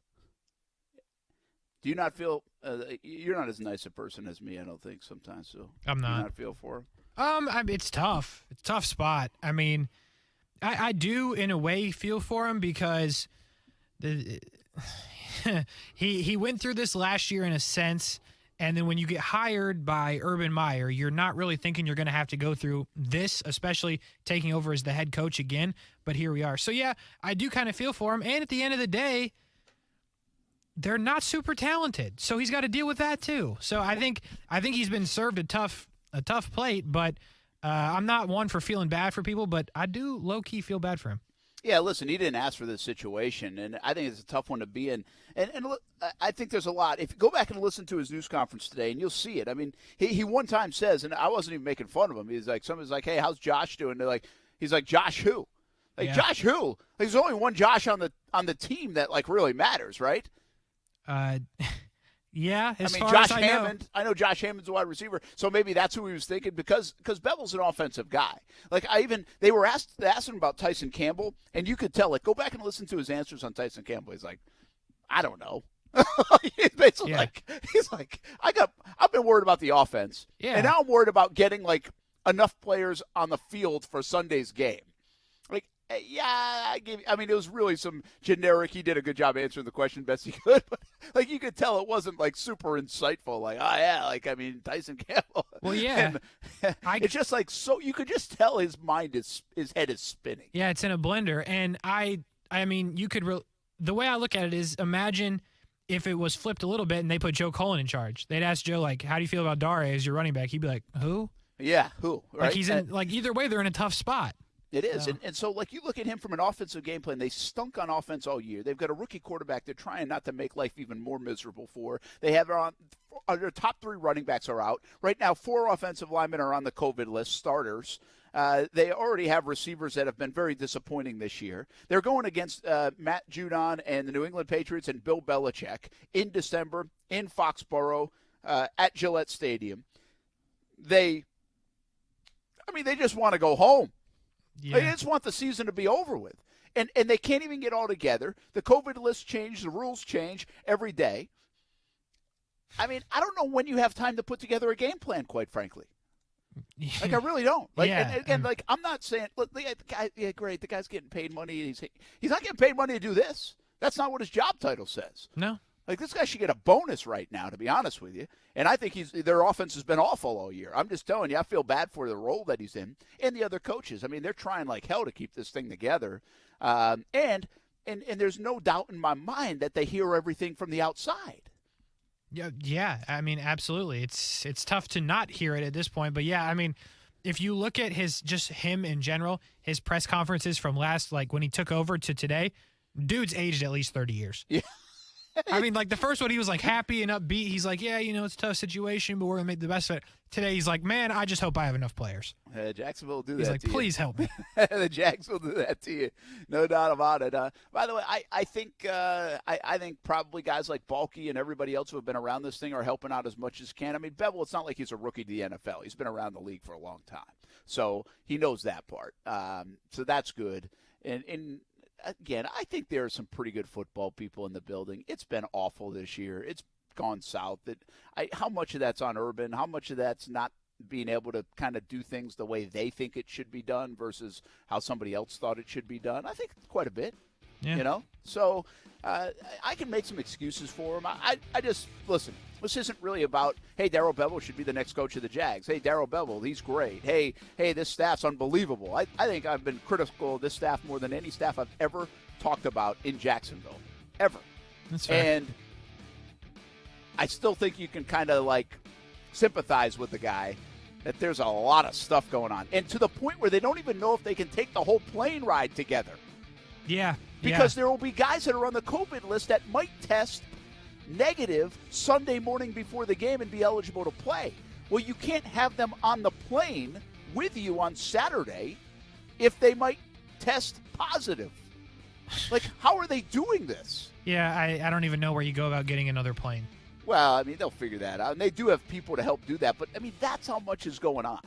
Do you not feel you're not as nice a person as me, I don't think, sometimes, so I'm not. Do you not feel for him? It's tough. It's a tough spot. I mean, I do, in a way, feel for him because he went through this last year in a sense, and then when you get hired by Urban Meyer, you're not really thinking you're going to have to go through this, especially taking over as the head coach again, but here we are. So, yeah, I do kind of feel for him, and at the end of the day, they're not super talented, so he's got to deal with that too. So I think he's been served a tough plate, but I'm not one for feeling bad for people, but I do low-key feel bad for him. Yeah, listen, he didn't ask for this situation, and I think it's a tough one to be in. And look, I think there's a lot. If you go back and listen to his news conference today, and you'll see it. I mean, he one time says, and I wasn't even making fun of him. He's like, somebody's like, hey, how's Josh doing? They're like, he's like, Josh who? Like, yeah. Josh who? Like, there's only one Josh on the team that, like, really matters, right? Yeah, I mean, Josh Hammond. I know Josh Hammond's a wide receiver, so maybe that's who he was thinking because Bevell's an offensive guy. Like they were asking about Tyson Campbell, and you could tell. Like, go back and listen to his answers on Tyson Campbell. He's like, I don't know. He's basically he's like, I've been worried about the offense, and now I'm worried about getting like enough players on the field for Sunday's game. Like, yeah, I mean, it was really some generic. He did a good job answering the question best he could, but like you could tell it wasn't like super insightful. Like, oh yeah, like I mean, Tyson Campbell. Well, yeah, it's just like so you could just tell his head is spinning. Yeah, it's in a blender, and I mean, you could the way I look at it is imagine if it was flipped a little bit and they put Joe Cullen in charge. They'd ask Joe like, how do you feel about Dare as your running back? He'd be like, who? Yeah, who? Right? Like he's in like either way, they're in a tough spot. It is. And so, like, you look at him from an offensive game plan, they stunk on offense all year. They've got a rookie quarterback they're trying not to make life even more miserable for. They have their top 3 running backs are out. Right now, 4 offensive linemen are on the COVID list, starters. They already have receivers that have been very disappointing this year. They're going against Matt Judon and the New England Patriots and Bill Belichick in December in Foxborough at Gillette Stadium. They just want to go home. Yeah. They just want the season to be over with. And they can't even get all together. The COVID list changed. The rules change every day. I mean, I don't know when you have time to put together a game plan, quite frankly. Like, I really don't. Like, yeah. And again, like, I'm not saying, look, the guy, yeah, great, the guy's getting paid money. He's not getting paid money to do this. That's not what his job title says. No. Like, this guy should get a bonus right now, to be honest with you. And I think their offense has been awful all year. I'm just telling you, I feel bad for the role that he's in. And the other coaches. I mean, they're trying like hell to keep this thing together. And there's no doubt in my mind that they hear everything from the outside. Yeah. I mean, absolutely. It's tough to not hear it at this point. But, yeah, I mean, if you look at him in general, his press conferences from like when he took over to today, dude's aged at least 30 years. Yeah. I mean, like, the first one, he was, like, happy and upbeat. He's like, yeah, it's a tough situation, but we're going to make the best of it. Today, he's like, man, I just hope I have enough players. Jacksonville will do he's that like, to you. Please help me. The Jags will do that to you. No doubt about it. By the way, I think probably guys like Baalke and everybody else who have been around this thing are helping out as much as can. I mean, Bevell, it's not like he's a rookie to the NFL. He's been around the league for a long time. So he knows that part. So that's good. And again, I think there are some pretty good football people in the building. It's been awful this year. It's gone south. How much of that's on Urban? How much of that's not being able to kind of do things the way they think it should be done versus how somebody else thought it should be done? I think quite a bit. Yeah. So I can make some excuses for him. I just listen. This isn't really about, hey, Daryl Bevell should be the next coach of the Jags. Hey, Daryl Bevell, he's great. Hey, this staff's unbelievable. I think I've been critical of this staff more than any staff I've ever talked about in Jacksonville, ever. That's fair. And I still think you can kind of like sympathize with the guy that there's a lot of stuff going on, and to the point where they don't even know if they can take the whole plane ride together. Yeah. Because there will be guys that are on the COVID list that might test negative Sunday morning before the game and be eligible to play. Well, you can't have them on the plane with you on Saturday if they might test positive. Like, how are they doing this? Yeah, I don't even know where you go about getting another plane. Well, I mean, they'll figure that out. And they do have people to help do that. But, I mean, that's how much is going on.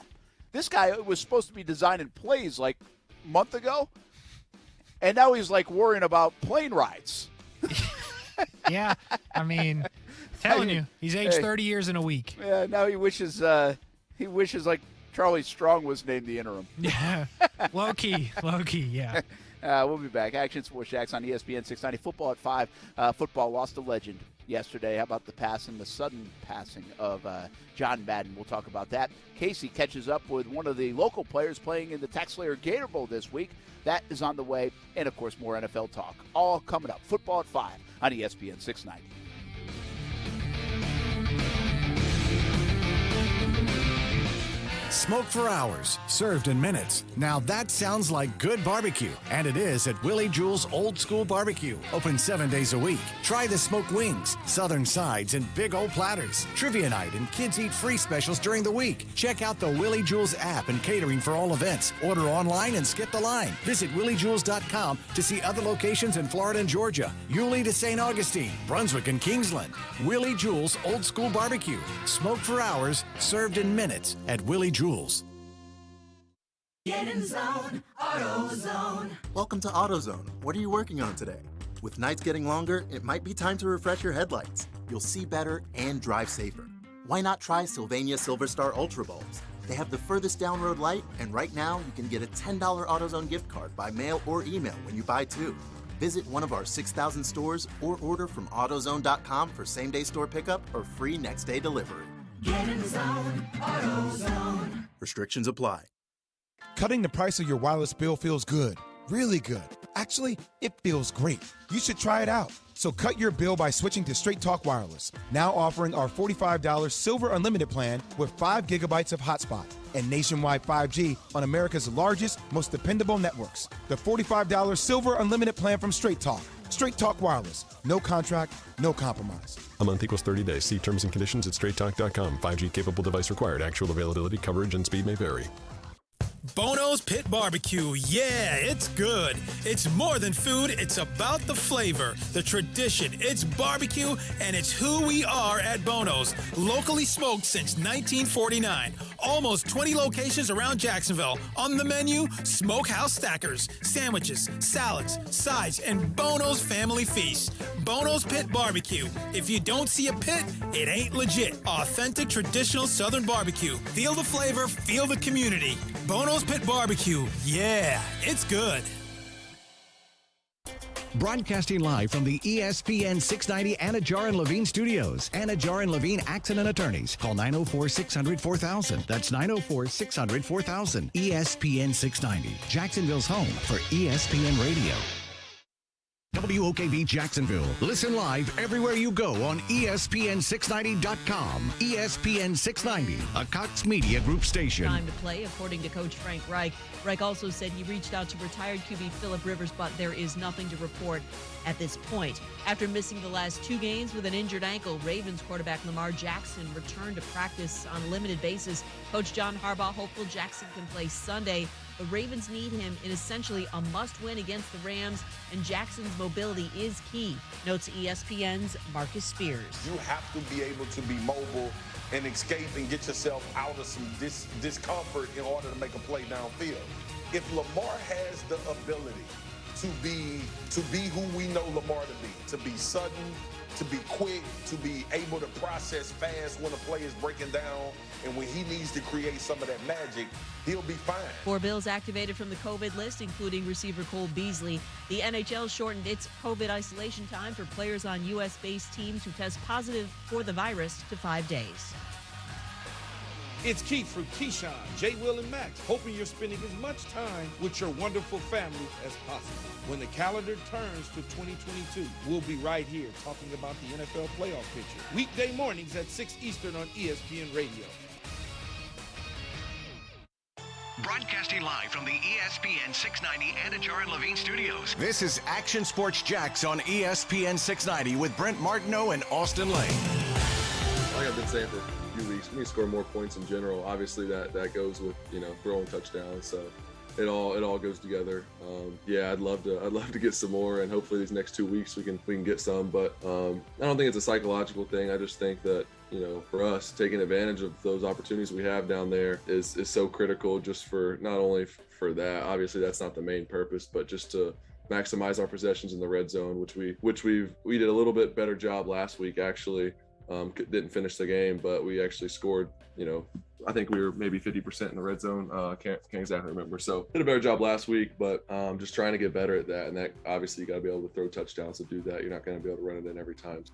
This guy was supposed to be designing plays like a month ago. And now he's, like, worrying about plane rides. Yeah, I mean, telling you, he's aged 30 years in a week. Yeah, now he wishes like Charlie Strong was named the interim. Yeah, low key, yeah. We'll be back. Action Sports Jax on ESPN 690. Football at 5. Football lost a legend yesterday. How about the sudden passing of John Madden? We'll talk about that. Casey catches up with one of the local players playing in the TaxSlayer Gator Bowl this week. That is on the way. And, of course, more NFL talk. All coming up. Football at 5 on ESPN 690. Smoked for hours, served in minutes. Now that sounds like good barbecue. And it is at Willie Jewell's Old School Barbecue. Open 7 days a week. Try the smoked wings, southern sides, and big old platters. Trivia night and kids eat free specials during the week. Check out the Willie Jewell's app and catering for all events. Order online and skip the line. Visit williejewels.com to see other locations in Florida and Georgia, Yulee to St. Augustine, Brunswick and Kingsland. Willie Jewell's Old School Barbecue. Smoked for hours, served in minutes at Willie Jewell's. Get in zone, AutoZone. Welcome to AutoZone. What are you working on today? With nights getting longer, it might be time to refresh your headlights. You'll see better and drive safer. Why not try Sylvania Silver Star Ultra bulbs? They have the furthest down road light, and right now you can get a $10 AutoZone gift card by mail or email when you buy two. Visit one of our 6,000 stores or order from AutoZone.com for same-day store pickup or free next-day delivery. Get in zone, AutoZone. Restrictions apply. Cutting the price of your wireless bill feels good, really good. Actually, it feels great. You should try it out. So cut your bill by switching to Straight Talk Wireless, now offering our $45 Silver Unlimited plan with 5 gigabytes of hotspot and nationwide 5G on America's largest, most dependable networks. The $45 Silver Unlimited plan from Straight Talk. Straight Talk Wireless. No contract, no compromise. A month equals 30 days. See terms and conditions at straighttalk.com. 5G capable device required. Actual availability, coverage, and speed may vary. Bono's Pit Barbecue. Yeah, it's good. It's more than food. It's about the flavor, the tradition. It's barbecue, and it's who we are at Bono's. Locally smoked since 1949. Almost 20 locations around Jacksonville. On the menu, smokehouse stackers, sandwiches, salads, sides, and Bono's family feast. Bono's Pit Barbecue. If you don't see a pit, it ain't legit. Authentic traditional Southern barbecue. Feel the flavor, feel the community. Bono's Pit Barbecue. Yeah, it's good. Broadcasting live from the ESPN 690 Anajar and Levine studios. Anajar and Levine Accident Attorneys. Call 904-600-4000. That's 904-600-4000. ESPN 690. Jacksonville's home for ESPN Radio. WOKV Jacksonville. Listen live everywhere you go on ESPN690.com. ESPN 690, a Cox Media Group station. Time to play, according to Coach Frank Reich. Reich also said he reached out to retired QB Phillip Rivers, but there is nothing to report at this point. After missing the last 2 games with an injured ankle, Ravens quarterback Lamar Jackson returned to practice on a limited basis. Coach John Harbaugh hopeful Jackson can play Sunday. The Ravens need him in essentially a must-win against the Rams, and Jackson's mobility is key, notes ESPN's Marcus Spears. You have to be able to be mobile and escape and get yourself out of some discomfort in order to make a play downfield. If Lamar has the ability to be who we know Lamar to be sudden, to be quick, to be able to process fast when a play is breaking down, and when he needs to create some of that magic, he'll be fine. 4 Bills activated from the COVID list, including receiver Cole Beasley. The NHL shortened its COVID isolation time for players on U.S.-based teams who test positive for the virus to 5 days. It's Keith from Keyshawn, J. Will, and Max, hoping you're spending as much time with your wonderful family as possible. When the calendar turns to 2022, we'll be right here talking about the NFL playoff picture. Weekday mornings at 6 Eastern on ESPN Radio. Broadcasting live from the ESPN 690 Anajar and Levine studios. This is Action Sports Jax on ESPN 690 with Brent Martineau and Austin Lane. Like I've been saying for a few weeks, we need to score more points in general. Obviously, that goes with throwing touchdowns. So it all goes together. I'd love to get some more, and hopefully these next 2 weeks we can get some. But I don't think it's a psychological thing. I just think that for us, taking advantage of those opportunities we have down there is so critical. Just for not only for that, obviously that's not the main purpose, but just to maximize our possessions in the red zone, which we did a little bit better job last week actually. Didn't finish the game, but we actually scored, I think we were maybe 50% in the red zone. Can't exactly remember. So did a better job last week, but just trying to get better at that. And that obviously you got to be able to throw touchdowns to do that. You're not going to be able to run it in every time.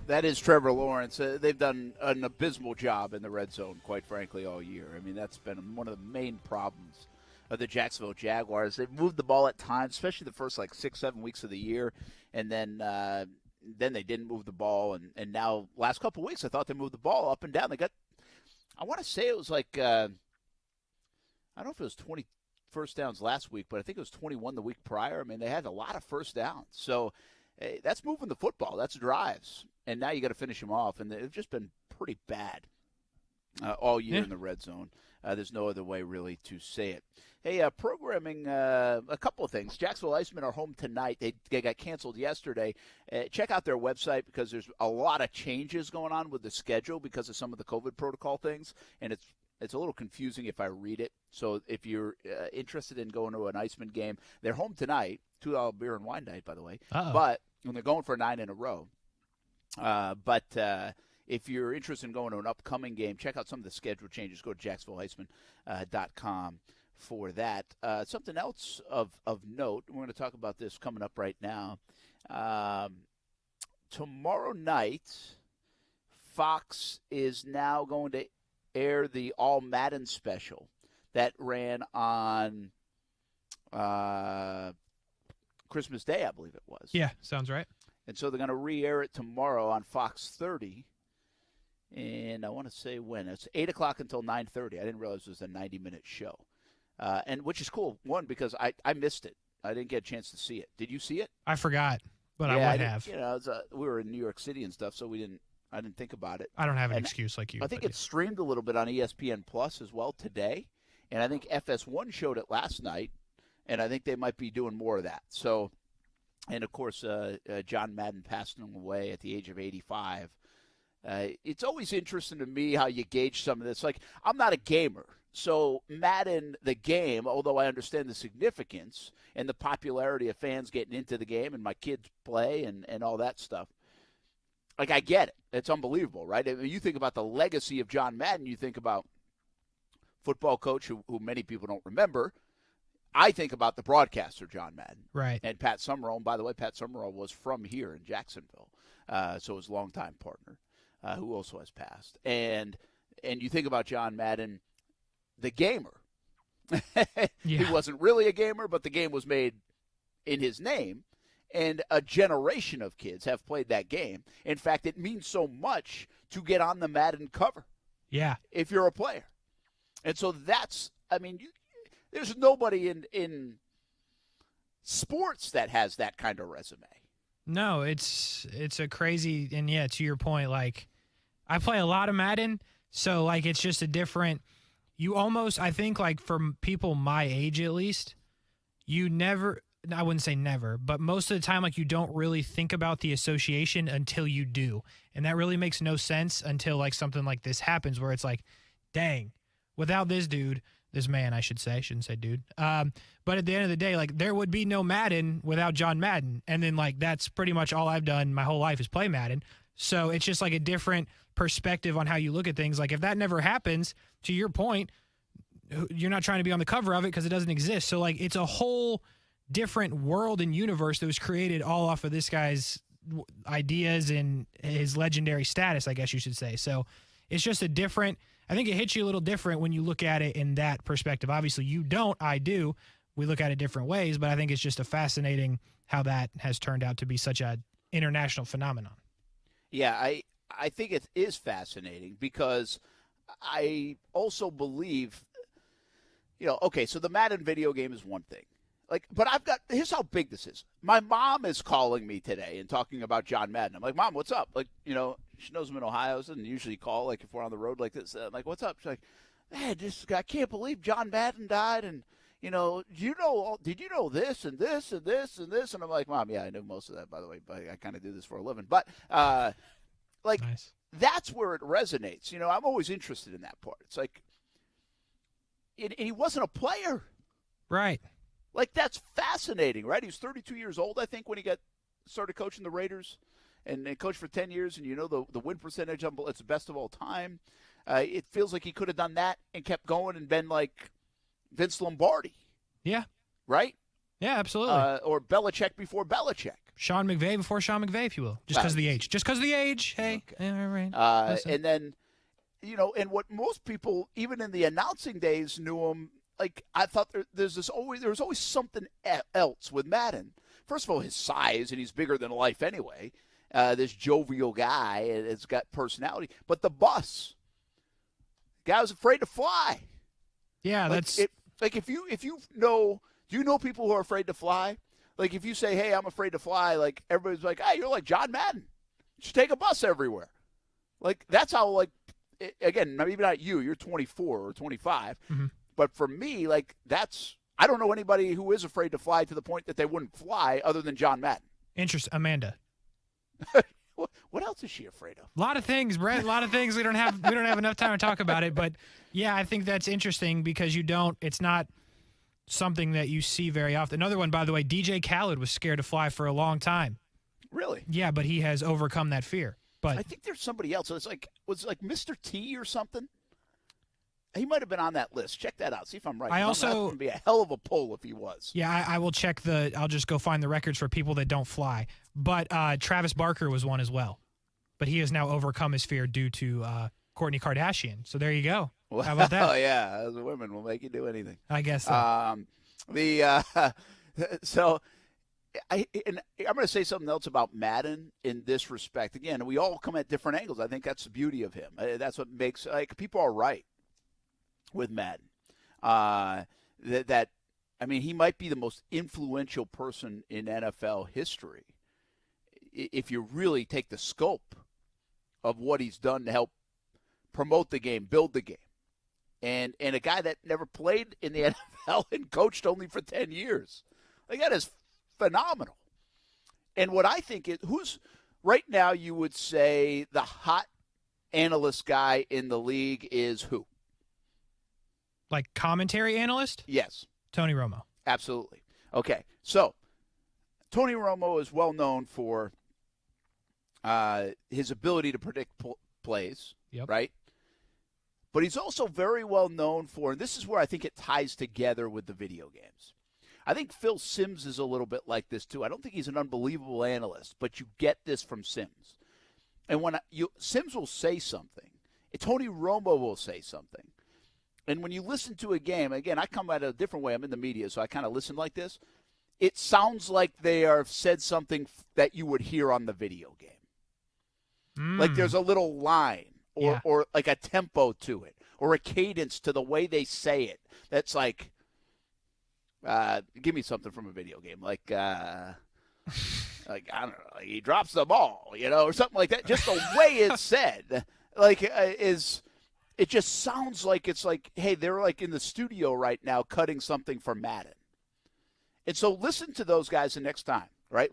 That is Trevor Lawrence. They've done an abysmal job in the red zone, quite frankly, all year. I mean, that's been one of the main problems of the Jacksonville Jaguars. They've moved the ball at times, especially the first 6-7 weeks of the year, and then they didn't move the ball. And now last couple of weeks, I thought they moved the ball up and down. They got I want to say it was like, I don't know if it was 20 first downs last week, but I think it was 21 the week prior. I mean, they had a lot of first downs. So that's moving the football. That's drives. And now you got to finish them off. And they've just been pretty bad all year in the red zone. There's no other way really to say it. Hey, programming, a couple of things. Jacksonville Icemen are home tonight. They got canceled yesterday. Check out their website because there's a lot of changes going on with the schedule because of some of the COVID protocol things, and it's a little confusing if I read it. So if you're interested in going to an Iceman game, they're home tonight, $2 beer and wine night, by the way. But when they're going for 9 in a row. If you're interested in going to an upcoming game, check out some of the schedule changes. Go to JacksonvilleIceman.com for that. Something else of note, we're going to talk about this coming up right now. Tomorrow night, Fox is now going to air the All Madden special that ran on Christmas Day, I believe it was. Yeah, sounds right. And so they're going to re-air it tomorrow on Fox 30. And I want to say when. It's 8 o'clock until 9:30. I didn't realize it was a 90-minute show. And which is cool, one, because I missed it. I didn't get a chance to see it. Did you see it? I forgot, but I would have. You know, we were in New York City and stuff, so I didn't think about it. I don't have an excuse like you. I think it's streamed a little bit on ESPN Plus as well today. And I think FS1 showed it last night. And I think they might be doing more of that. So, and, of course, John Madden passing away at the age of 85. It's always interesting to me how you gauge some of this. Like, I'm not a gamer. So Madden, the game, although I understand the significance and the popularity of fans getting into the game and my kids play and all that stuff, like, I get it. It's unbelievable, right? I mean, you think about the legacy of John Madden. You think about football coach who many people don't remember. I think about the broadcaster, John Madden. Right. And Pat Summerall. And by the way, Pat Summerall was from here in Jacksonville. So his longtime partner, who also has passed. And you think about John Madden, the gamer. He wasn't really a gamer, but the game was made in his name. And a generation of kids have played that game. In fact, it means so much to get on the Madden cover. Yeah. If you're a player. And so that's, I mean, there's nobody in sports that has that kind of resume. No, it's a crazy, and yeah, to your point, like, I play a lot of Madden, so, like, it's just a different, you almost, I think, like, for people my age at least, you never, I wouldn't say never, but most of the time, like, you don't really think about the association until you do, and that really makes no sense until, like, something like this happens where it's like, dang, without this dude, this man, I should say. Shouldn't say dude. But at the end of the day, like, there would be no Madden without John Madden. And then, like, that's pretty much all I've done my whole life is play Madden. So it's just, like, a different perspective on how you look at things. Like, if that never happens, to your point, you're not trying to be on the cover of it because it doesn't exist. So, like, it's a whole different world and universe that was created all off of this guy's ideas and his legendary status, I guess you should say. So it's just a different, I think it hits you a little different when you look at it in that perspective. Obviously, you don't, I do. We look at it different ways, but I think it's just a fascinating how that has turned out to be such an international phenomenon. Yeah, I think it is fascinating because I also believe, okay, so the Madden video game is one thing. Like, but here's how big this is. My mom is calling me today and talking about John Madden. I'm like, Mom, what's up? Like, she knows I'm in Ohio, so doesn't usually call, like, if we're on the road like this. I'm like, what's up? She's like, man, I can't believe John Madden died. And, did you know this and this and this and this? And I'm like, Mom, yeah, I know most of that, by the way, but I kind of do this for a living. But, nice. That's where it resonates. I'm always interested in that part. It's like, and he wasn't a player. Right. Like, that's fascinating, right? He was 32 years old, I think, when he started coaching the Raiders and coached for 10 years. And the win percentage, it's the best of all time. It feels like he could have done that and kept going and been like Vince Lombardi. Yeah. Right? Yeah, absolutely. Or Belichick before Belichick. Sean McVay before Sean McVay, if you will. Just because of the age. Just because of the age. Hey. Okay. All right. And then, and what most people, even in the announcing days, knew him. Like, I thought there was always something else with Madden. First of all, his size, and he's bigger than life anyway. This jovial guy, and it's got personality. But the bus, Guy was afraid to fly. Yeah, like, that's if you know, do you know people who are afraid to fly? Like if you say, hey, I'm afraid to fly, like everybody's like, hey, you're like John Madden. You should take a bus everywhere. Like that's how, like, again, maybe not you. You're 24 or 25. Mm-hmm. But for me, like I don't know anybody who is afraid to fly to the point that they wouldn't fly other than John Madden. Interesting. Amanda. What else is she afraid of? A lot of things, Brett. A lot of things. We don't have enough time to talk about it. But yeah, I think that's interesting because it's not something that you see very often. Another one, by the way, DJ Khaled was scared to fly for a long time. Really? Yeah, but he has overcome that fear. But I think there's somebody else. Was like Mr. T or something. He might have been on that list. Check that out. See if I'm right. That's going to be a hell of a poll if he was. Yeah, I will check I'll just go find the records for people that don't fly. But Travis Barker was one as well. But he has now overcome his fear due to Kourtney Kardashian. So there you go. Well, how about that? Oh yeah, as a woman will make you do anything. I guess so. So I'm going to say something else about Madden in this respect. Again, we all come at different angles. I think that's the beauty of him. That's what makes people are right with Madden. He might be the most influential person in NFL history if you really take the scope of what he's done to help promote the game, build the game. And a guy that never played in the NFL and coached only for 10 years. Like, that is phenomenal. And what I think is, who's right now you would say the hot analyst guy in the league is who? Like commentary analyst? Yes. Tony Romo. Absolutely. Okay. So Tony Romo is well known for his ability to predict plays, right? But he's also very well known for, and this is where I think it ties together with the video games. I think Phil Simms is a little bit like this too. I don't think he's an unbelievable analyst, but you get this from Simms. And when Simms will say something, Tony Romo will say something. And when you listen to a game, again, I come at it a different way. I'm in the media, so I kind of listen like this. It sounds like they have said something that you would hear on the video game. Like there's a little line or like a tempo to it or a cadence to the way they say it. That's like, give me something from a video game. Like I don't know, like he drops the ball, or something like that. Just the way it's said, it just sounds like it's like, hey, they're like in the studio right now cutting something for Madden. And so listen to those guys the next time, right?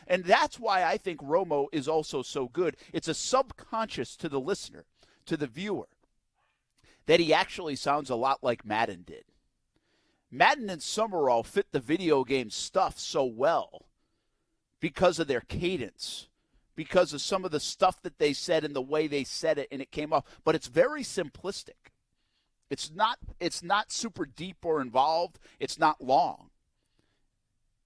And that's why I think Romo is also so good. It's a subconscious to the listener, to the viewer, that he actually sounds a lot like Madden did. Madden and Summerall fit the video game stuff so well because of their cadence, because of some of the stuff that they said and the way they said it, and it came off. But it's very simplistic. It's not super deep or involved. It's not long.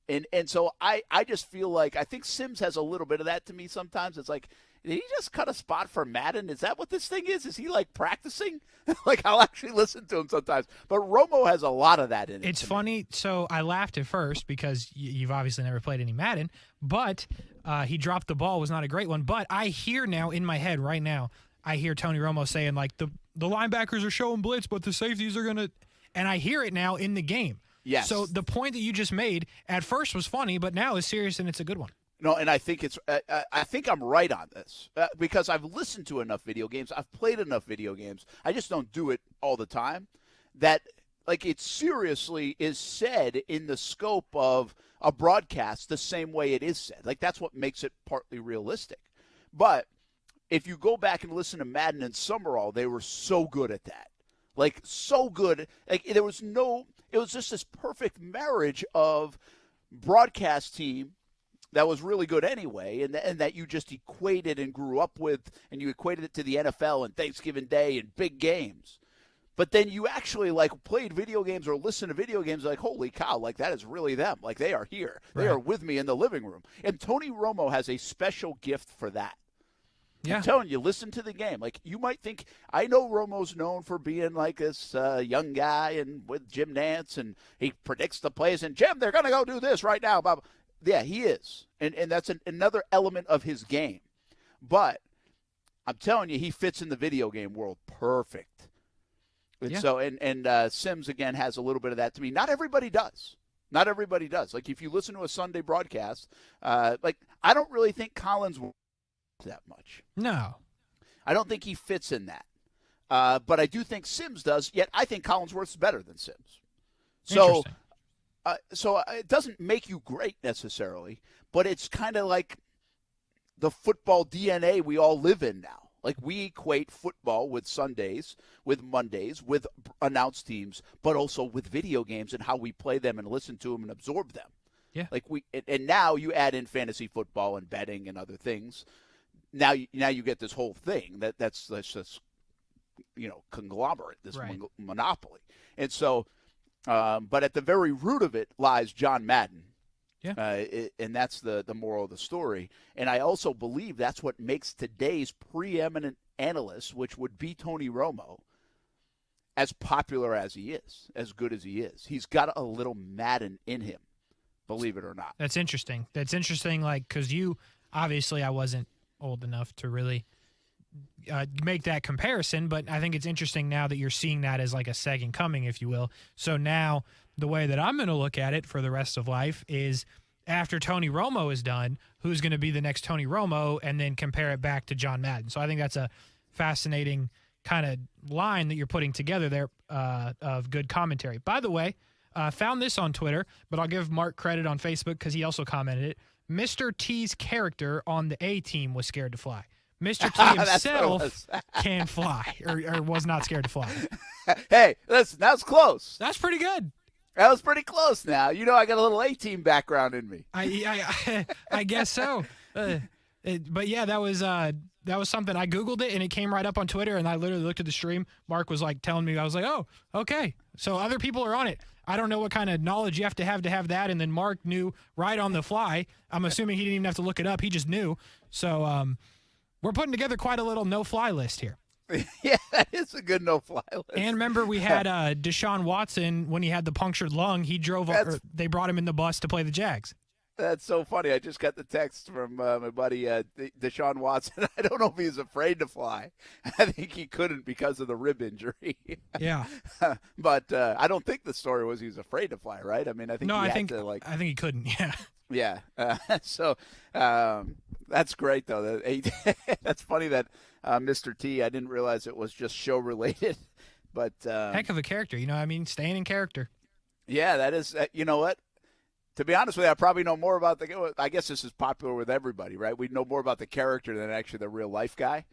And so I just feel like I think Simms has a little bit of that to me sometimes. It's like, did he just cut a spot for Madden? Is that what this thing is? Is he like practicing? Like I'll actually listen to him sometimes. But Romo has a lot of that in it. It's funny. So I laughed at first because you've obviously never played any Madden, but he dropped the ball was not a great one. But I hear now in my head right now, I hear Tony Romo saying like the linebackers are showing blitz, but the safeties are going to – and I hear it now in the game. Yes. So the point that you just made at first was funny, but now is serious and it's a good one. No, and I think I think I'm right on this because I've listened to enough video games. I've played enough video games. I just don't do it all the time. That like it seriously is said in the scope of a broadcast the same way it is said. Like that's what makes it partly realistic. But if you go back and listen to Madden and Summerall, they were so good at that. Like so good. Like it was just this perfect marriage of broadcast team that was really good anyway, and that you just equated and grew up with, and you equated it to the NFL and Thanksgiving Day and big games. But then you actually like played video games or listened to video games like, holy cow, like that is really them. Like they are here. Right. They are with me in the living room. And Tony Romo has a special gift for that. Yeah. I'm telling you, listen to the game. Like you might think, I know Romo's known for being like this young guy and with Jim Nantz, and he predicts the plays. And Jim, they're going to go do this right now. Blah, blah. Yeah, he is. And that's another element of his game. But I'm telling you, he fits in the video game world perfect. And so, Sims, again, has a little bit of that to me. Not everybody does. Not everybody does. Like, if you listen to a Sunday broadcast, I don't really think Collins works that much. No. I don't think he fits in that. But I do think Sims does, yet I think Collinsworth's better than Sims. So, it doesn't make you great necessarily, but it's kind of like the football DNA we all live in now. Like, we equate football with Sundays, with Mondays, with announced teams, but also with video games and how we play them and listen to them and absorb them. Yeah. Like, and now you add in fantasy football and betting and other things. Now you get this whole thing that's just, conglomerate, this monopoly. And so, but at the very root of it lies John Madden. Yeah. And that's the moral of the story. And I also believe that's what makes today's preeminent analyst, which would be Tony Romo, as popular as he is, as good as he is. He's got a little Madden in him, believe it or not. That's interesting. Because obviously I wasn't old enough to really make that comparison, but I think it's interesting now that you're seeing that as like a second coming, if you will. So now the way that I'm going to look at it for the rest of life is after Tony Romo is done, who's going to be the next Tony Romo, and then compare it back to John Madden. So I think that's a fascinating kind of line that you're putting together there of good commentary. By the way, found this on Twitter, but I'll give Mark credit on Facebook because he also commented it. Mr. T's character on the A team was scared to fly. Mr. T himself can fly, or was not scared to fly. Hey, listen, that was close. That's pretty good. That was pretty close now. I got a little A-team background in me. I guess so. But yeah, that was something. I Googled it, and it came right up on Twitter, and I literally looked at the stream. Mark was like telling me, I was like, oh, okay. So other people are on it. I don't know what kind of knowledge you have to have that. And then Mark knew right on the fly. I'm assuming he didn't even have to look it up. He just knew. So we're putting together quite a little no-fly list here. Yeah, that is a good no-fly list. And remember, we had Deshaun Watson when he had the punctured lung. He drove. They brought him in the bus to play the Jags. That's so funny. I just got the text from my buddy Deshaun Watson. I don't know if he's afraid to fly. I think he couldn't because of the rib injury. Yeah. But I don't think the story was he was afraid to fly, right? I mean, I think I think he couldn't. Yeah. Yeah. So that's great, though. That's funny that Mr. T, I didn't realize it was just show related. But heck of a character, staying in character. Yeah, that is. You know what? To be honest with you, I probably know more about I guess this is popular with everybody, right? We know more about the character than actually the real life guy.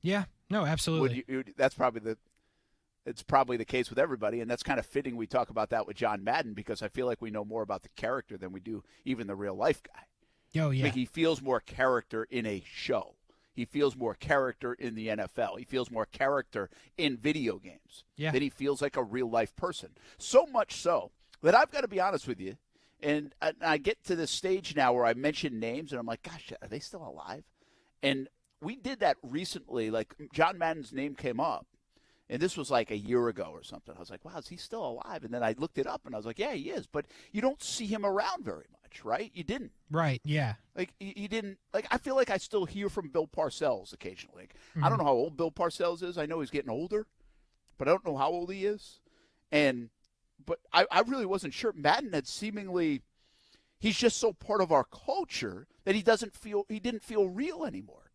Yeah. No, absolutely. It's probably the case with everybody, and that's kind of fitting. We talk about that with John Madden because I feel like we know more about the character than we do even the real life guy. Oh yeah. Like he feels more character in a show. He feels more character in the NFL. He feels more character in video games than he feels like a real life person. So much so that I've got to be honest with you. And I get to this stage now where I mention names, and I'm like, gosh, are they still alive? And we did that recently. Like, John Madden's name came up, and this was like a year ago or something. I was like, wow, is he still alive? And then I looked it up, and I was like, yeah, he is. But you don't see him around very much, right? You didn't. Right, yeah. Like, you didn't. Like, I feel like I still hear from Bill Parcells occasionally. Like, I don't know how old Bill Parcells is. I know he's getting older, but I don't know how old he is. But I really wasn't sure. Madden had seemingly, he's just so part of our culture that he didn't feel real anymore.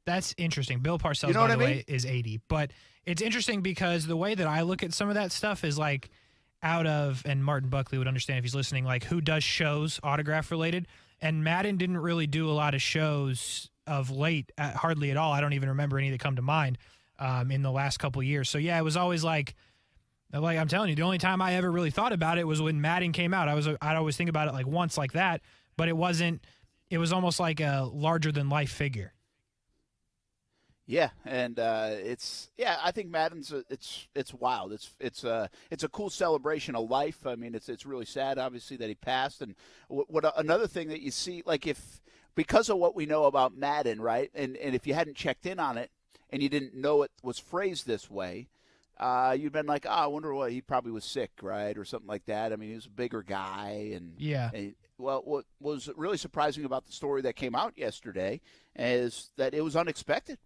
That's interesting. Bill Parcells, by the way, is 80. But it's interesting because the way that I look at some of that stuff is like out of, and Martin Buckley would understand if he's listening, like who does shows autograph related. And Madden didn't really do a lot of shows of late, hardly at all. I don't even remember any that come to mind in the last couple of years. So, yeah, it was always like I'm telling you, the only time I ever really thought about it was when Madden came out. I'd always think about it like once like that, but it was almost like a larger than life figure. Yeah, and I think Madden's it's wild. It's a cool celebration of life. I mean, it's really sad, obviously, that he passed. And what another thing that you see, like because of what we know about Madden, right? And if you hadn't checked in on it and you didn't know it was phrased this way, you'd been like, I wonder what, he probably was sick, right, or something like that. I mean, he was a bigger guy, and well, what was really surprising about the story that came out yesterday is that it was unexpected.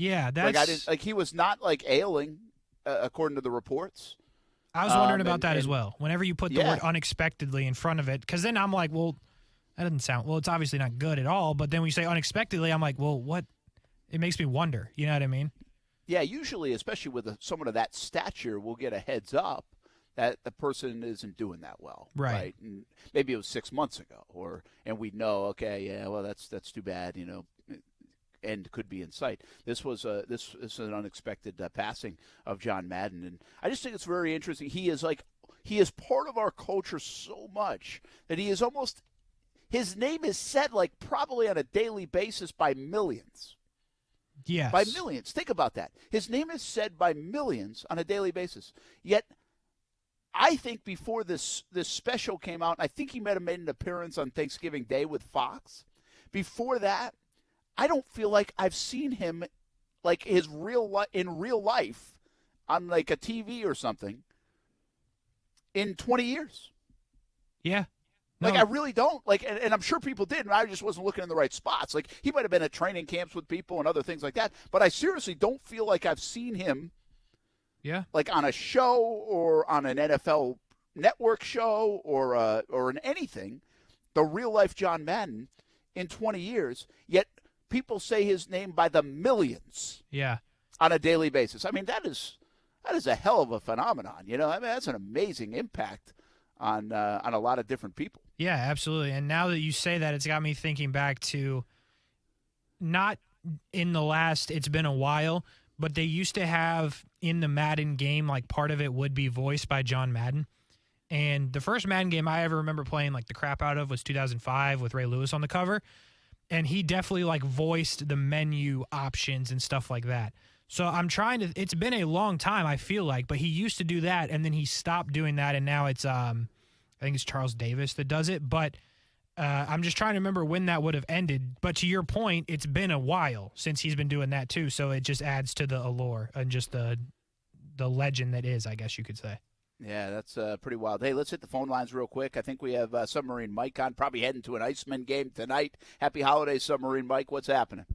Yeah, that's he was not like ailing. according to the reports. I was wondering about that as well. Whenever you put the word unexpectedly in front of it, because then I'm like, well, that doesn't sound, well, it's obviously not good at all. But then when you say unexpectedly, I'm like, well, what? It makes me wonder. You know what I mean? Yeah, usually, especially with someone of that stature, we'll get a heads up that the person isn't doing that well. Right. And maybe it was 6 months ago, and we know, okay, yeah, well, that's too bad, end could be in sight. This was this is an unexpected passing of John Madden, and I just think it's very interesting. He is part of our culture so much that he is almost, his name is said like probably on a daily basis by millions. Yes. By millions. Think about that. His name is said by millions on a daily basis. Yet, I think before this special came out, I think he might have made an appearance on Thanksgiving Day with Fox. Before that, I don't feel like I've seen him like in real life on like a TV or something in 20 years. Yeah. Like, I really don't. Like, and I'm sure people did, and I just wasn't looking in the right spots. Like, he might have been at training camps with people and other things like that, but I seriously don't feel like I've seen him, like on a show or on an NFL Network show or in anything, the real-life John Madden in 20 years, yet people say his name by the millions on a daily basis. I mean, that is a hell of a phenomenon, I mean, that's an amazing impact on a lot of different people. Yeah, absolutely. And now that you say that, it's got me thinking back to not in the last, it's been a while, but they used to have in the Madden game, like part of it would be voiced by John Madden. And the first Madden game I ever remember playing like the crap out of was 2005 with Ray Lewis on the cover. And he definitely like voiced the menu options and stuff like that. So I'm trying to, it's been a long time, I feel like, but he used to do that and then he stopped doing that. And now it's, I think it's Charles Davis that does it, but I'm just trying to remember when that would have ended. But to your point, it's been a while since he's been doing that too, so it just adds to the allure and just the legend that is, I guess you could say. Yeah, that's pretty wild. Hey, let's hit the phone lines real quick. I think we have Submarine Mike on, probably heading to an Iceman game tonight. Happy holidays, Submarine Mike. What's happening?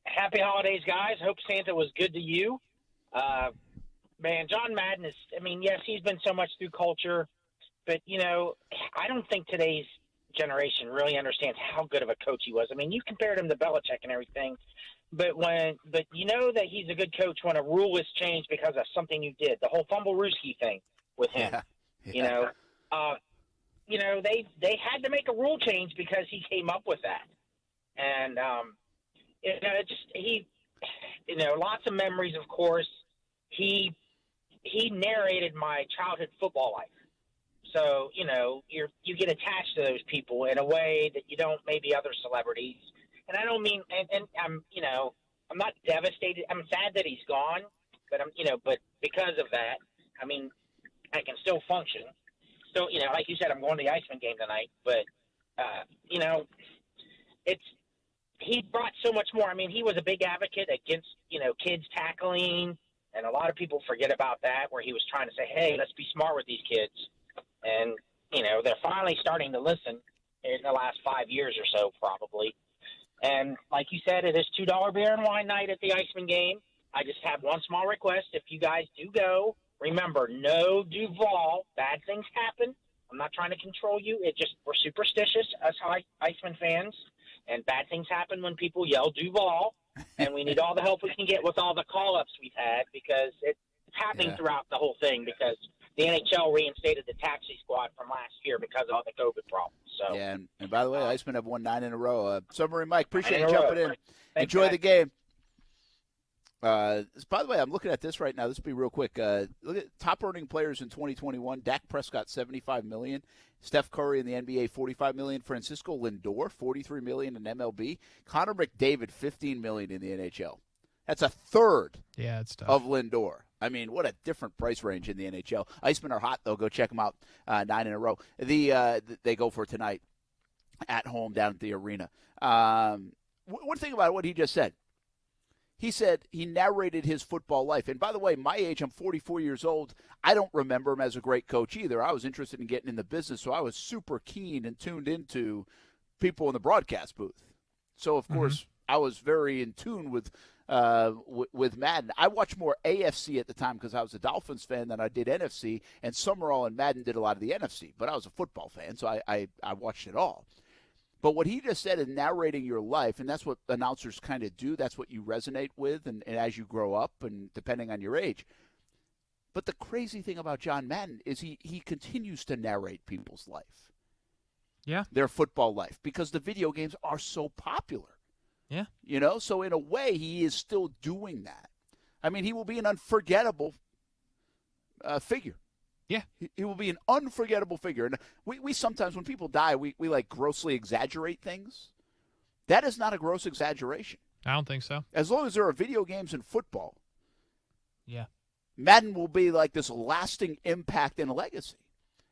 Happy holidays, guys. Hope Santa was good to you. Man, John Madden is, I mean, yes, he's been so much through culture. But, I don't think today's generation really understands how good of a coach he was. I mean, you compared him to Belichick and everything, but you know that he's a good coach when a rule is changed because of something you did. The whole Fumble-Rooski thing with him, they had to make a rule change because he came up with that. And, lots of memories, of course. He narrated my childhood football life. So, you get attached to those people in a way that you don't maybe other celebrities. And I don't mean, and I'm not devastated. I'm sad that he's gone, but but because of that, I mean, I can still function. So, like you said, I'm going to the Iceman game tonight, but, he brought so much more. I mean, he was a big advocate against, kids tackling, and a lot of people forget about that, where he was trying to say, hey, let's be smart with these kids. And, they're finally starting to listen in the last 5 years or so, probably. And like you said, it is $2 beer and wine night at the Iceman game. I just have one small request. If you guys do go, remember, no Duval. Bad things happen. I'm not trying to control you. We're superstitious, us Iceman fans. And bad things happen when people yell Duval. And we need all the help we can get with all the call-ups we've had, because it's happening throughout the whole thing, because the NHL reinstated the taxi squad from last year because of all the COVID problems. So yeah, and by the way, Iceman have won 9 in a row. Submarine Mike, appreciate you jumping in. Thanks, Enjoy guys. the game. By the way, I'm looking at this right now. This will be real quick. Look at top earning players in 2021. Dak Prescott, $75 million. Steph Curry in the NBA, $45 million. Francisco Lindor, $43 million in MLB. Connor McDavid, $15 million in the NHL. That's a third it's tough. Of Lindor. I mean, what a different price range in the NHL. Icemen are hot, though. Go check them out. 9 in a row. They go for tonight at home down at the arena. One thing about what he just said. He said he narrated his football life. And by the way, my age, I'm 44 years old. I don't remember him as a great coach either. I was interested in getting in the business, so I was super keen and tuned into people in the broadcast booth. So, of course, I was very in tune with with Madden. I watched more AFC at the time because I was a Dolphins fan than I did NFC, and Summerall and Madden did a lot of the NFC. But I was a football fan, so I watched it all. But what he just said is narrating your life, and that's what announcers kind of do. That's what you resonate with, and as you grow up, and depending on your age. But the crazy thing about John Madden is he continues to narrate people's life. Yeah. Their football life, because the video games are so popular. Yeah. You know, so in a way, he is still doing that. I mean, he will be an unforgettable figure. Yeah. He will be an unforgettable figure. And we sometimes, when people die, we like grossly exaggerate things. That is not a gross exaggeration. I don't think so. As long as there are video games and football. Yeah. Madden will be like this lasting impact and legacy.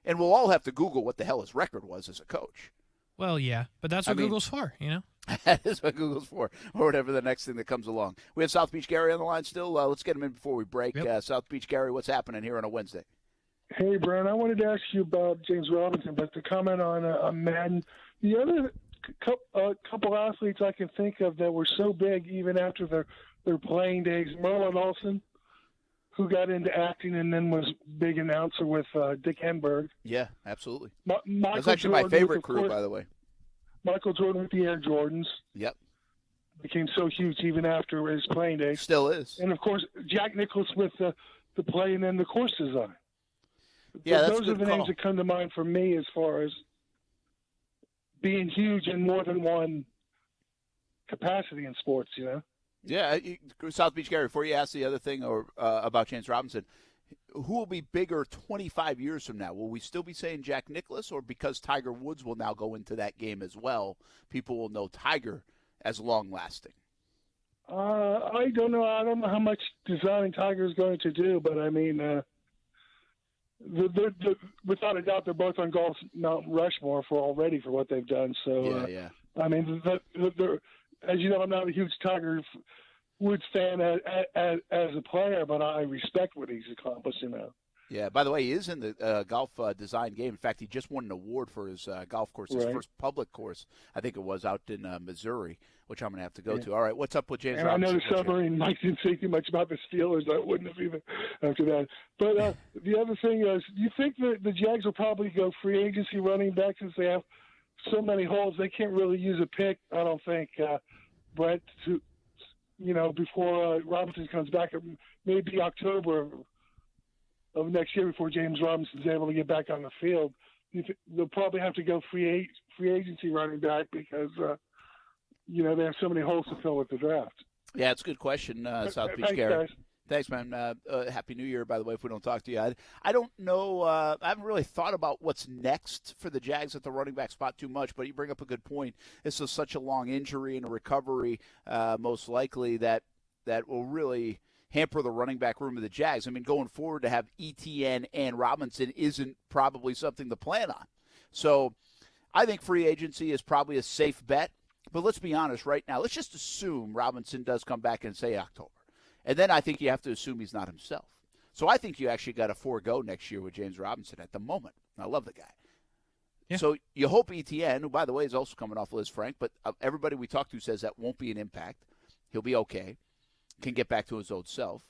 And we'll all have to Google what the hell his record was as a coach. Well, yeah, but that's what Google's for, you know? That is what Google's for, or whatever the next thing that comes along. We have South Beach Gary on the line still. Let's get him in before we break. Yep. South Beach Gary, what's happening here on a Wednesday? Hey, Brian, I wanted to ask you about James Robinson, but to comment on Madden. The other couple athletes I can think of that were so big even after their playing days, Merlin Olsen, who got into acting and then was big announcer with Dick Enberg. Yeah, absolutely. That's actually my favorite crew, by the way. Michael Jordan with the Air Jordans. Yep. Became so huge even after his playing days. Still is. And, of course, Jack Nicklaus with the play and then the course design. Yeah, that's those are the names that come to mind for me as far as being huge in more than one capacity in sports, you know? Yeah, South Beach Gary, before you ask the other thing about James Robinson, who will be bigger 25 years from now? Will we still be saying Jack Nicklaus, or because Tiger Woods will now go into that game as well, people will know Tiger as long-lasting? I don't know. I don't know how much designing Tiger is going to do, but, I mean, without a doubt, they're both on golf's Mount Rushmore for what they've done. So, yeah. I mean, as you know, I'm not a huge Tiger Woods fan as a player, but I respect what he's accomplished, you know. Yeah, by the way, he is in the golf design game. In fact, he just won an award for his golf course, his first public course, I think it was, out in Missouri, which I'm going to have to go to. All right, what's up with James Robinson? I know the submarine Mike didn't say too much about the Steelers. I wouldn't have even after that. But the other thing is, you think that the Jags will probably go free agency running back since they have so many holes? They can't really use a pick, I don't think, Brett, to, you know, before Robinson comes back. Maybe October of next year before James Robinson's able to get back on the field. They'll probably have to go free agency running back because, you know, they have so many holes to fill with the draft. Yeah, it's a good question, South Beach Gary. Guys. Thanks, man. Happy New Year, by the way, if we don't talk to you. I don't know. I haven't really thought about what's next for the Jags at the running back spot too much, but you bring up a good point. This is such a long injury and a recovery, most likely, that will really hamper the running back room of the Jags. I mean, going forward, to have ETN and Robinson isn't probably something to plan on. So I think free agency is probably a safe bet. But let's be honest right now. Let's just assume Robinson does come back in, say, October. And then I think you have to assume he's not himself. So I think you actually got to forego next year with James Robinson at the moment. I love the guy. Yeah. So you hope ETN, who, by the way, is also coming off Liz Frank, but everybody we talk to says that won't be an impact. He'll be okay, can get back to his old self.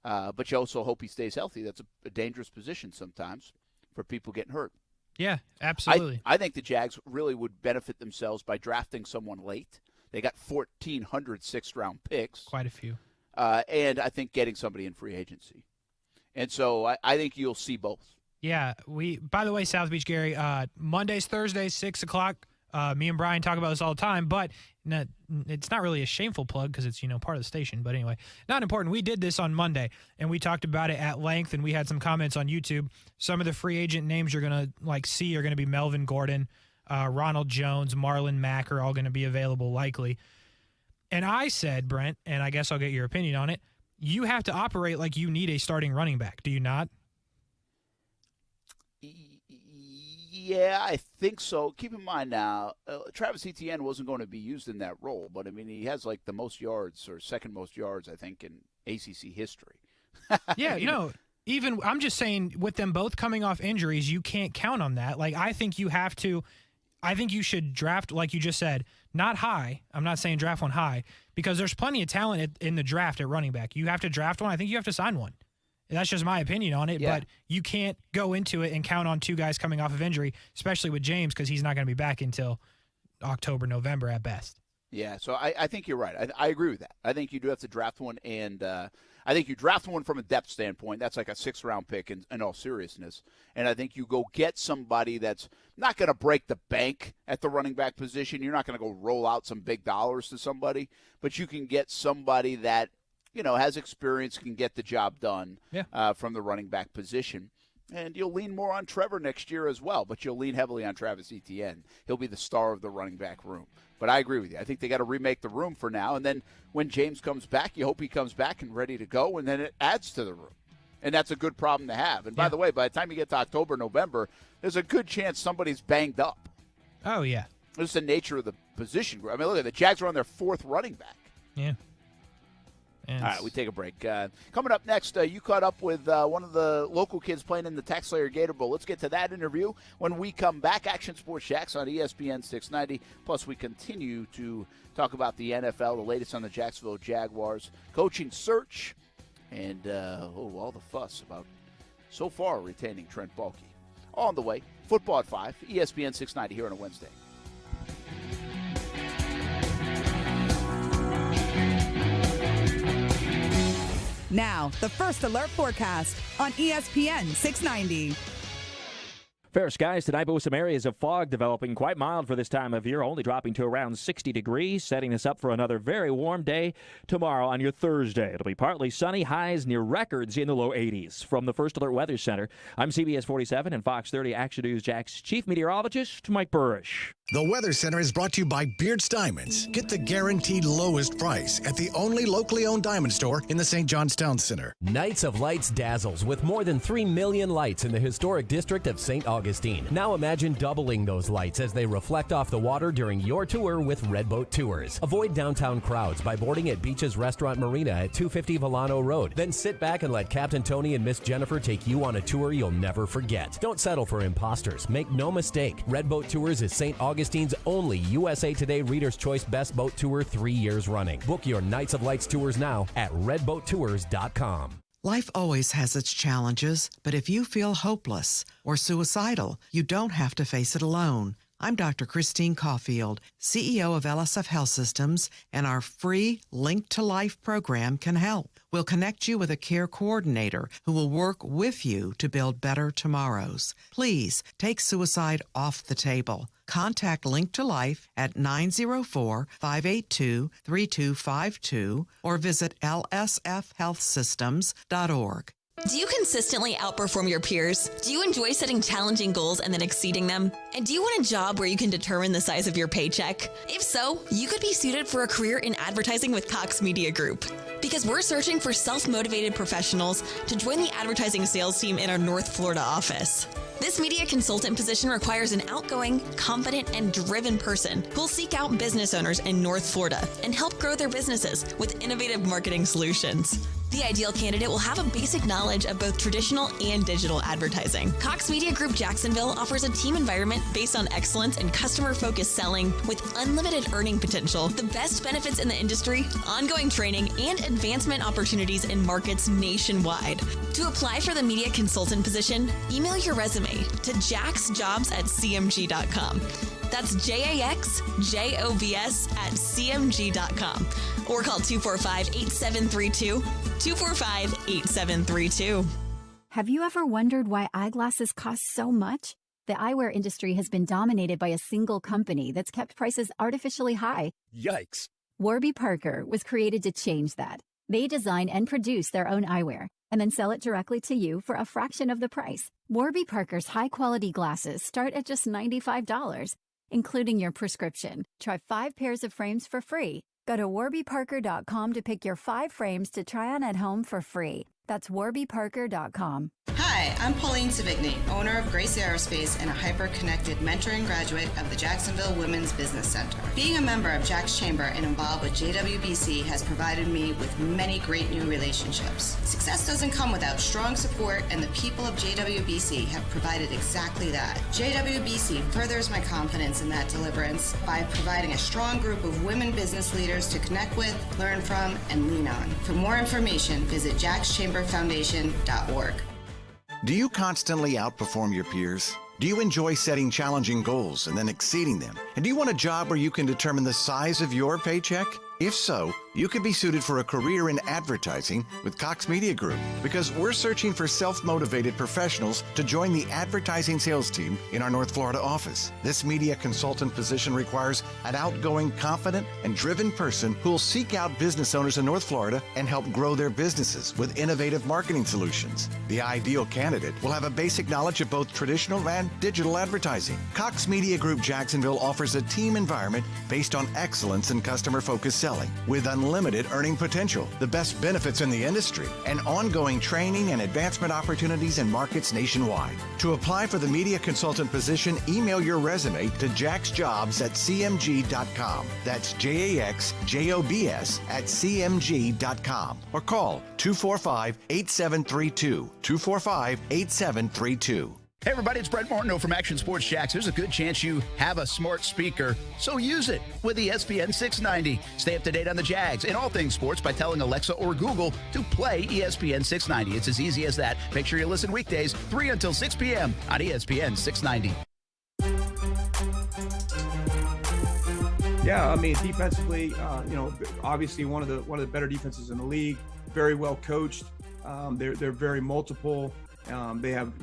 But you also hope he stays healthy. That's a dangerous position sometimes for people getting hurt. Yeah, absolutely. I think the Jags really would benefit themselves by drafting someone late. They got 1,400 sixth-round picks. Quite a few. And I think getting somebody in free agency. And so I think you'll see both. Yeah. By the way, South Beach Gary, Mondays, Thursdays, 6 o'clock, me and Brian talk about this all the time, but it's not really a shameful plug because it's, part of the station. But anyway, not important. We did this on Monday, and we talked about it at length, and we had some comments on YouTube. Some of the free agent names you're going to see are going to be Melvin Gordon, Ronald Jones, Marlon Mack are all going to be available likely. And I said, Brent, and I guess I'll get your opinion on it, you have to operate like you need a starting running back. Do you not? Yeah, I think so. Keep in mind now, Travis Etienne wasn't going to be used in that role, but, I mean, he has, like, the most yards or second most yards, I think, in ACC history. Yeah, even I'm just saying with them both coming off injuries, you can't count on that. Like, I think you should draft, like you just said, not high. I'm not saying draft one high, because there's plenty of talent in the draft at running back. You have to draft one. I think you have to sign one. That's just my opinion on it, but you can't go into it and count on two guys coming off of injury, especially with James, because he's not going to be back until October, November at best. Yeah, so I think you're right. I agree with that. I think you do have to draft one, and I think you draft one from a depth standpoint. That's like a 6th-round pick in all seriousness. And I think you go get somebody that's not going to break the bank at the running back position. You're not going to go roll out some big dollars to somebody, but you can get somebody that, has experience, can get the job done from the running back position. And you'll lean more on Trevor next year as well, but you'll lean heavily on Travis Etienne. He'll be the star of the running back room. But I agree with you. I think they got to remake the room for now. And then when James comes back, you hope he comes back and ready to go, and then it adds to the room. And that's a good problem to have. And by the way, by the time you get to October, November, there's a good chance somebody's banged up. Oh, yeah. It's the nature of the position group. I mean, look at the Jags are on their 4th running back. Yeah. All right, we take a break. Coming up next, you caught up with one of the local kids playing in the Tax Slayer Gator Bowl. Let's get to that interview when we come back. Action Sports Jax on ESPN 690. Plus, we continue to talk about the NFL, the latest on the Jacksonville Jaguars, coaching search, and all the fuss about so far retaining Trent Baalke. All on the way. Football at 5, ESPN 690 here on a Wednesday. Now, the First Alert Forecast on ESPN 690. Fair skies tonight, but with some areas of fog developing. Quite mild for this time of year, only dropping to around 60 degrees, setting us up for another very warm day tomorrow on your Thursday. It'll be partly sunny, highs near records in the low 80s. From the First Alert Weather Center, I'm CBS 47 and Fox 30 Action News Jax Chief Meteorologist Mike Burrish. The Weather Center is brought to you by Beards Diamonds. Get the guaranteed lowest price at the only locally owned diamond store in the St. John's Town Center. Nights of Lights dazzles with more than 3 million lights in the historic district of St. Augustine. Now imagine doubling those lights as they reflect off the water during your tour with Redboat Tours. Avoid downtown crowds by boarding at Beach's Restaurant Marina at 250 Volano Road. Then sit back and let Captain Tony and Miss Jennifer take you on a tour you'll never forget. Don't settle for imposters. Make no mistake, Redboat Tours is St. Augustine's only USA Today Reader's Choice Best Boat Tour 3 years running. Book your Nights of Lights tours now at redboattours.com. Life always has its challenges, but if you feel hopeless or suicidal, you don't have to face it alone. I'm Dr. Christine Caulfield, CEO of LSF Health Systems, and our free Link to Life program can help. We'll connect you with a care coordinator who will work with you to build better tomorrows. Please take suicide off the table. Contact Link to Life at 904-582-3252 or visit lsfhealthsystems.org. Do you consistently outperform your peers? Do you enjoy setting challenging goals and then exceeding them? And do you want a job where you can determine the size of your paycheck? If so, you could be suited for a career in advertising with Cox Media Group. Because we're searching for self-motivated professionals to join the advertising sales team in our North Florida office. This media consultant position requires an outgoing, confident, and driven person who'll seek out business owners in North Florida and help grow their businesses with innovative marketing solutions. The ideal candidate will have a basic knowledge of both traditional and digital advertising. Cox Media Group Jacksonville offers a team environment based on excellence and customer-focused selling with unlimited earning potential, the best benefits in the industry, ongoing training, and advancement opportunities in markets nationwide. To apply for the media consultant position, email your resume to jaxjobs@cmg.com. That's JAXJOBS@cmg.com. Or call 245-8732, 245-8732. Have you ever wondered why eyeglasses cost so much? The eyewear industry has been dominated by a single company that's kept prices artificially high. Yikes. Warby Parker was created to change that. They design and produce their own eyewear and then sell it directly to you for a fraction of the price. Warby Parker's high-quality glasses start at just $95, including your prescription. Try 5 pairs of frames for free. Go to warbyparker.com to pick your 5 frames to try on at home for free. That's warbyparker.com. Hi, Hi, I'm Pauline Savigny, owner of Grace Aerospace and a hyper-connected mentoring graduate of the Jacksonville Women's Business Center. Being a member of Jax Chamber and involved with JWBC has provided me with many great new relationships. Success doesn't come without strong support, and the people of JWBC have provided exactly that. JWBC furthers my confidence in that deliverance by providing a strong group of women business leaders to connect with, learn from, and lean on. For more information, visit jaxchamberfoundation.org. Do you constantly outperform your peers? Do you enjoy setting challenging goals and then exceeding them? And do you want a job where you can determine the size of your paycheck? If so, you could be suited for a career in advertising with Cox Media Group, because we're searching for self-motivated professionals to join the advertising sales team in our North Florida office. This media consultant position requires an outgoing, confident, and driven person who will seek out business owners in North Florida and help grow their businesses with innovative marketing solutions. The ideal candidate will have a basic knowledge of both traditional and digital advertising. Cox Media Group Jacksonville offers a team environment based on excellence and customer-focused selling, with unlimited earning potential, the best benefits in the industry, and ongoing training and advancement opportunities in markets nationwide. To apply for the media consultant position, email your resume to jaxjobs@cmg.com. That's JAXJOBS@cmg.com. Or call 245-8732. 245-8732. Hey everybody, it's Brent Martineau from Action Sports Jax. There's a good chance you have a smart speaker, so use it with ESPN 690. Stay up to date on the Jags and all things sports by telling Alexa or Google to play ESPN 690. It's as easy as that. Make sure you listen weekdays 3 until 6 p.m. on ESPN 690. Yeah, I mean, defensively, obviously one of the better defenses in the league. Very well coached. They're very multiple. They have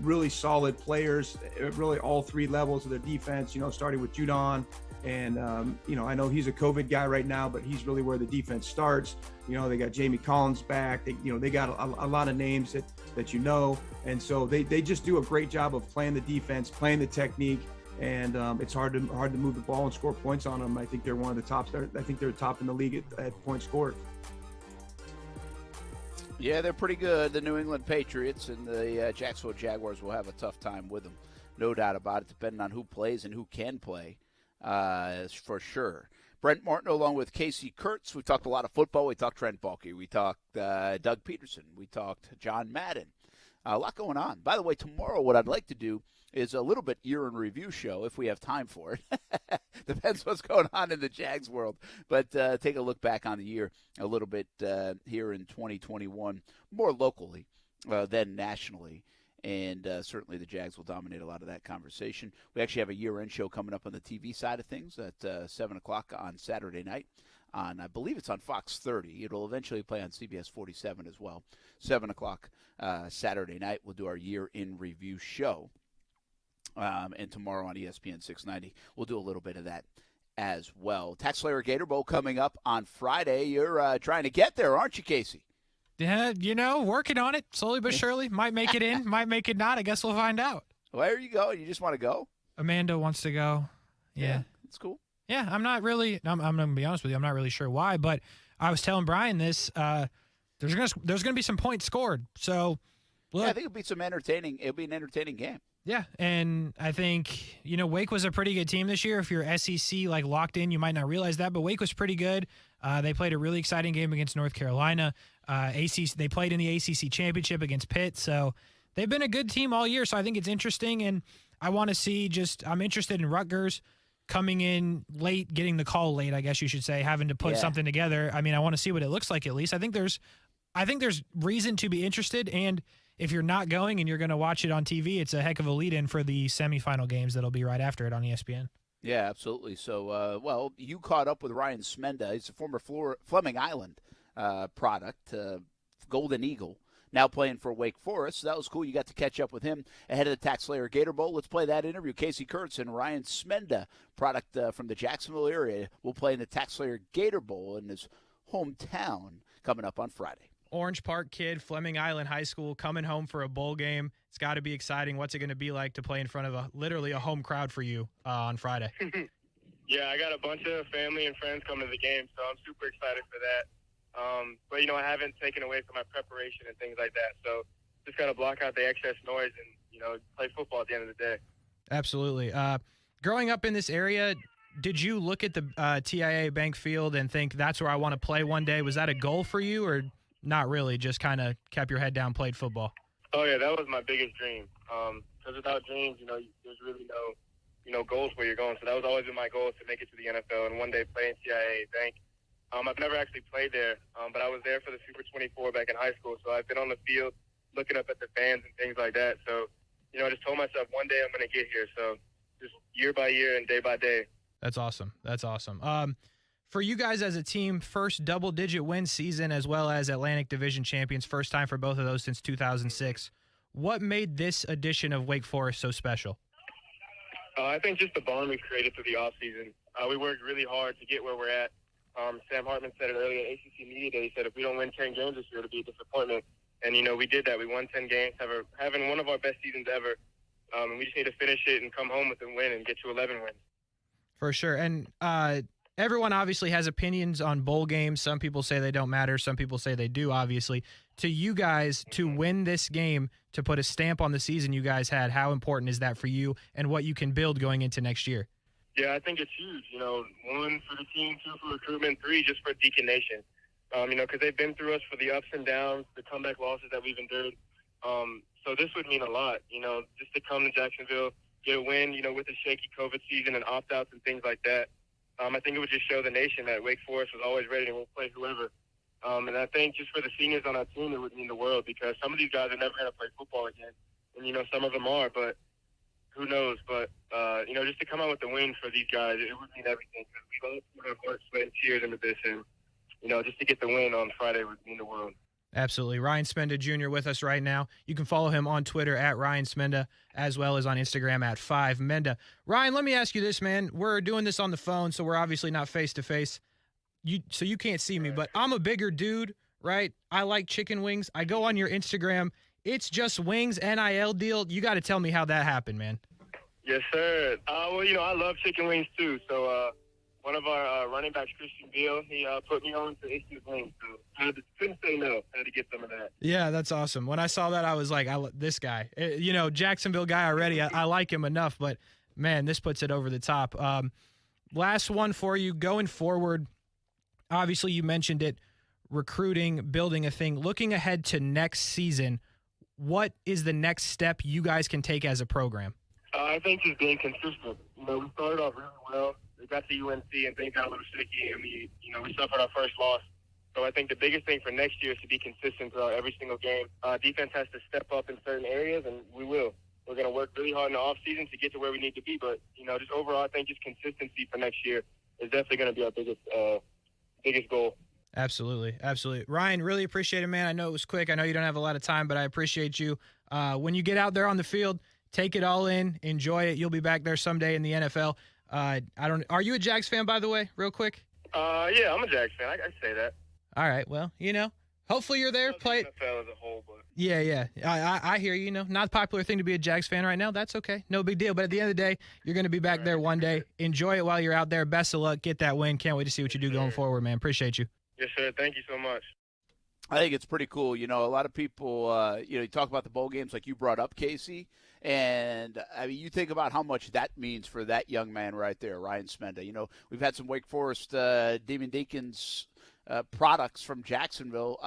really solid players, really all three levels of their defense, starting with Judon. And, I know he's a COVID guy right now, but he's really where the defense starts. They got Jamie Collins back. They got a lot of names that and so they just do a great job of playing the defense, playing the technique. And it's hard to move the ball and score points on them. I think they're one of the tops. I think they're top in the league at points scored. Yeah, they're pretty good. The New England Patriots and the Jacksonville Jaguars will have a tough time with them. No doubt about it, depending on who plays and who can play, for sure. Brent Martin along with Casey Kurtz. We talked a lot of football. We talked Trent Baalke. We talked Doug Pederson. We talked John Madden. A lot going on. By the way, tomorrow what I'd like to do is a little bit year in review show if we have time for it. Depends what's going on in the Jags world. But take a look back on the year a little bit here in 2021, more locally than nationally. And certainly the Jags will dominate a lot of that conversation. We actually have a year-end show coming up on the TV side of things at 7 o'clock on Saturday night. I believe it's on Fox 30. It'll eventually play on CBS 47 as well. 7 o'clock Saturday night, we'll do our year-in review show. And tomorrow on ESPN 690, we'll do a little bit of that as well. Tax Slayer Gator Bowl coming up on Friday. You're trying to get there, aren't you, Casey? Yeah, working on it slowly but surely. Might make it in, might make it not. I guess we'll find out. Where are you going? You just want to go? Amanda wants to go. Yeah. That's cool. Yeah, I'm not really. I'm going to be honest with you. I'm not really sure why, but I was telling Brian this. There's gonna be some points scored. So, look, yeah, I think it'll be It'll be an entertaining game. Yeah, and I think Wake was a pretty good team this year. If you're SEC locked in, you might not realize that, but Wake was pretty good. They played a really exciting game against North Carolina. They played in the ACC championship against Pitt, so they've been a good team all year. So I think it's interesting, and I want to see. I'm interested in Rutgers coming in late, getting the call late, I guess you should say, having to put something together. I mean, I want to see what it looks like at least. I think there's reason to be interested, and if you're not going and you're going to watch it on TV, it's a heck of a lead-in for the semifinal games that'll be right after it on ESPN. Yeah, absolutely. So, you caught up with Ryan Smenda. He's a former Fleming Island product, Golden Eagle, now playing for Wake Forest. So that was cool. You got to catch up with him ahead of the Tax Slayer Gator Bowl. Let's play that interview. Casey Kurtz and Ryan Smenda, product from the Jacksonville area, will play in the Tax Slayer Gator Bowl in his hometown coming up on Friday. Orange Park kid, Fleming Island High School, coming home for a bowl game. It's got to be exciting. What's it going to be like to play in front of literally a home crowd for you on Friday? Yeah, I got a bunch of family and friends coming to the game, so I'm super excited for that. But I haven't taken away from my preparation and things like that. So just got to block out the excess noise and, play football at the end of the day. Absolutely. Growing up in this area, did you look at the TIA Bank Field and think that's where I want to play one day? Was that a goal for you, or not really? Just kind of kept your head down, played football? Oh, yeah, that was my biggest dream. Because without dreams, there's really no goals where you're going. So that was always been my goal, to make it to the NFL and one day play in TIA Bank. I've never actually played there, but I was there for the Super 24 back in high school. So I've been on the field looking up at the fans and things like that. So, I just told myself one day I'm going to get here. So just year by year and day by day. That's awesome. That's awesome. For you guys as a team, first double-digit win season as well as Atlantic Division champions, first time for both of those since 2006. What made this edition of Wake Forest so special? I think just the bond we've created through the offseason. We worked really hard to get where we're at. Sam Hartman said it earlier at ACC Media Day. He said if we don't win 10 games this year, it'll be a disappointment. And, we did that. We won 10 games, having one of our best seasons ever. And we just need to finish it and come home with a win and get to 11 wins. For sure. And everyone obviously has opinions on bowl games. Some people say they don't matter. Some people say they do, obviously. To you guys, to win this game, to put a stamp on the season you guys had, how important is that for you and what you can build going into next year? Yeah, I think it's huge. 1 for the team, 2 for recruitment, 3 just for Deacon Nation. Because they've been through us for the ups and downs, the comeback losses that we've endured. So this would mean a lot, just to come to Jacksonville, get a win, with a shaky COVID season and opt-outs and things like that. I think it would just show the nation that Wake Forest was always ready and will play whoever. And I think just for the seniors on our team, it would mean the world, because some of these guys are never going to play football again. And, some of them are, but who knows? But, just to come out with the win for these guys, it would mean everything. Because we all put our heart, sweat, and tears into this. And, just to get the win on Friday would mean the world. Absolutely. Ryan Smenda Jr. with us right now. You can follow him on Twitter at Ryan Smenda, as well as on Instagram at 5Menda. Ryan, let me ask you this, man. We're doing this on the phone, so we're obviously not face-to-face. So you can't see me, but I'm a bigger dude, right? I like chicken wings. I go on your Instagram. It's Just Wings, NIL deal. You got to tell me how that happened, man. Yes, sir. I love chicken wings, too. So, one of our running backs, Christian Beal, he put me on to Just Wings. So I couldn't say no. I had to get some of that. Yeah, that's awesome. When I saw that, I was like, this guy. Jacksonville guy already. I like him enough, but, man, this puts it over the top. Last one for you. Going forward, obviously you mentioned it, recruiting, building a thing. Looking ahead to next season, what is the next step you guys can take as a program? I think just being consistent. We started off really well. We got to UNC and things got a little shaky, and we suffered our first loss. So I think the biggest thing for next year is to be consistent throughout every single game. Defense has to step up in certain areas, and we will. We're going to work really hard in the offseason to get to where we need to be. But, just overall, I think just consistency for next year is definitely going to be our biggest goal. Absolutely. Absolutely. Ryan, really appreciate it, man. I know it was quick. I know you don't have a lot of time, but I appreciate you. When you get out there on the field, take it all in, enjoy it. You'll be back there someday in the NFL. Are you a Jags fan, by the way, real quick? Yeah, I'm a Jags fan. I say that. All right. Well, hopefully you're there. Play NFL as a whole, but yeah. I hear you. Not a popular thing to be a Jags fan right now. That's okay. No big deal. But at the end of the day, you're going to be back there one day. Enjoy it while you're out there. Best of luck. Get that win. Can't wait to see what you do going forward, man. Appreciate you. Yes, sir. Thank you so much. I think it's pretty cool. A lot of people, you talk about the bowl games like you brought up, Casey. And, you think about how much that means for that young man right there, Ryan Smenda. We've had some Wake Forest Demon Deacons products from Jacksonville.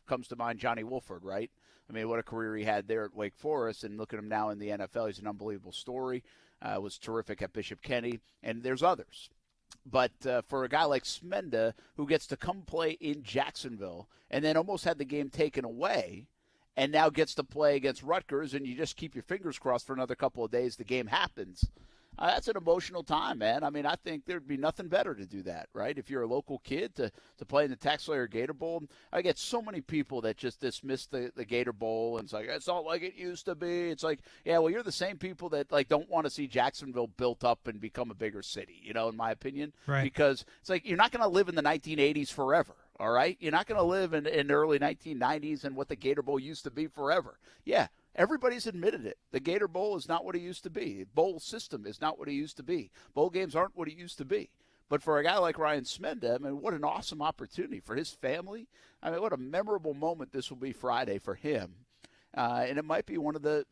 Comes to mind Johnny Wolford, right? What a career he had there at Wake Forest. And look at him now in the NFL. He's an unbelievable story. Was terrific at Bishop Kenny. And there's others. But for a guy like Smenda, who gets to come play in Jacksonville and then almost had the game taken away, and now gets to play against Rutgers, and you just keep your fingers crossed for another couple of days, the game happens. That's an emotional time, man. I think there'd be nothing better to do that, right? If you're a local kid to play in the Taxslayer Gator Bowl. I get so many people that just dismiss the Gator Bowl, and it's like, it's not like it used to be. It's like, yeah, well, you're the same people that, don't want to see Jacksonville built up and become a bigger city, in my opinion. Right. Because it's like you're not going to live in the 1980s forever. All right? You're not going to live in the early 1990s and what the Gator Bowl used to be forever. Yeah, everybody's admitted it. The Gator Bowl is not what it used to be. The bowl system is not what it used to be. Bowl games aren't what it used to be. But for a guy like Ryan Smenda, what an awesome opportunity for his family. What a memorable moment this will be Friday for him. And it might be one of the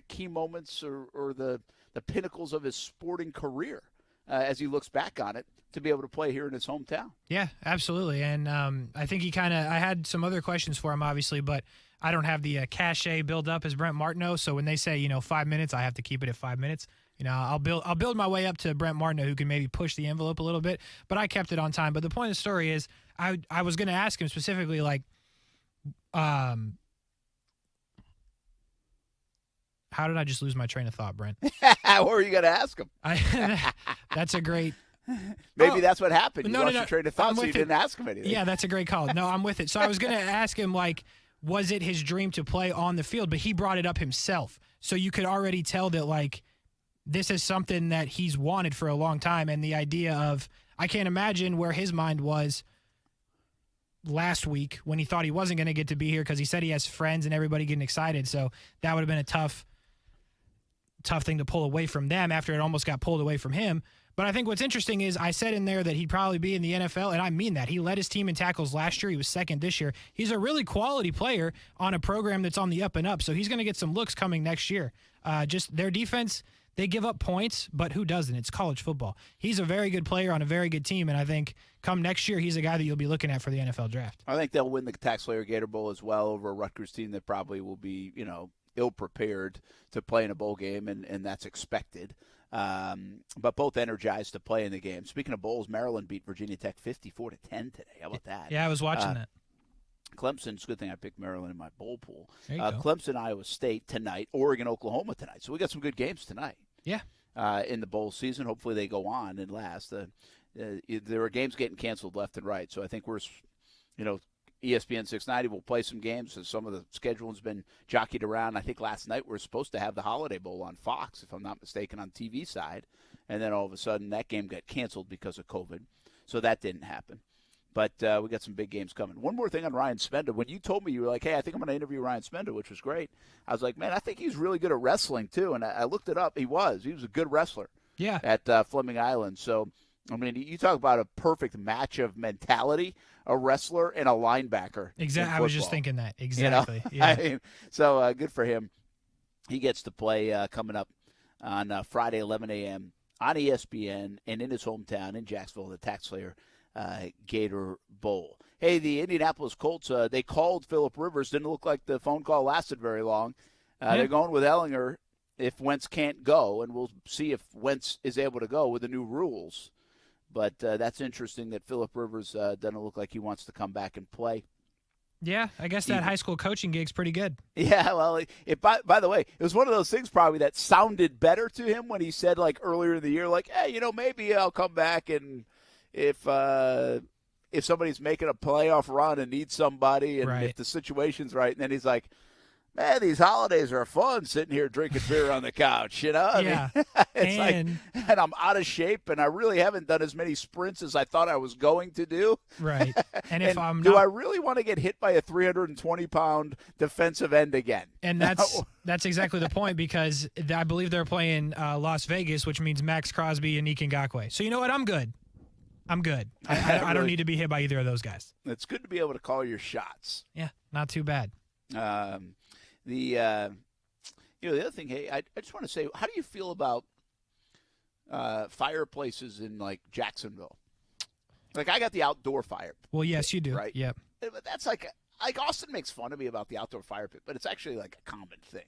key moments or the pinnacles of his sporting career as he looks back on it, to be able to play here in his hometown. Yeah, absolutely. And I think I had some other questions for him, obviously, but I don't have the cachet build up as Brent Martineau. So when they say, 5 minutes, I have to keep it at 5 minutes. I'll build my way up to Brent Martineau, who can maybe push the envelope a little bit, but I kept it on time. But the point of the story is I was going to ask him specifically, how did I just lose my train of thought, Brent? What were you going to ask him? That's a great... Maybe that's what happened. You lost no, your train of thought, so you didn't ask him anything. Yeah, that's a great call. No, I'm with it. So I was going to ask him, was it his dream to play on the field? But he brought it up himself. So you could already tell that, this is something that he's wanted for a long time. And the idea of, I can't imagine where his mind was last week when he thought he wasn't going to get to be here because he said he has friends and everybody getting excited. So that would have been a tough thing to pull away from them after it almost got pulled away from him. But I think what's interesting is I said in there that he'd probably be in the NFL, and I mean that. He led his team in tackles last year. He was second this year. He's a really quality player on a program that's on the up and up, so he's going to get some looks coming next year. Just their defense, they give up points, but who doesn't? It's college football. He's a very good player on a very good team, and I think come next year, he's a guy that you'll be looking at for the NFL draft. I think they'll win the Taxslayer Gator Bowl as well over a Rutgers team that probably will be, ill-prepared to play in a bowl game, and that's expected. But both energized to play in the game. Speaking of bowls, Maryland beat Virginia Tech 54-10 today. How about that? Yeah, I was watching that. Clemson's good thing I picked Maryland in my bowl pool. There you go. Clemson, Iowa State tonight. Oregon, Oklahoma tonight. So we got some good games tonight. Yeah. In the bowl season, hopefully they go on and last. There are games getting canceled left and right. So I think we're, ESPN 690 will play some games, and some of the scheduling's been jockeyed around. I think last night we were supposed to have the Holiday Bowl on Fox, if I'm not mistaken, on TV side, and then all of a sudden that game got canceled because of COVID, so that didn't happen. But we got some big games coming. One more thing on Ryan Smenda. When you told me, you were like, hey, I think I'm going to interview Ryan Smenda, which was great. I was like, man, I think he's really good at wrestling too, and I looked it up. He was a good wrestler. Yeah. At Fleming Island. So, I mean, you talk about a perfect match of mentality, a wrestler and a linebacker. Exactly. I was just thinking that. Exactly. Yeah. I mean, so good for him. He gets to play coming up on Friday, 11 a.m. on ESPN and in his hometown in Jacksonville, the Taxslayer Gator Bowl. Hey, the Indianapolis Colts, they called Phillip Rivers. Didn't look like the phone call lasted very long. They're going with Ellinger if Wentz can't go, and we'll see if Wentz is able to go with the new rules. But that's interesting that Phillip Rivers doesn't look like he wants to come back and play. Yeah, I guess that high school coaching gig's pretty good. Yeah, well, by the way, it was one of those things probably that sounded better to him when he said, earlier in the year, hey, maybe I'll come back, and if somebody's making a playoff run and needs somebody, and if the situation's right, and then he's like, man, these holidays are fun sitting here drinking beer on the couch, Yeah. And I'm out of shape, and I really haven't done as many sprints as I thought I was going to do. Right. And if I'm do I really want to get hit by a 320-pound defensive end again? And that's exactly the point, because I believe they're playing Las Vegas, which means Max Crosby and Nick Ngakoue. So you know what? I'm good. I don't need to be hit by either of those guys. It's good to be able to call your shots. Yeah, not too bad. The other thing, hey, I just want to say, how do you feel about fireplaces in Jacksonville? I got the outdoor fire. Well, yes, you do. Right? Yep. But that's like Austin makes fun of me about the outdoor fire pit, but it's actually a common thing.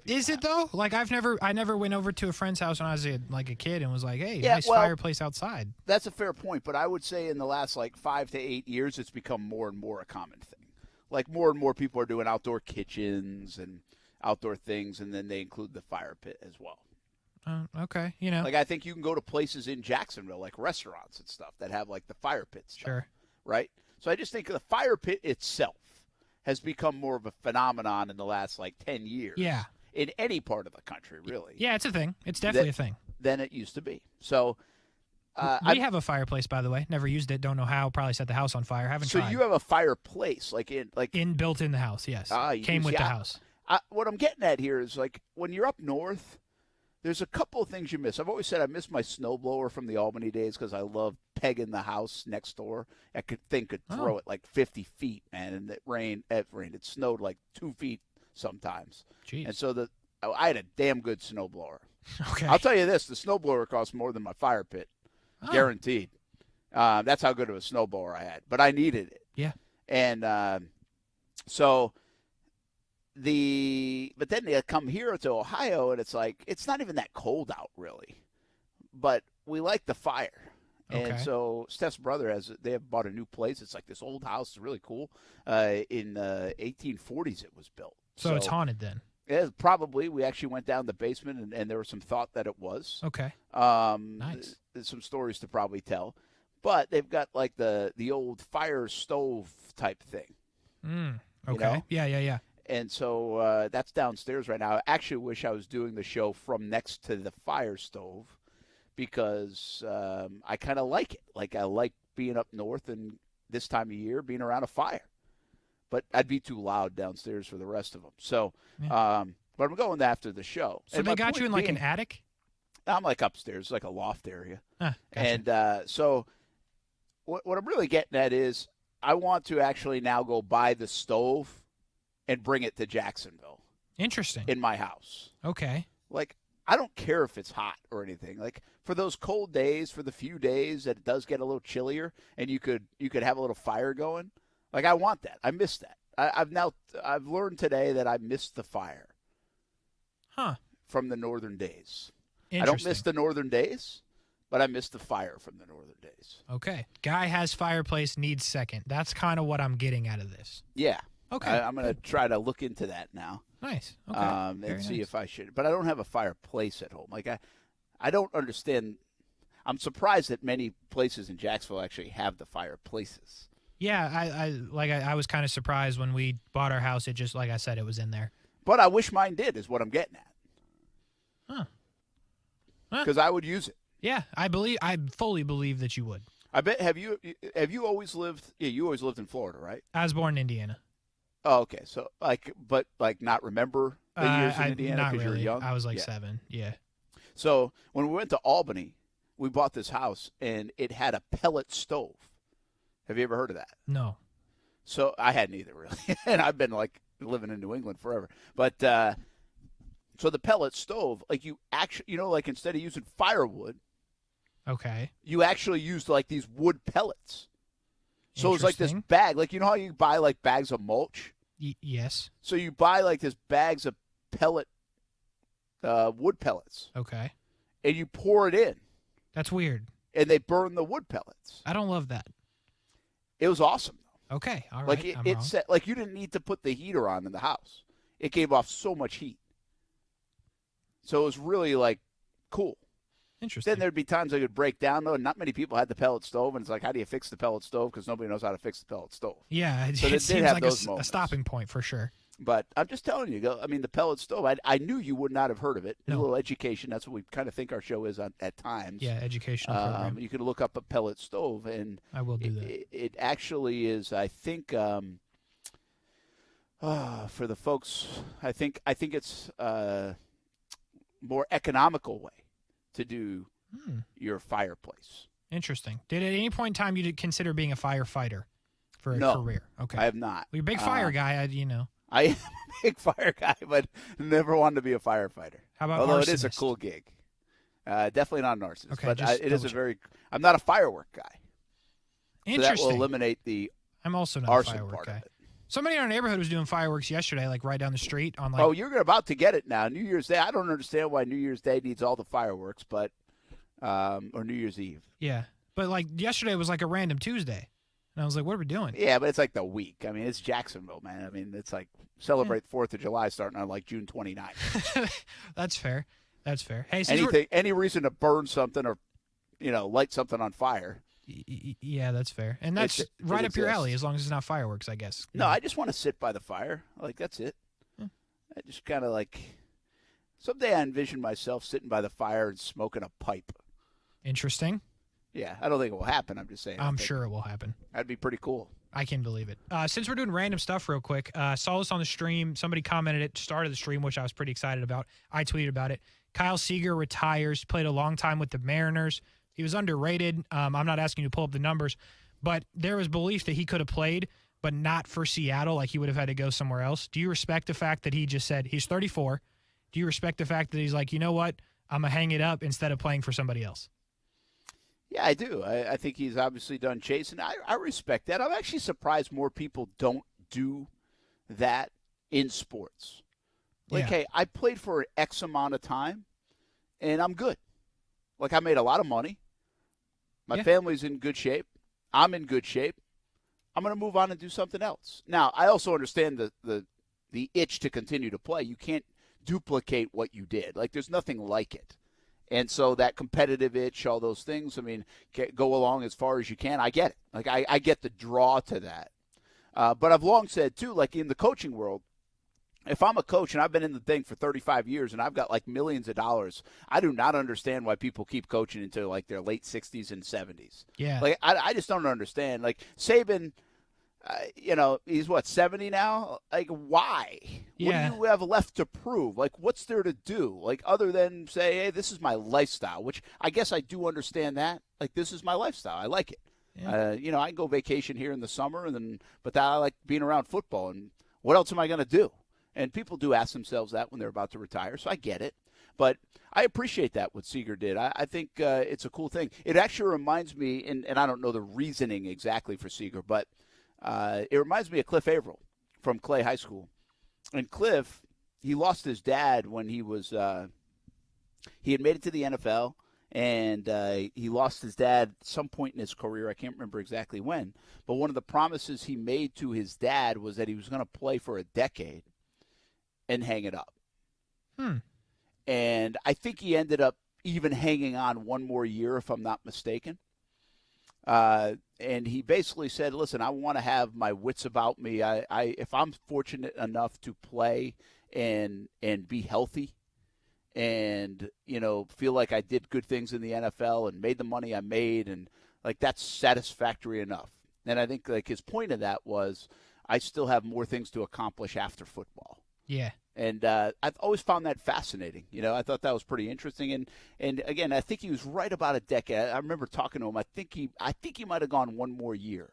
Is it though? I never went over to a friend's house when I was a kid and was like, hey, nice fireplace outside. That's a fair point, but I would say in the last 5 to 8 years, it's become more and more a common thing. More and more people are doing outdoor kitchens and outdoor things, and then they include the fire pit as well. Okay, I think you can go to places in Jacksonville, restaurants and stuff, that have the fire pit stuff. Sure. Right? So I just think the fire pit itself has become more of a phenomenon in the last 10 years. Yeah. In any part of the country, really. Yeah, it's a thing. It's definitely a thing. Than it used to be. So we have a fireplace, by the way. Never used it. Don't know how. Probably set the house on fire. Haven't tried. So you have a fireplace, built in the house? Yes. Came with the house. What I'm getting at here is when you're up north, there's a couple of things you miss. I've always said I miss my snowblower from the Albany days because I love pegging the house next door. I could throw it like 50 feet, man, and it rained. It snowed like 2 feet sometimes. Jeez. And so I had a damn good snowblower. Okay. I'll tell you this, the snowblower cost more than my fire pit, guaranteed. That's how good of a snowblower I had, but I needed it. Yeah. And but then they come here to Ohio, and it's like it's not even that cold out really, but we like the fire. Okay. And so Steph's brother they have bought a new place. It's like this old house. It's really cool. In the 1840s it was built. So it's haunted then. Yeah, probably. We actually went down the basement, and there was some thought that it was. Okay. Nice. There's some stories to probably tell. But they've got like the old fire stove type thing. Okay. You know? Yeah. And so that's downstairs right now. I actually wish I was doing the show from next to the fire stove because I kind of like it. Like I like being up north and this time of year being around a fire. But I'd be too loud downstairs for the rest of them. So, but I'm going after the show. So they got you in like an attic? I'm like upstairs, like a loft area. Gotcha. And so what I'm really getting at is I want to actually now go buy the stove and bring it to Jacksonville. Interesting. In my house. Okay. Like, I don't care if it's hot or anything. Like, for those cold days, for the few days that it does get a little chillier and you could have a little fire going, like, I want that. I miss that. I've learned today that I miss the fire. From the northern days. I don't miss the northern days, but I miss the fire from the northern days. Okay. Guy has fireplace, needs second. That's kind of what I'm getting out of this. Yeah. Okay. I'm going to try to look into that now. Nice. Okay. And see if I should. But I don't have a fireplace at home. Like, I don't understand. I'm surprised that many places in Jacksonville actually have the fireplaces. Yeah, I was kind of surprised when we bought our house. It just, like I said, it was in there. But I wish mine did, is what I'm getting at. Because I would use it. Yeah, I fully believe that you would. I bet. Have you always lived? Yeah, you always lived in Florida, right? I was born in Indiana. Oh, okay. So but not remember the years in Indiana because really. you were young. I was like 7. Yeah. So when we went to Albany, we bought this house and it had a pellet stove. Have you ever heard of that? No. So I hadn't either, really. And I've been like living in New England forever. But so the pellet stove, like you actually, like instead of using firewood, okay, you actually used like these wood pellets. So it was like this bag, like you know how you buy like bags of mulch? Yes. So you buy like this bags of pellet, wood pellets. Okay. And you pour it in. That's weird. And they burn the wood pellets. I don't love that. It was awesome. Okay, all right. Like it said, like you didn't need to put the heater on in the house. It gave off so much heat. So it was really like cool. Interesting. Then there'd be times I could break down though. Not many people had the pellet stove, and it's like, how do you fix the pellet stove? Because nobody knows how to fix the pellet stove. Yeah, so it seems like a stopping point for sure. But I'm just telling you, the pellet stove, I knew you would not have heard of it. No. A little education. That's what we kind of think our show is at times. Yeah, educational program. You can look up a pellet stove, and I will do that. It actually is, I think, for the folks, I think it's more economical way to do your fireplace. Interesting. Did at any point in time you consider being a firefighter for a career? Okay. I have not. Well, you're a big fire guy, I am a big fire guy, but never wanted to be a firefighter. How about Although arsonist? it is a cool gig. Definitely not an arsonist. Okay, but just it is I'm not a firework guy. Interesting. So that will eliminate the I'm also not arson a firework part guy. of it. Somebody in our neighborhood was doing fireworks yesterday, like right down the street on like. Oh, you're about to get it now. New Year's Day. I don't understand why New Year's Day needs all the fireworks, but or New Year's Eve. Yeah, but like yesterday was like a random Tuesday, and I was like, "What are we doing?" Yeah, but it's like the week. I mean, it's Jacksonville, man. I mean, it's like celebrate 4th of July starting on like June 29th. That's fair. That's fair. Hey, any reason to burn something or light something on fire? Yeah, that's fair. And that's right up your alley as long as it's not fireworks, I guess. No, I just want to sit by the fire. Like, that's it. Yeah. I just kind of like someday I envision myself sitting by the fire and smoking a pipe. Interesting. Yeah, I don't think it will happen. I'm just saying. I'm sure it will happen. That'd be pretty cool. I can believe it. Since we're doing random stuff real quick, saw this on the stream. Somebody commented at the start of the stream, which I was pretty excited about. I tweeted about it. Kyle Seager retires, played a long time with the Mariners. He was underrated. I'm not asking you to pull up the numbers, but there was belief that he could have played, but not for Seattle, like he would have had to go somewhere else. Do you respect the fact that he just said he's 34? Do you respect the fact that he's like, you know what, I'm going to hang it up instead of playing for somebody else? Yeah, I do. I think he's obviously done chasing. I respect that. I'm actually surprised more people don't do that in sports. Like, hey, I played for X amount of time, and I'm good. Like, I made a lot of money. My family's in good shape. I'm in good shape. I'm going to move on and do something else. Now, I also understand the itch to continue to play. You can't duplicate what you did. Like, there's nothing like it. And so that competitive itch, all those things, I mean, go along as far as you can. I get it. Like, I get the draw to that. But I've long said, too, like in the coaching world, if I'm a coach and I've been in the thing for 35 years and I've got like millions of dollars, I do not understand why people keep coaching until like their late 60s and 70s. Yeah. Like, I just don't understand. Like, Saban, he's what, 70 now? Like, why? Yeah. What do you have left to prove? Like, what's there to do? Like, other than say, hey, this is my lifestyle, which I guess I do understand that. Like, this is my lifestyle. I like it. Yeah. I can go vacation here in the summer, but I like being around football. And what else am I going to do? And people do ask themselves that when they're about to retire, so I get it. But I appreciate that, what Seager did. I think it's a cool thing. It actually reminds me, and I don't know the reasoning exactly for Seager, but it reminds me of Cliff Averill from Clay High School. And Cliff, he lost his dad when he was he had made it to the NFL, and he lost his dad at some point in his career. I can't remember exactly when. But one of the promises he made to his dad was that he was going to play for a decade and hang it up. And I think he ended up even hanging on one more year, if I'm not mistaken. And he basically said, listen, I want to have my wits about me. If I'm fortunate enough to play and be healthy and, feel like I did good things in the NFL and made the money I made, and like that's satisfactory enough. And I think like his point of that was, I still have more things to accomplish after football. Yeah. And I've always found that fascinating. I thought that was pretty interesting. And again, I think he was right about a decade. I remember talking to him. I think he might have gone one more year.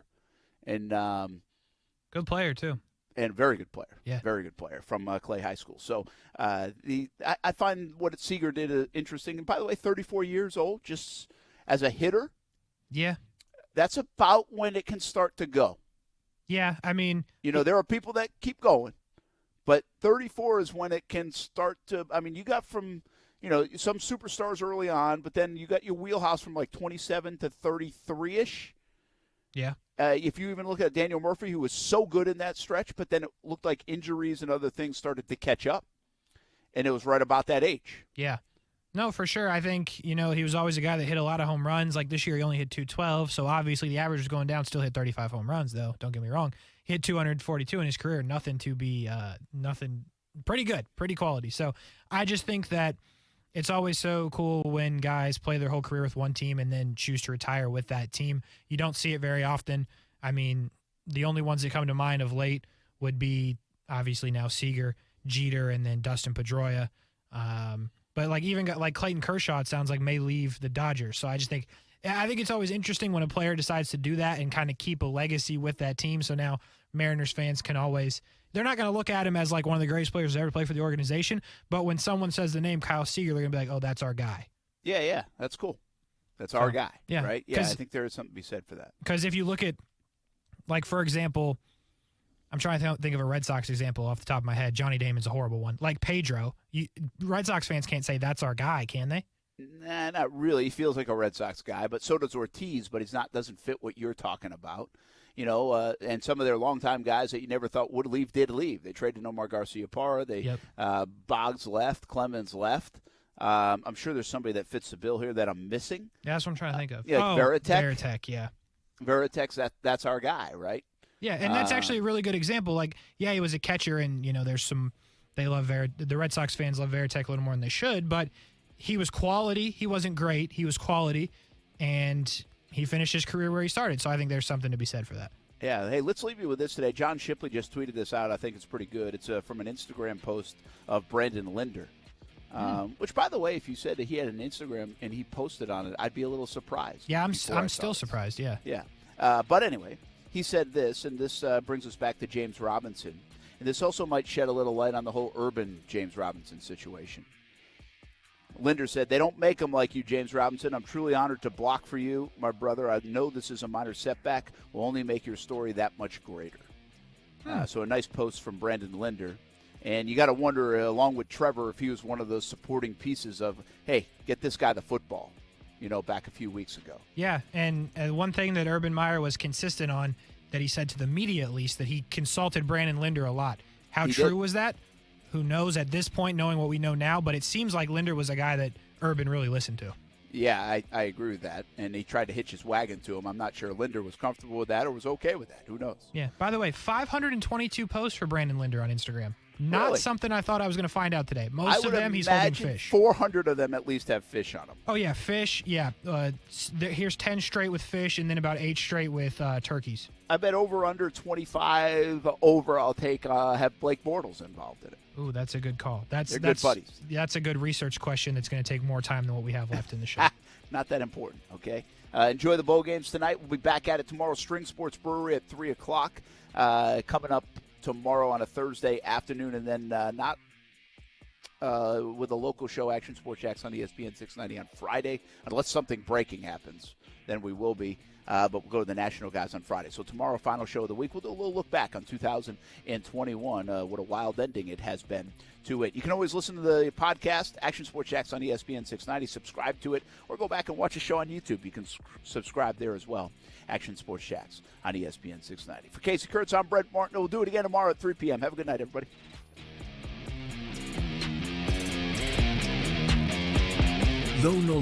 And good player too. And very good player. Yeah, very good player from Clay High School. So I find what Seager did interesting. And by the way, 34 years old, just as a hitter. Yeah, that's about when it can start to go. Yeah, I mean, there are people that keep going. But 34 is when it can start to – I mean, you got from, some superstars early on, but then you got your wheelhouse from like 27 to 33-ish. Yeah. If you even look at Daniel Murphy, who was so good in that stretch, but then it looked like injuries and other things started to catch up, and it was right about that age. Yeah. No, for sure. I think, he was always a guy that hit a lot of home runs. Like this year he only hit 212, so obviously the average was going down, still hit 35 home runs, though. Don't get me wrong. He hit 242 in his career, nothing pretty good, pretty quality. So I just think that it's always so cool when guys play their whole career with one team and then choose to retire with that team. You don't see it very often. I mean, the only ones that come to mind of late would be obviously now Seager, Jeter, and then Dustin Pedroia. But like even like Clayton Kershaw, it sounds like may leave the Dodgers. So I think it's always interesting when a player decides to do that and kind of keep a legacy with that team. So now Mariners fans can they're not going to look at him as like one of the greatest players to ever play for the organization. But when someone says the name Kyle Seager, they're going to be like, oh, that's our guy. Yeah, that's cool. That's our guy, yeah, right? Yeah, I think there is something to be said for that. Because if you look at, like, for example, I'm trying to think of a Red Sox example off the top of my head. Johnny Damon's a horrible one. Like Pedro, Red Sox fans can't say that's our guy, can they? Nah, not really. He feels like a Red Sox guy, but so does Ortiz, but he's doesn't fit what you're talking about. And some of their longtime guys that you never thought would leave did leave. They traded Nomar Garciaparra. Boggs left. Clemens left. I'm sure there's somebody that fits the bill here that I'm missing. Yeah, that's what I'm trying to think of. Veritek, yeah. Veritek's that's our guy, right? Yeah, and that's actually a really good example. Like, yeah, he was a catcher, and there's some they love the Red Sox fans love Veritek a little more than they should, but he was quality. He wasn't great. He was quality, and he finished his career where he started. So I think there's something to be said for that. Yeah, hey, let's leave you with this today. John Shipley just tweeted this out. I think it's pretty good. It's from an Instagram post of Brandon Linder, which, by the way, if you said that he had an Instagram and he posted on it, I'd be a little surprised. Yeah, I'm still surprised, yeah. Yeah. But anyway, he said this, and this brings us back to James Robinson. And this also might shed a little light on the whole urban James Robinson situation. Linder said, "They don't make them like you, James Robinson. I'm truly honored to block for you, my brother. I know this is a minor setback. Will only make your story that much greater." So a nice post from Brandon Linder. And you got to wonder, along with Trevor, if he was one of those supporting pieces of, hey, get this guy the football, back a few weeks ago. Yeah, and one thing that Urban Meyer was consistent on, that he said to the media at least, that he consulted Brandon Linder a lot. How true was that? Who knows at this point, knowing what we know now, but it seems like Linder was a guy that Urban really listened to. Yeah, I agree with that. And he tried to hitch his wagon to him. I'm not sure Linder was comfortable with that or was okay with that. Who knows? Yeah. By the way, 522 posts for Brandon Linder on Instagram. Not Really? something I thought I was going to find out today. Most of them, he's holding fish. 400 of them at least have fish on them. Oh, yeah, fish. Yeah. Here's 10 straight with fish and then about 8 straight with turkeys. I bet over under 25 over. I'll take have Blake Bortles involved in it. Ooh, that's a good call. They're good buddies. That's a good research question that's going to take more time than what we have left in the show. Not that important, okay? Enjoy the bowl games tonight. We'll be back at it tomorrow. String Sports Brewery at 3 o'clock. Coming up tomorrow on a Thursday afternoon, and then not with a local show, Action Sports Jax on ESPN 690 on Friday. Unless something breaking happens, then we will be. But we'll go to the National guys on Friday. So tomorrow, final show of the week. We'll do a little look back on 2021. What a wild ending it has been to it. You can always listen to the podcast, Action Sports Jax on ESPN 690. Subscribe to it, or go back and watch a show on YouTube. You can subscribe there as well. Action Sports Jax on ESPN 690. For Casey Kurtz, I'm Brent Martin. We'll do it again tomorrow at 3 p.m. Have a good night, everybody. Though no